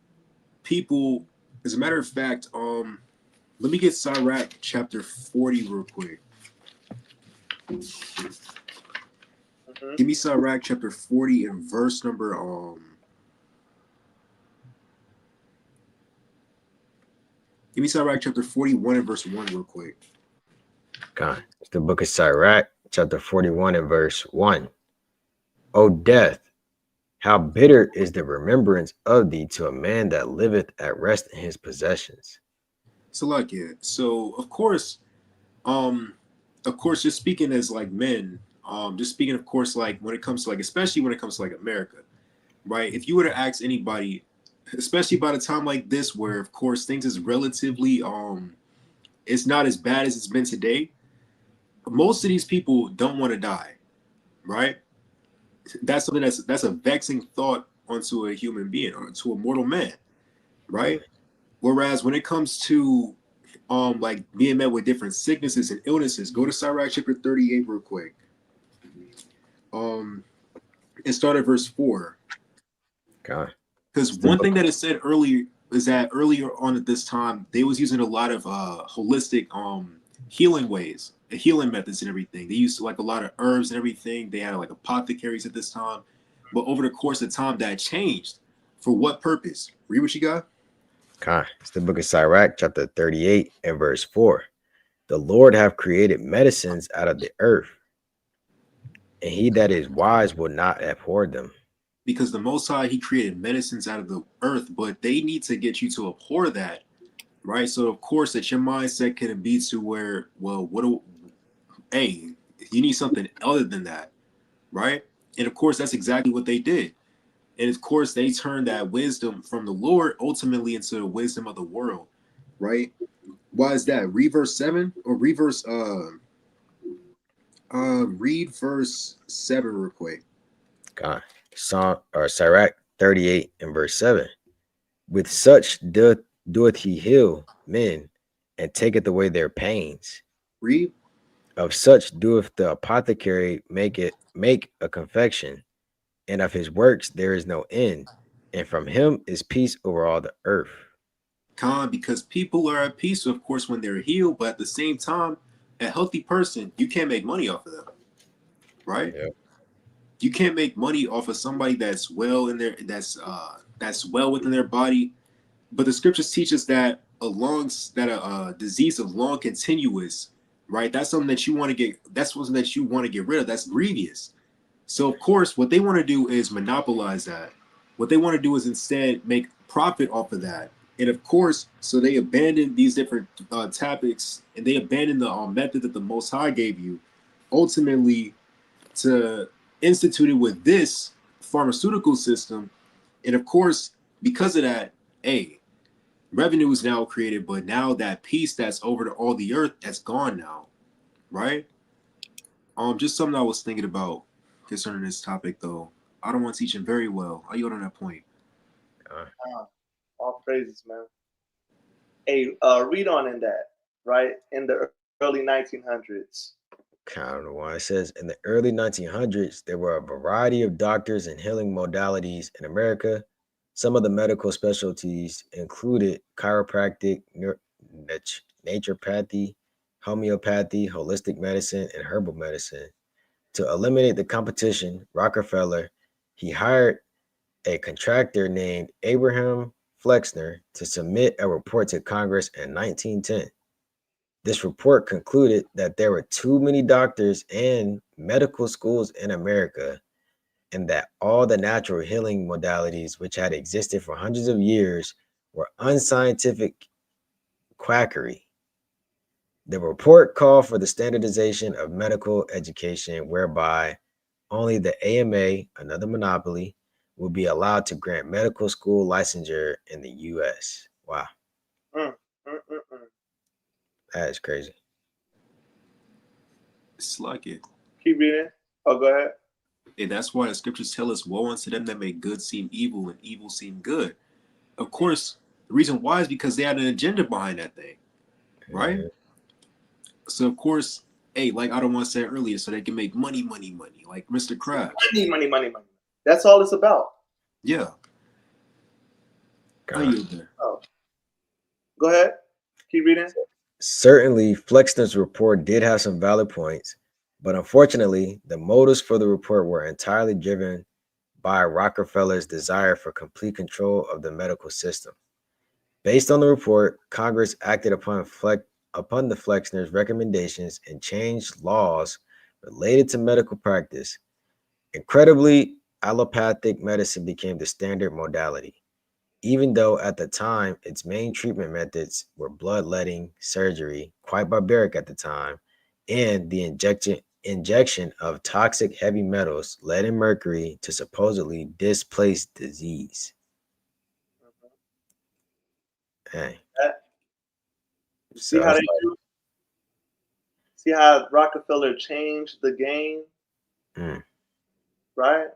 people, as a matter of fact, let me get Sirach chapter 40 real quick. Give me Sirach chapter 40 and verse number give me Sirach chapter 41 and verse 1 real quick. God, it's the book of Sirach, chapter 41 and verse 1. O death, how bitter is the remembrance of thee to a man that liveth at rest in his possessions. So like, yeah. So of course, just speaking as like men, just speaking, of course, like when it comes to like, especially when it comes to like America, right? If you were to ask anybody, especially by the time like this, where of course things is relatively, it's not as bad as it's been today. Most of these people don't want to die, right? That's something that's a vexing thought onto a human being or to a mortal man, right? Whereas when it comes to like being met with different sicknesses and illnesses, go to Sirach chapter 38 real quick. And start at verse 4. God. Because one thing that is said earlier is that earlier on at this time, they was using a lot of holistic healing ways, healing methods and everything. They used like a lot of herbs and everything. They had like apothecaries at this time. But over the course of time, that changed. For what purpose? Read what you got. God, it's the book of Sirach, chapter 38 and verse 4. The Lord have created medicines out of the earth, and he that is wise will not abhor them. Because the Most High, he created medicines out of the earth, but they need to get you to abhor that, right? So of course that your mindset can be to where, well, you need something other than that, right? And of course that's exactly what they did. And of course they turned that wisdom from the Lord ultimately into the wisdom of the world, right? Why is that? Read verse 7 or read verse verse 7 real quick. God. Sirach 38 and verse 7. With such doeth he heal men, and taketh away their pains. Read. Of such doeth the apothecary make a confection, and of his works there is no end, and from him is peace over all the earth. Because people are at peace, of course, when they're healed, but at the same time, a healthy person, you can't make money off of them, right? Yeah. You can't make money off of somebody that's well in their that's well within their body. But the scriptures teach us that a disease of long continuous, right? That's something that you want to get. That's something that you want to get rid of. That's grievous. So of course, what they want to do is monopolize that. What they want to do is instead make profit off of that. And of course, so they abandon these different topics, and they abandon the method that the Most High gave you, ultimately to institute it with this, pharmaceutical system, and of course, because of that, revenue is now created, but now that peace that's over all the earth, that's gone now, right? Just something I was thinking about concerning this topic, though. I don't want to teach him very well. I yield on that point. All praises, man. Read on in that, right? In the early 1900s. Kind of why it says in the early 1900s, there were a variety of doctors and healing modalities in America. Some of the medical specialties included chiropractic, naturopathy, homeopathy, holistic medicine, and herbal medicine. To eliminate the competition, Rockefeller, he hired a contractor named Abraham Flexner to submit a report to Congress in 1910. This report concluded that there were too many doctors and medical schools in America, and that all the natural healing modalities which had existed for hundreds of years were unscientific quackery. The report called for the standardization of medical education, whereby only the AMA, another monopoly, will be allowed to grant medical school licensure in the U.S. Wow. That is crazy. It's like it. Keep reading. Oh, go ahead. And that's why the scriptures tell us, woe unto them that make good seem evil and evil seem good. Of course, the reason why is because they had an agenda behind that thing, right? So, of course, like I don't want to say earlier, so they can make money, like Mr. Krabs. Money. That's all it's about. Yeah. Oh. Go ahead. Keep reading. Certainly, Flexner's report did have some valid points, but unfortunately, the motives for the report were entirely driven by Rockefeller's desire for complete control of the medical system. Based on the report, Congress acted upon the Flexner's recommendations and changed laws related to medical practice. Incredibly, allopathic medicine became the standard modality, even though at the time its main treatment methods were bloodletting surgery, quite barbaric at the time, and the injection of toxic heavy metals, lead and mercury, to supposedly displace disease. Hey. See how they do? See how Rockefeller changed the game? Right?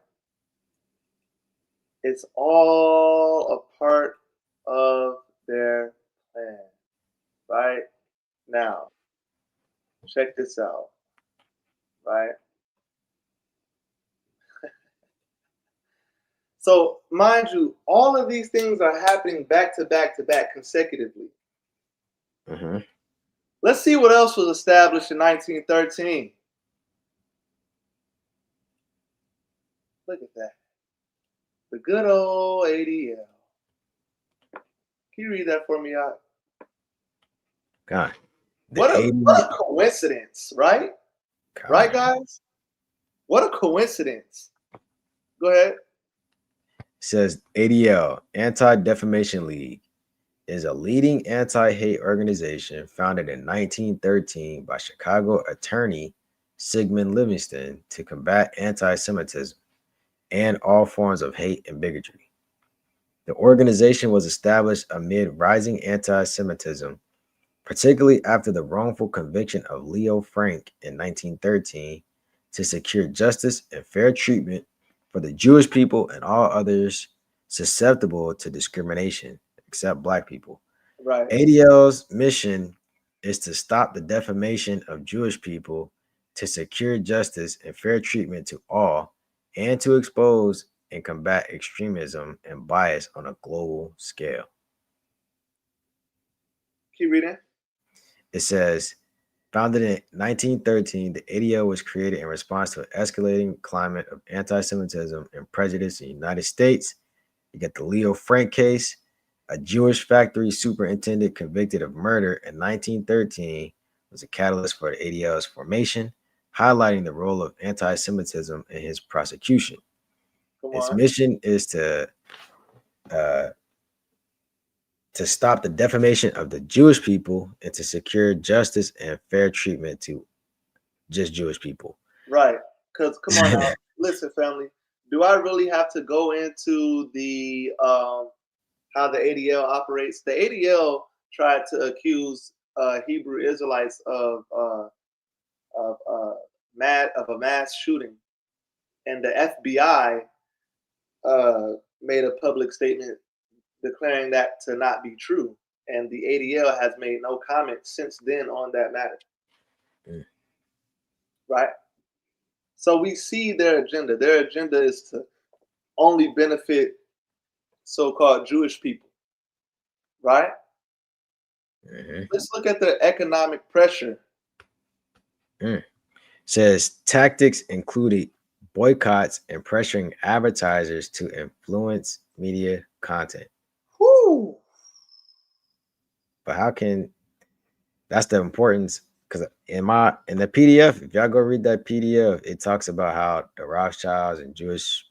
It's all a part of their plan. Right? Now, check this out. Right? So, mind you, all of these things are happening back to back consecutively. Let's see what else was established in 1913. Look at that. The good old ADL. Can you read that for me out? God. What a coincidence, right? God. Right, guys? What a coincidence. Go ahead. It says ADL, Anti-Defamation League, is a leading anti-hate organization founded in 1913 by Chicago attorney Sigmund Livingston to combat anti-Semitism and all forms of hate and bigotry. The organization was established amid rising anti-Semitism, particularly after the wrongful conviction of Leo Frank in 1913, to secure justice and fair treatment for the Jewish people and all others susceptible to discrimination, except Black people. Right. ADL's mission is to stop the defamation of Jewish people, to secure justice and fair treatment to all, and to expose and combat extremism and bias on a global scale. Keep reading. It says, founded in 1913, the ADL was created in response to an escalating climate of anti-Semitism and prejudice in the United States. You get the Leo Frank case. A Jewish factory superintendent convicted of murder in 1913 was a catalyst for the ADL's formation, highlighting the role of anti-Semitism in his prosecution. Its mission is to stop the defamation of the Jewish people and to secure justice and fair treatment to just Jewish people. Right. Because, come on now. Listen, family. do I really have to go into the how the ADL operates? The ADL tried to accuse Hebrew Israelites of a mass shooting, and the FBI made a public statement declaring that to not be true, and the ADL has made no comment since then on that matter. Right? So we see their agenda. Their agenda is to only benefit so-called Jewish people. Right? Let's look at the economic pressure. Says tactics included boycotts and pressuring advertisers to influence media content. Whoo! But how can that's the importance? Because in the PDF, if y'all go read that PDF, it talks about how the Rothschilds and Jewish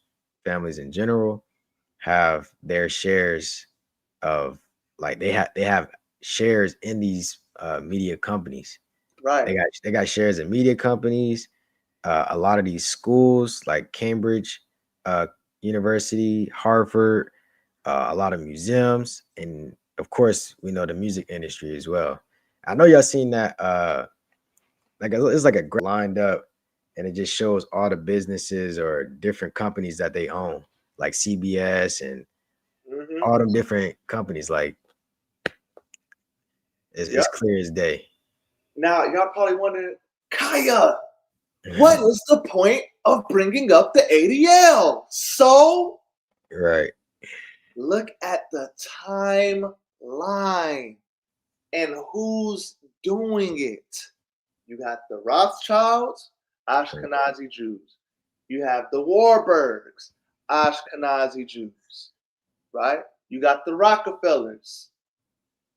families in general have their shares of, like, they have shares in these media companies. Right. They got shares in media companies. A lot of these schools like Cambridge University, Harvard, a lot of museums, and of course we know the music industry as well. I know y'all seen that like it's like a graph lined up, and it just shows all the businesses or different companies that they own, like CBS and all them different companies. Like it's clear as day. Now y'all probably wondering, Kaya, what is the point of bringing up the ADL? So, right. Look at the timeline and who's doing it. You got the Rothschilds, Ashkenazi Jews. You have the Warburgs, Ashkenazi Jews. Right? You got the Rockefellers.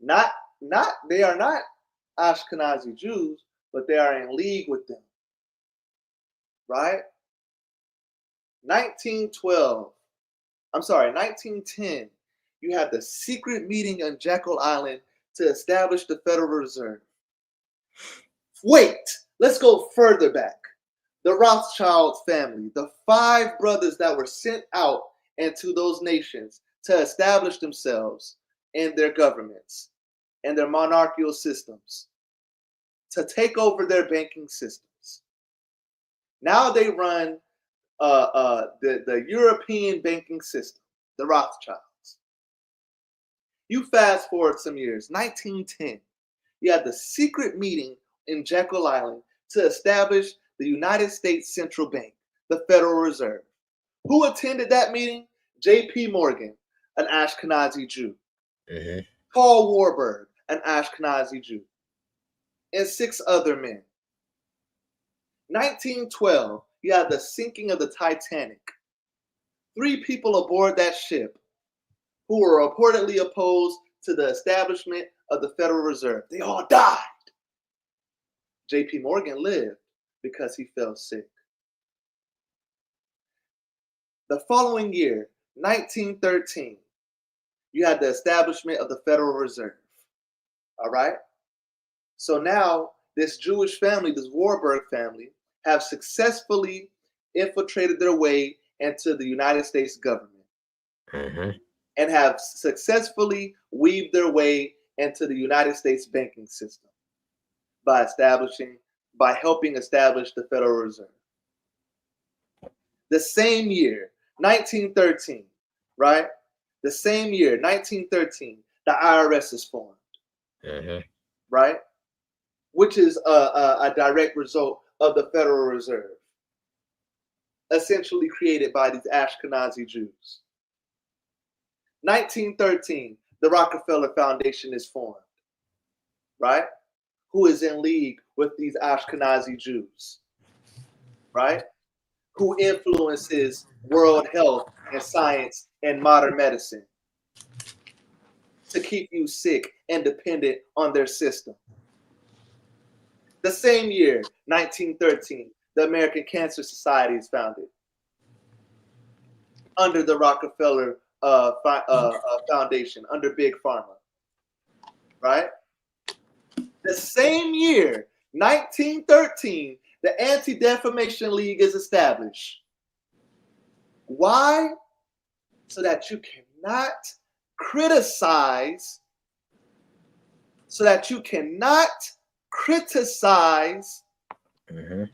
They are not Ashkenazi Jews, but they are in league with them. Right? 1910, you have the secret meeting on Jekyll Island to establish the Federal Reserve. Wait, let's go further back. The Rothschild family, the 5 brothers that were sent out into those nations to establish themselves and their governments and their monarchical systems, to take over their banking systems. Now they run the European banking system, the Rothschilds. You fast forward some years, 1910, you had the secret meeting in Jekyll Island to establish the United States Central Bank, the Federal Reserve. Who attended that meeting? J.P. Morgan, an Ashkenazi Jew. Paul Warburg, an Ashkenazi Jew. And 6 other men. 1912, you had the sinking of the Titanic. 3 people aboard that ship who were reportedly opposed to the establishment of the Federal Reserve. They all died. J.P. Morgan lived because he fell sick. The following year, 1913, you had the establishment of the Federal Reserve. All right? So now this Jewish family, this Warburg family, have successfully infiltrated their way into the United States government and have successfully weaved their way into the United States banking system by helping establish the Federal Reserve. The same year, 1913, right? The same year, 1913, the IRS is formed, right? Which is a direct result of the Federal Reserve, essentially created by these Ashkenazi Jews. 1913, the Rockefeller Foundation is formed, right? Who is in league with these Ashkenazi Jews, right? Who influences world health and science and modern medicine to keep you sick and dependent on their system. The same year, 1913, the American Cancer Society is founded under the Rockefeller Foundation, under Big Pharma, right? The same year, 1913, the Anti-Defamation League is established. Why? So that you cannot criticize,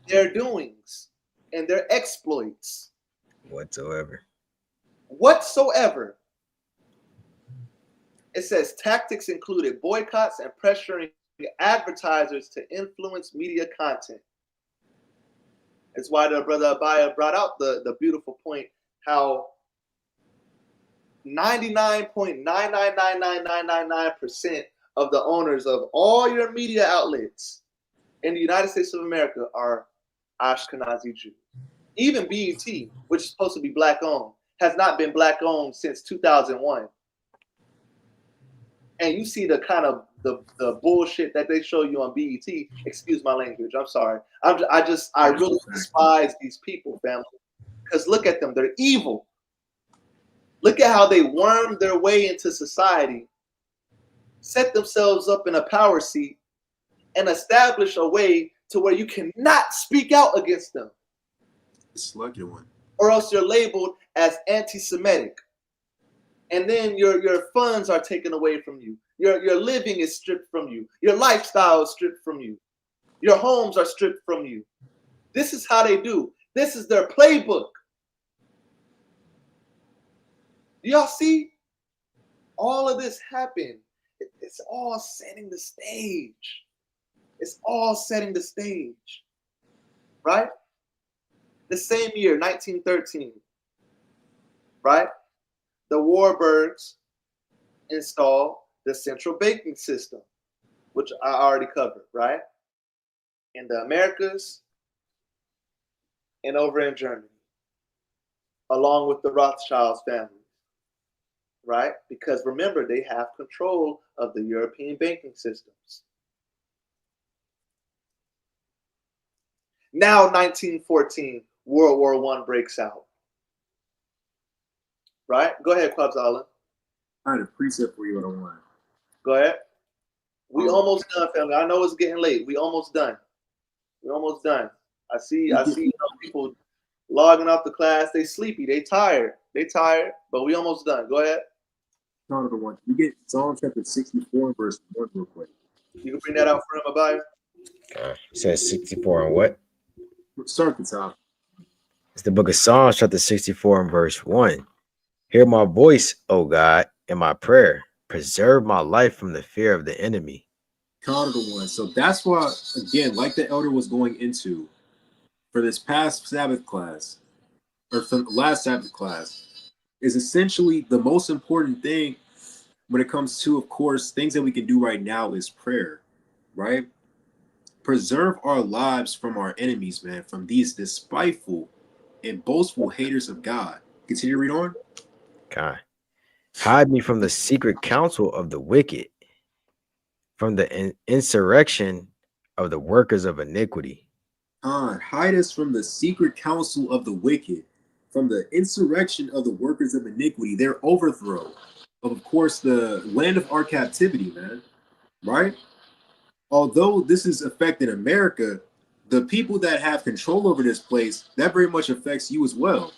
their doings and their exploits. Whatsoever. It says tactics included boycotts and pressuring advertisers to influence media content. It's why the brother Abaya brought out the beautiful point how 99.999999% of the owners of all your media outlets in the United States of America are Ashkenazi Jews. Even BET, which is supposed to be black owned, has not been black owned since 2001. And you see the kind of the bullshit that they show you on BET. Excuse my language. I'm sorry. I really despise these people, family. Because look at them. They're evil. Look at how they worm their way into society, set themselves up in a power seat, and establish a way to where you cannot speak out against them. Slugging one. Or else you're labeled as anti-Semitic. And then your funds are taken away from you. Your living is stripped from you. Your lifestyle is stripped from you. Your homes are stripped from you. This is how they do. This is their playbook. Do y'all see? All of this happened. It's all setting the stage. It's all setting the stage. Right? The same year, 1913. Right? The Warburgs installed the central banking system, which I already covered, right? In the Americas and over in Germany, along with the Rothschilds family, right? Because remember, they have control of the European banking systems. Now, 1914, World War I breaks out. Right? Go ahead, Kwabzala. I had a precept for you on one. Go ahead. We almost done, family. I know it's getting late. We almost done. I see people logging off the class. They sleepy. They tired. But we almost done. Go ahead. Number one. You get Psalm chapter 64, verse 1 real quick. You can bring that out for him, Abaya. It says 64 and what? Start the top. It's the book of Psalms, chapter 64 and verse 1. Hear my voice, O God, in my prayer. Preserve my life from the fear of the enemy. Counter the one. So that's why, again, like the elder was going into for this past Sabbath class, or for last Sabbath class, is essentially the most important thing when it comes to, of course, things that we can do right now is prayer, right? Preserve our lives from our enemies, man, from these despiteful and boastful haters of God. Continue to read on. God. Hide me from the secret counsel of the wicked, from the insurrection of the workers of iniquity. Hide us from the secret counsel of the wicked, from the insurrection of the workers of iniquity, their overthrow of course, the land of our captivity, man, right? Although this is affecting America, the people that have control over this place, that very much affects you as well.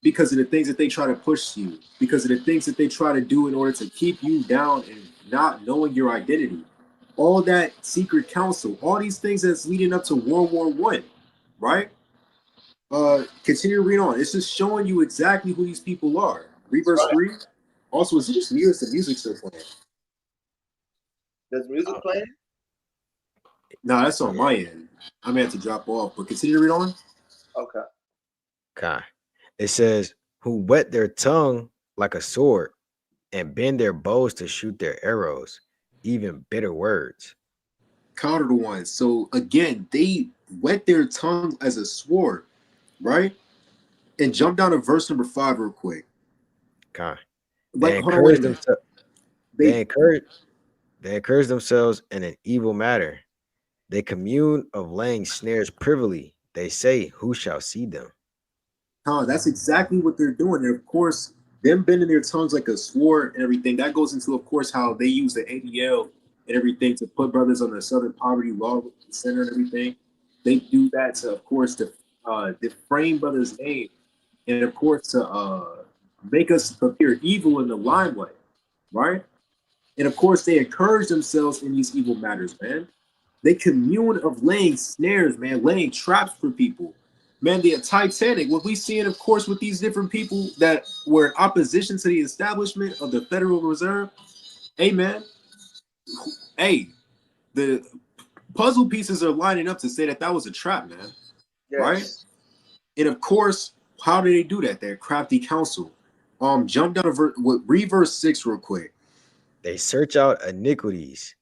Because of the things that they try to push you, because of the things that they try to do in order to keep you down and not knowing your identity. All that secret counsel, all these things that's leading up to World War I, right? Continue to read on. It's just showing you exactly who these people are. Read verse 3. Also, is it just me or is the music still playing? There's music playing? No, that's on my end. I may have to drop off, but continue to read on. Okay. It says, who wet their tongue like a sword and bend their bows to shoot their arrows, even bitter words. Counter to one. So again, they wet their tongue as a sword, right? And jump down to verse number 5 real quick. Okay. Like, They encourage themselves in an evil matter. They commune of laying snares privily. They say, who shall see them? That's exactly what they're doing. And of course, them bending their tongues like a sword and everything, that goes into, of course, how they use the ADL and everything to put brothers on the Southern Poverty Law Center and everything. They do that to, of course, to defame brothers' name and of course to make us appear evil in the limelight, right? And of course, they encourage themselves in these evil matters, man. They commune of laying snares, man, laying traps for people. Man, the Titanic, what we seeing, of course, with these different people that were in opposition to the establishment of the Federal Reserve. Hey, man, hey, the puzzle pieces are lining up to say that that was a trap, man, right? Yes. And of course, how do they do that? They're crafty counsel. Jump down to read verse 6 real quick. They search out iniquities.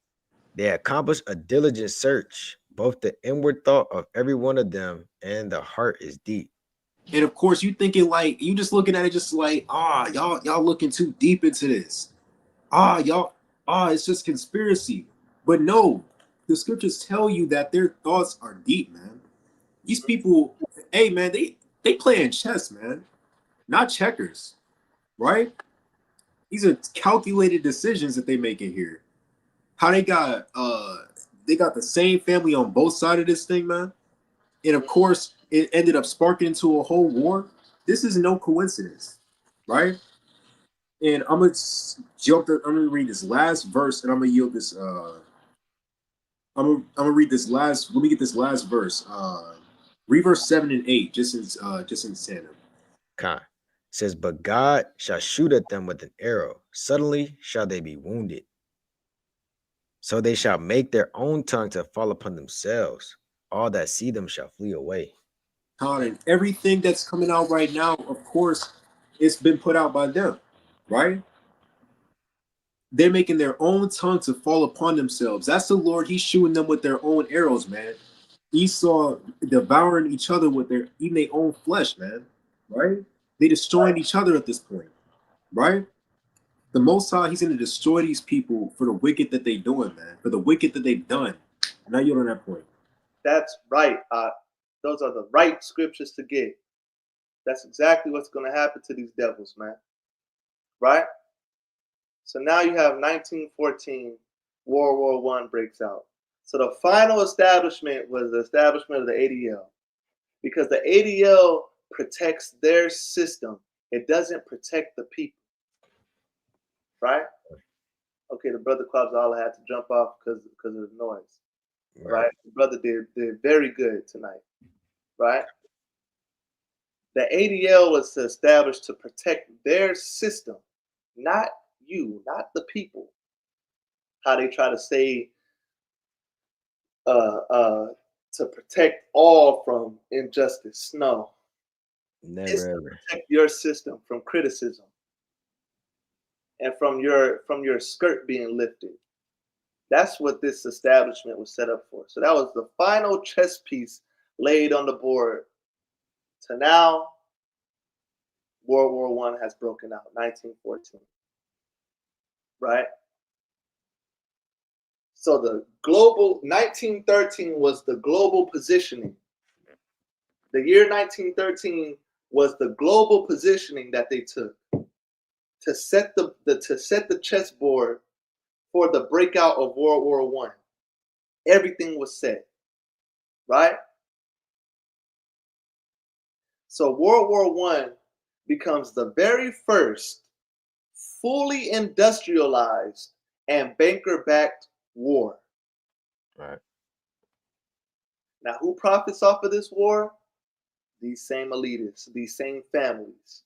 They accomplish a diligent search. Both the inward thought of every one of them and the heart is deep. And of course, you thinking like you just looking at it, just like y'all looking too deep into this. It's just conspiracy. But no, the scriptures tell you that their thoughts are deep, man. These people, hey man, they playing chess, man, not checkers, right? These are calculated decisions that they making here. How they got the same family on both sides of this thing, man. And of course, it ended up sparking into a whole war. This is no coincidence, right? And I'm gonna read this last verse, and I'm gonna yield this. I'm gonna read this last. Let me get this last verse. Read verse 7 and 8, just in tandem. Khan says, but God shall shoot at them with an arrow. Suddenly shall they be wounded. So they shall make their own tongue to fall upon themselves. All that see them shall flee away. Khan, and everything that's coming out right now, of course, it's been put out by them, right? They're making their own tongue to fall upon themselves. That's the Lord. He's shooting them with their own arrows, man. Esau devouring each other with eating their own flesh, man. Right? They destroying each other at this point, right? The Most High, he's going to destroy these people for the wicked that they doing, man. For the wicked that they've done. Now you're on that point. That's right. Those are the right scriptures to get. That's exactly what's going to happen to these devils, man. Right? So now you have 1914, World War I breaks out. So the final establishment was the establishment of the ADL. Because the ADL protects their system. It doesn't protect the people. Right? Okay, the brother clubs all had to jump off because of the noise. Right? The brother did very good tonight. Right? The ADL was established to protect their system, not you, not the people. How they try to say to protect all from injustice. No. Never it's ever. To protect your system from criticism and from your skirt being lifted. That's what this establishment was set up for. So that was the final chess piece laid on the board. To now, World War I has broken out, 1914. Right? So the global 1913 was the global positioning. The year 1913 was the global positioning that they took to set the chessboard for the breakout of World War I. Everything was set, right? So World War I becomes the very first fully industrialized and banker-backed war. Right. Now, who profits off of this war? These same elitists, these same families,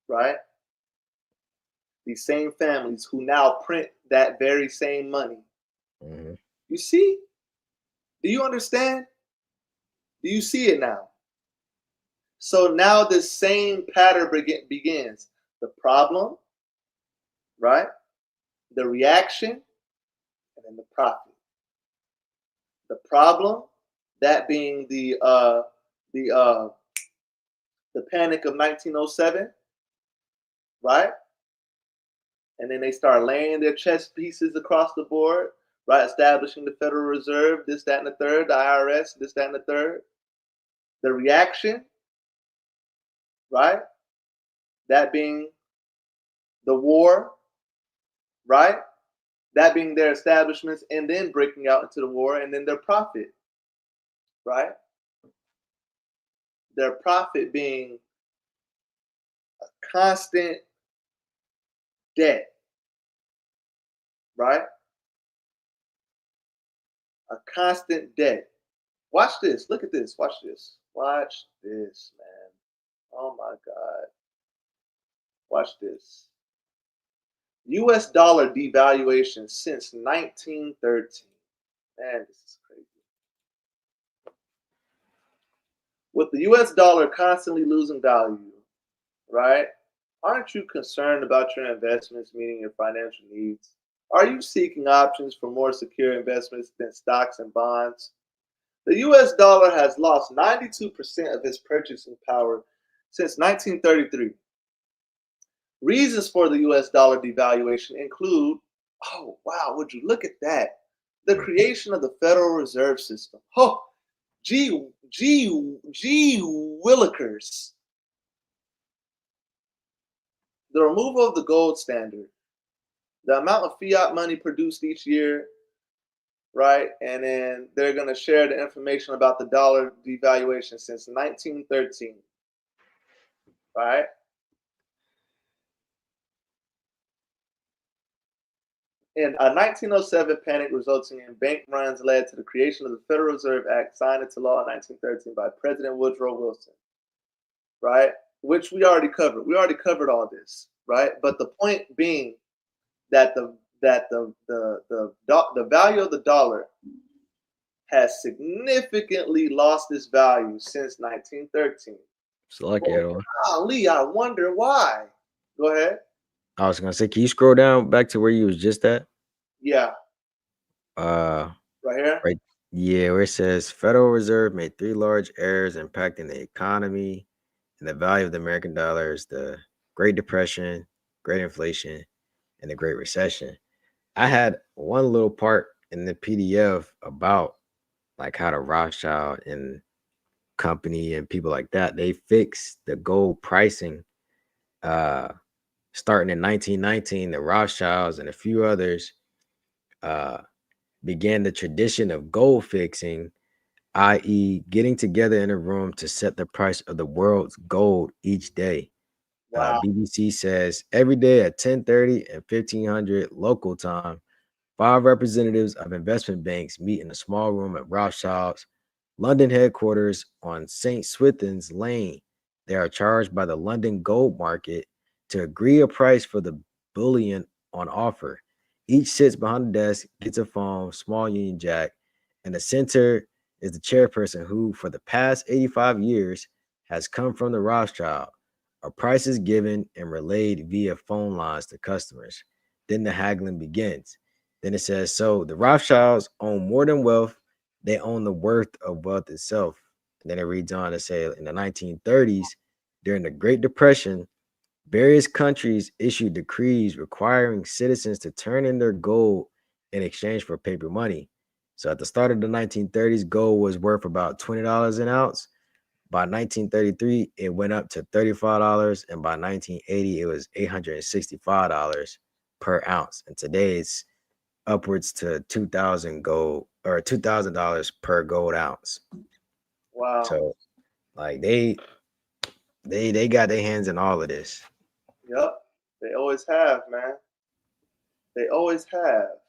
right? These same families who now print that very same money. Mm-hmm. You see? Do you understand? Do you see it now? So now this same pattern begins. The problem, right? The reaction, and then the profit. The problem, that being the Panic of 1907, right? And then they start laying their chess pieces across the board, right? Establishing the Federal Reserve, this, that, and the third, the IRS, this, that, and the third. The reaction, right? That being the war, right? That being their establishments, and then breaking out into the war, and then their profit, right? Their profit being constant debt, right? A constant debt. Watch this. Look at this. Watch this. Watch this, man. Oh my God. Watch this. US dollar devaluation since 1913. Man, this is crazy. With the US dollar constantly losing value, right? Aren't you concerned about your investments meeting your financial needs? Are you seeking options for more secure investments than stocks and bonds? The US dollar has lost 92% of its purchasing power since 1933. Reasons for the US dollar devaluation include, oh, wow, would you look at that? The creation of the Federal Reserve System. Oh, gee willikers. The removal of the gold standard. The amount of fiat money produced each year, right? And then they're going to share the information about the dollar devaluation since 1913, right? In a 1907 panic resulting in bank runs led to the creation of the Federal Reserve Act signed into law in 1913 by President Woodrow Wilson, right? Which we already covered. We already covered all this, right? But the point being that the value of the dollar has significantly lost its value since 1913. It's lucky, well, golly, I wonder why. Go ahead. I was gonna say, can you scroll down back to where you was just at? Yeah. Right here? Right. Yeah, where it says Federal Reserve made 3 large errors impacting the economy and the value of the American dollar is the Great Depression, Great Inflation, and the Great Recession. I had one little part in the PDF about like how the Rothschild and company and people like that, they fixed the gold pricing starting in 1919. The Rothschilds and a few others began the tradition of gold fixing, i.e., getting together in a room to set the price of the world's gold each day. Wow. BBC says every day at 10:30 and 1500 local time, 5 representatives of investment banks meet in a small room at Rothschild's London headquarters on St. Swithin's Lane. They are charged by the London gold market to agree a price for the bullion on offer. Each sits behind the desk, gets a phone, small Union Jack, and the center is the chairperson who, for the past 85 years, has come from the Rothschild. A price is given and relayed via phone lines to customers. Then the haggling begins. Then it says, so the Rothschilds own more than wealth. They own the worth of wealth itself. And then it reads on to say in the 1930s, during the Great Depression, various countries issued decrees requiring citizens to turn in their gold in exchange for paper money. So at the start of the 1930s, gold was worth about $20 an ounce. By 1933, it went up to $35, and by 1980, it was $865 per ounce. And today, it's upwards to $2,000 per gold ounce. Wow. So, like they got their hands in all of this. Yep. They always have, man. They always have.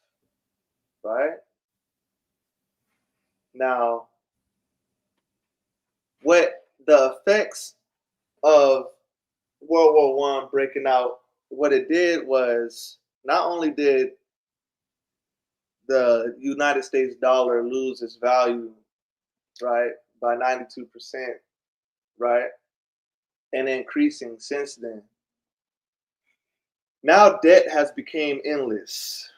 Right? Now, what the effects of World War I breaking out, what it did was not only did the United States dollar lose its value, right, by 92%, right, and increasing since then. Now debt has become endless,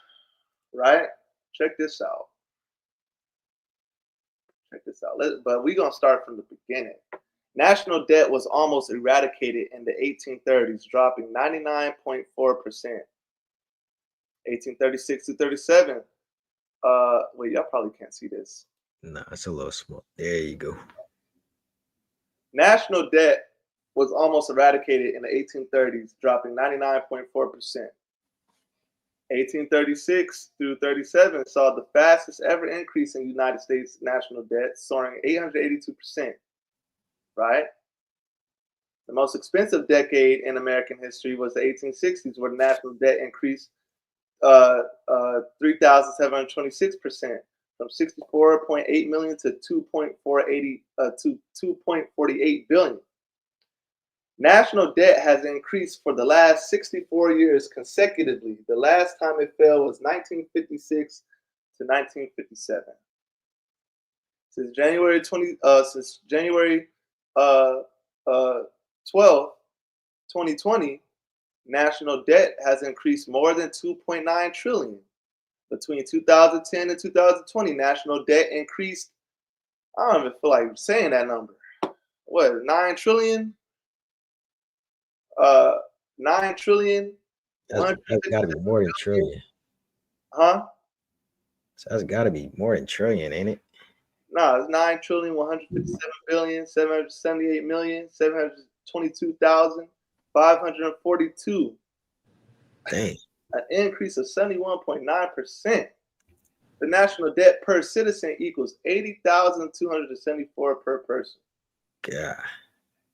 right? Check this out. But we're going to start from the beginning. National debt was almost eradicated in the 1830s, dropping 99.4%. 1836 to 37. Wait, y'all probably can't see this. No, it's a little small. There you go. National debt was almost eradicated in the 1830s, dropping 99.4%. 1836 through 37 saw the fastest ever increase in United States national debt, soaring 882%, right? The most expensive decade in American history was the 1860s, where the national debt increased 3,726%, from 64.8 million to 2.48 billion. National debt has increased for the last 64 years consecutively. The last time it fell was 1956 to 1957. Since January 12th, 2020, national debt has increased more than 2.9 trillion. Between 2010 and 2020, national debt increased, I don't even feel like saying that number. What, 9 trillion? 9 trillion. That's got to be more than trillion. Huh? So that's got to be more than trillion, ain't it? No, it's 9 trillion, 157 billion, 778 million, 722,542. Dang. An increase of 71.9%. The national debt per citizen equals 80,274 per person. Yeah.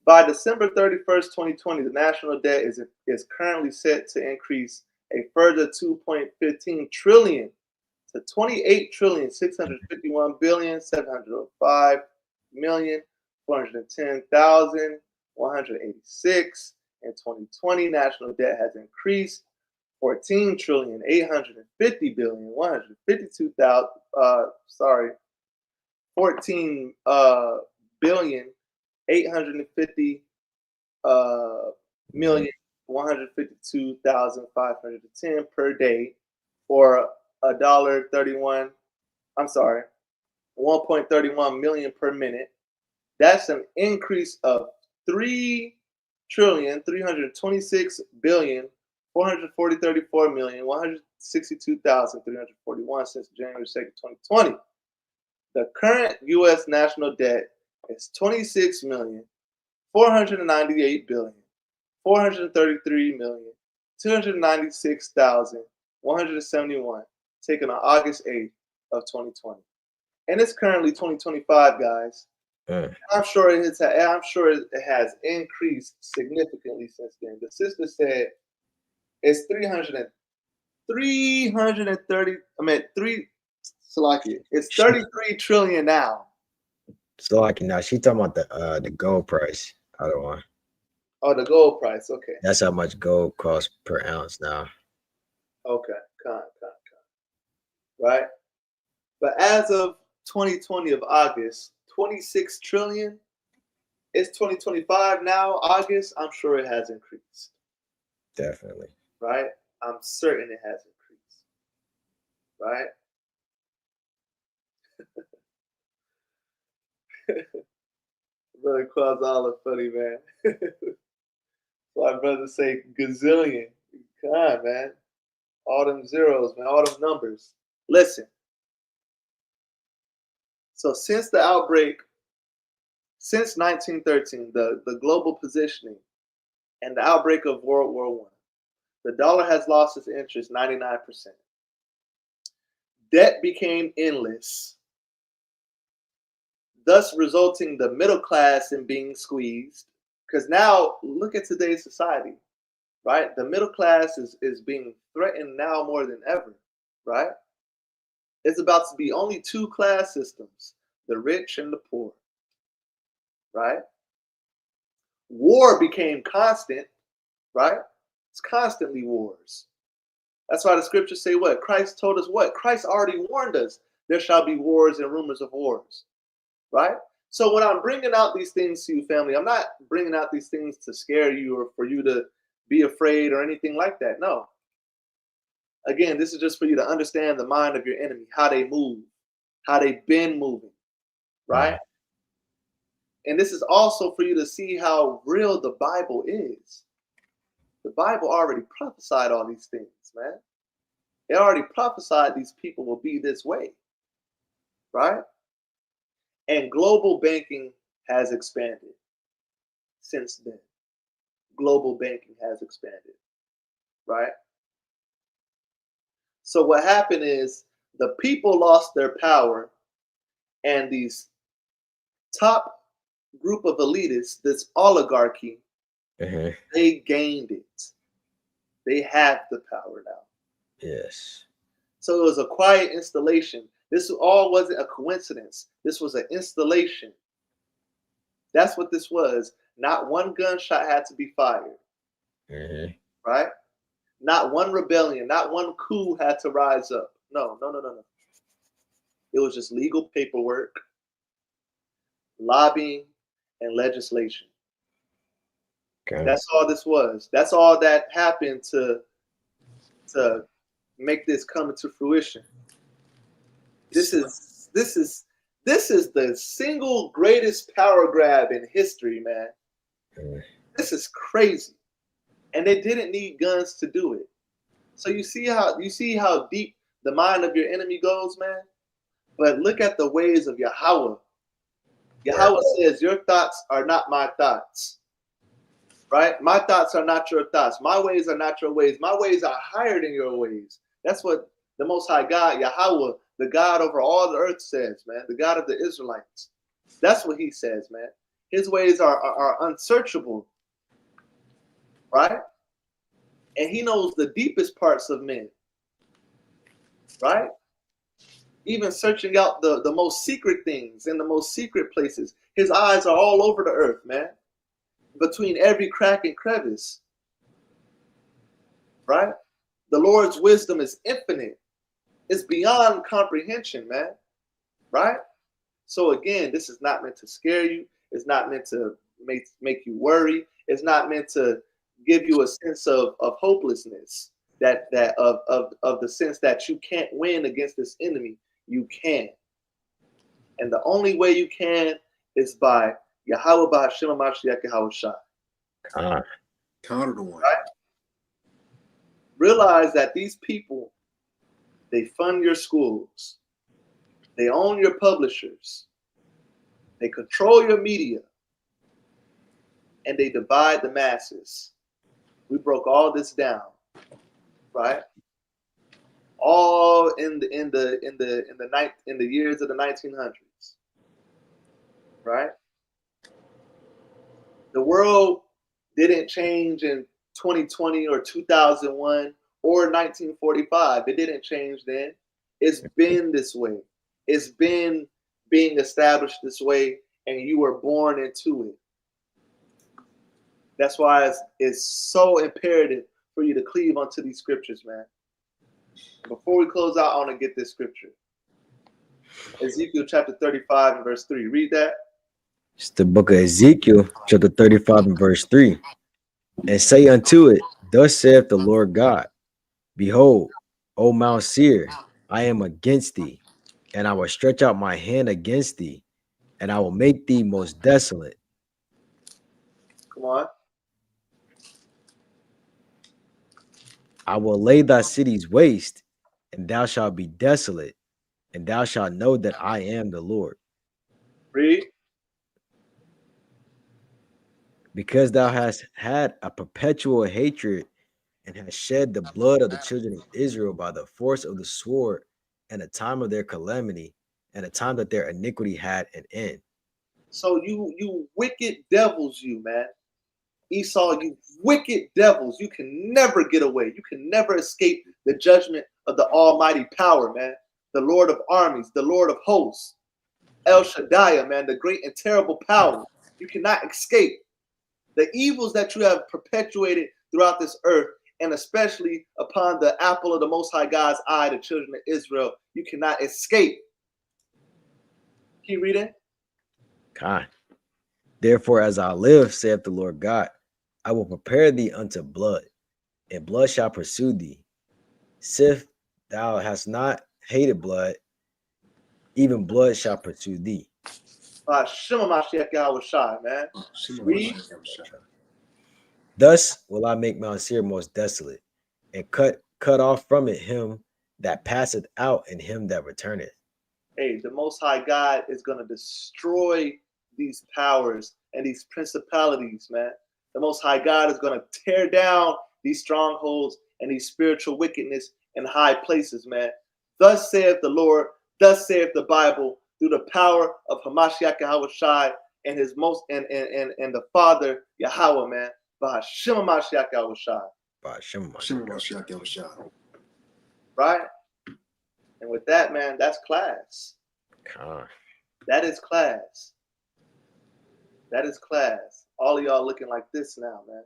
By December 31st, 2020, the national debt is currently set to increase a further 2.15 trillion to 28,651,705,410,186. In 2020, national debt has increased 14,850,152,510 per day, or $1.31 million per minute. That's an increase of 3,326,434,162,341 since January 2nd, 2020. The current U.S. national debt is 26,498,233,296,171, taken on August 8th of 2020. And it's currently 2025, guys. I'm sure it has increased significantly since then. The sister said it's 33 trillion now. Now she talking about the gold price. Other one. Oh, the gold price. Okay. That's how much gold costs per ounce now. Okay. Right. But as of 2020 of August, 26 trillion. It's 2025 now, August. I'm sure it has increased. Definitely. Right? I'm certain it has increased. Right? Brother calls all the funny, man. My brother say gazillion. Come on, man. All them zeros, man. All them numbers. Listen. So since the outbreak, since 1913, the global positioning and the outbreak of World War I, the dollar has lost its interest 99%. Debt became endless, thus resulting the middle class in being squeezed. Because now, look at today's society, right? The middle class is being threatened now more than ever, right? It's about to be only two class systems, the rich and the poor, right? War became constant, right? It's constantly wars. That's why the scriptures say what? Christ told us what? Christ already warned us. There shall be wars and rumors of wars, right? So when I'm bringing out these things to you, family, I'm not bringing out these things to scare you or for you to be afraid or anything like that. No. Again, this is just for you to understand the mind of your enemy, how they move, how they've been moving, right? And this is also for you to see how real the Bible is. The Bible already prophesied all these things, man. It already prophesied these people will be this way, right? And global banking has expanded since then. Global banking has expanded, right? So what happened is the people lost their power, and these top group of elitists, this oligarchy, They gained it. They have the power now. Yes. So it was a quiet installation. This all wasn't a coincidence. This was an installation. That's what this was. Not one gunshot had to be fired. Right? Not one rebellion, not one coup had to rise up. No. It was just legal paperwork, lobbying, and legislation. Okay. That's all this was. That's all that happened to make this come into fruition. This is the single greatest power grab in history, man. This is crazy. And they didn't need guns to do it. So you see how deep the mind of your enemy goes, man? But look at the ways of Yahweh. Yahweh says, your thoughts are not my thoughts. Right? My thoughts are not your thoughts. My ways are not your ways. My ways are higher than your ways. That's what the Most High God, Yahweh, the God over all the earth says, man. The God of the Israelites. That's what he says, man. His ways are unsearchable. Right? And he knows the deepest parts of men. Right? Even searching out the most secret things in the most secret places. His eyes are all over the earth, man. Between every crack and crevice. Right? The Lord's wisdom is infinite. It's beyond comprehension, man. Right? So again, this is not meant to scare you. It's not meant to make you worry. It's not meant to give you a sense of hopelessness. That of the sense that you can't win against this enemy. You can. And the only way you can is by Yahweh B'Hashem HaMashiach Yahweh Shai. Counter to one. Right? Realize that these people, they fund your schools. They own your publishers. They control your media. And they divide the masses. We broke all this down. Right? All in the years of the 1900s. Right? The world didn't change in 2020 or 2001 or 1945. It didn't change then. It's been this way. It's been being established this way, and you were born into it. That's why it's so imperative for you to cleave onto these scriptures, man. Before we close out, I want to get this scripture. Ezekiel chapter 35 and verse 3. Read that. It's the book of Ezekiel, chapter 35 and verse 3. And say unto it, thus saith the Lord God, behold, O Mount Seir, I am against thee, and I will stretch out my hand against thee, and I will make thee most desolate. Come on. I will lay thy cities waste, and thou shalt be desolate, and thou shalt know that I am the Lord. Read. Because thou hast had a perpetual hatred and hast shed the blood of the children of Israel by the force of the sword, and a time of their calamity, and a time that their iniquity had an end. So you wicked devils, you, man. Esau, you wicked devils. You can never get away. You can never escape the judgment of the almighty power, man. The Lord of armies, the Lord of hosts. El Shaddai, man, the great and terrible power. You cannot escape the evils that you have perpetuated throughout this earth, and especially upon the apple of the Most High God's eye, the children of Israel. You cannot escape. Keep reading. God. Therefore, as I live, saith the Lord God, I will prepare thee unto blood, and blood shall pursue thee. Sith thou hast not hated blood, even blood shall pursue thee. Man. Read. Thus will I make Mount Seir most desolate, and cut off from it him that passeth out and him that returneth. Hey, the Most High God is going to destroy these powers and these principalities, man. The Most High God is going to tear down these strongholds and these spiritual wickedness in high places, man. Thus saith the Lord, thus saith the Bible, through the power of Hamashiach Yahweh Shai and his most and the Father Yahweh, man. B'Hashem HaMashiach Yahushua. Mashiach Yahushua. Right? And with that, man, that's class. That is class. That is class. All of y'all looking like this now, man.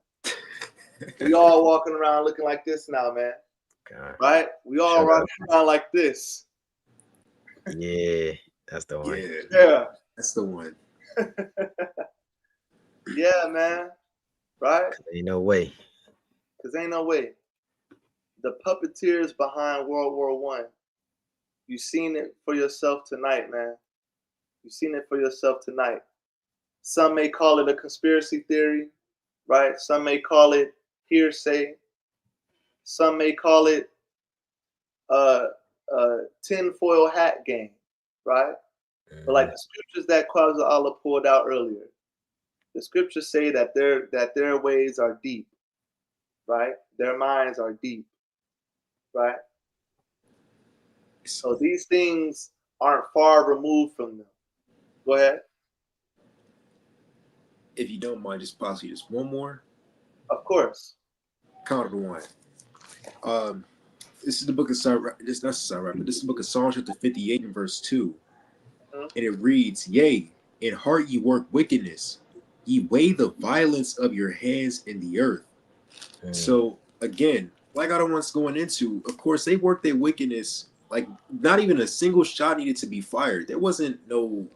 We all walking around looking like this now, man. Right? We all walking around like this. Yeah, that's the one. Yeah. That's the one. Yeah, man. Right? Ain't no way. Because ain't no way. The puppeteers behind World War I. You seen it for yourself tonight, man. You seen it for yourself tonight. Some may call it a conspiracy theory, right? Some may call it hearsay. Some may call it a tinfoil hat game, right? But like the scriptures that Quasi Allah pulled out earlier, the scriptures say that their ways are deep, right? Their minds are deep, right? So these things aren't far removed from them. Go ahead. If you don't mind, just possibly just one more. Of course. Count to one. This is the book of Psalm. This is not Psalm, but this is the book of Psalm chapter 58 and verse 2. And it reads, "Yea, in heart ye work wickedness, ye weigh the violence of your hands in the earth." So again, like I don't want us going into, of course, they worked their wickedness. Like not even a single shot needed to be fired. There wasn't no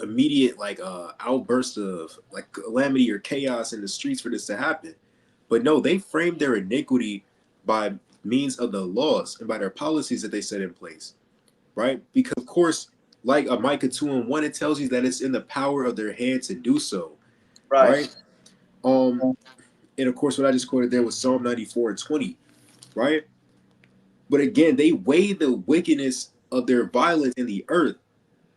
immediate outburst of like calamity or chaos in the streets for this to happen. But no, they framed their iniquity by means of the laws and by their policies that they set in place, right? Because of course, like Micah 2:1, it tells you that it's in the power of their hand to do so, right? And of course, what I just quoted there was Psalm 94:20, right? But again, they weigh the wickedness of their violence in the earth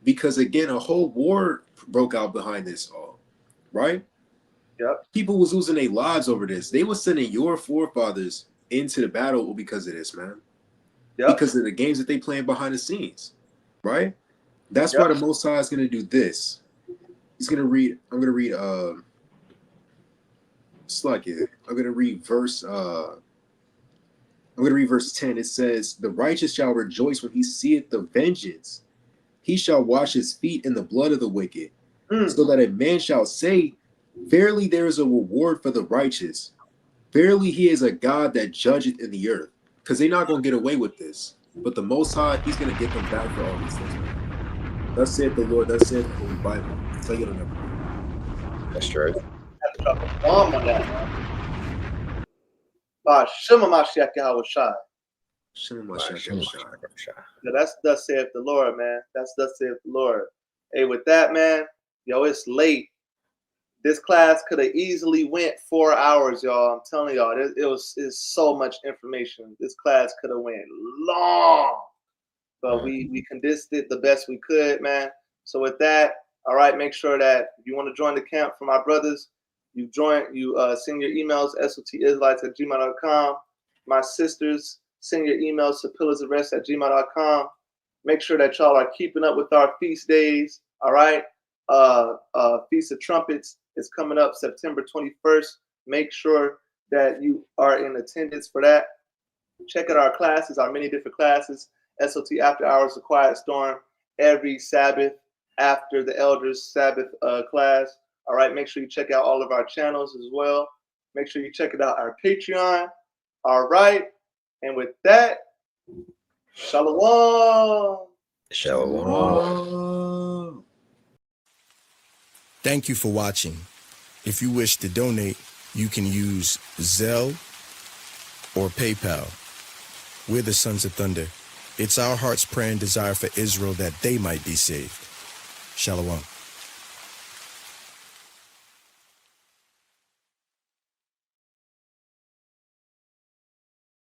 because, again, a whole war broke out behind this all, right? Yep. People was losing their lives over this. They were sending your forefathers into the battle because of this, man. Yep. Because of the games that they playing behind the scenes, right? That's why the Most High is going to do this. He's going to read, I'm going to read, I'm going to read verse, I'm going to read verse 10. It says, "The righteous shall rejoice when he seeth the vengeance. He shall wash his feet in the blood of the wicked, so that a man shall say, Verily there is a reward for the righteous. Verily he is a God that judgeth in the earth." Because they're not going to get away with this. But the Most High, he's going to get them back for all these things. Thus saith the Lord, thus saith the Holy Bible. Tell you to never. That's true. That's drop a bomb on that, man. B'Hashem HaMashiach Yahushua. Yeah, that's thus saith the Lord, man. That's thus saith the Lord. Hey, with that, man, yo, it's late. This class could have easily went 4 hours, y'all. I'm telling y'all, it's so much information. This class could have went long, but we condensed it the best we could, man. So with that, all right, make sure that if you want to join the camp for my brothers, you send your emails, sotisraelites@gmail.com. My sisters, send your emails to pillarsofrest@gmail.com. Make sure that y'all are keeping up with our feast days, all right? Feast of Trumpets is coming up September 21st. Make sure that you are in attendance for that. Check out our classes, our many different classes. SOT After Hours, The Quiet Storm, every Sabbath after the Elders Sabbath class. All right, make sure you check out all of our channels as well. Make sure you check it out, our Patreon. All right, and with that, Shalom. Shalom. Thank you for watching. If you wish to donate, you can use Zelle or PayPal. We're the Sons of Thunder. It's our heart's prayer and desire for Israel that they might be saved. Shalom.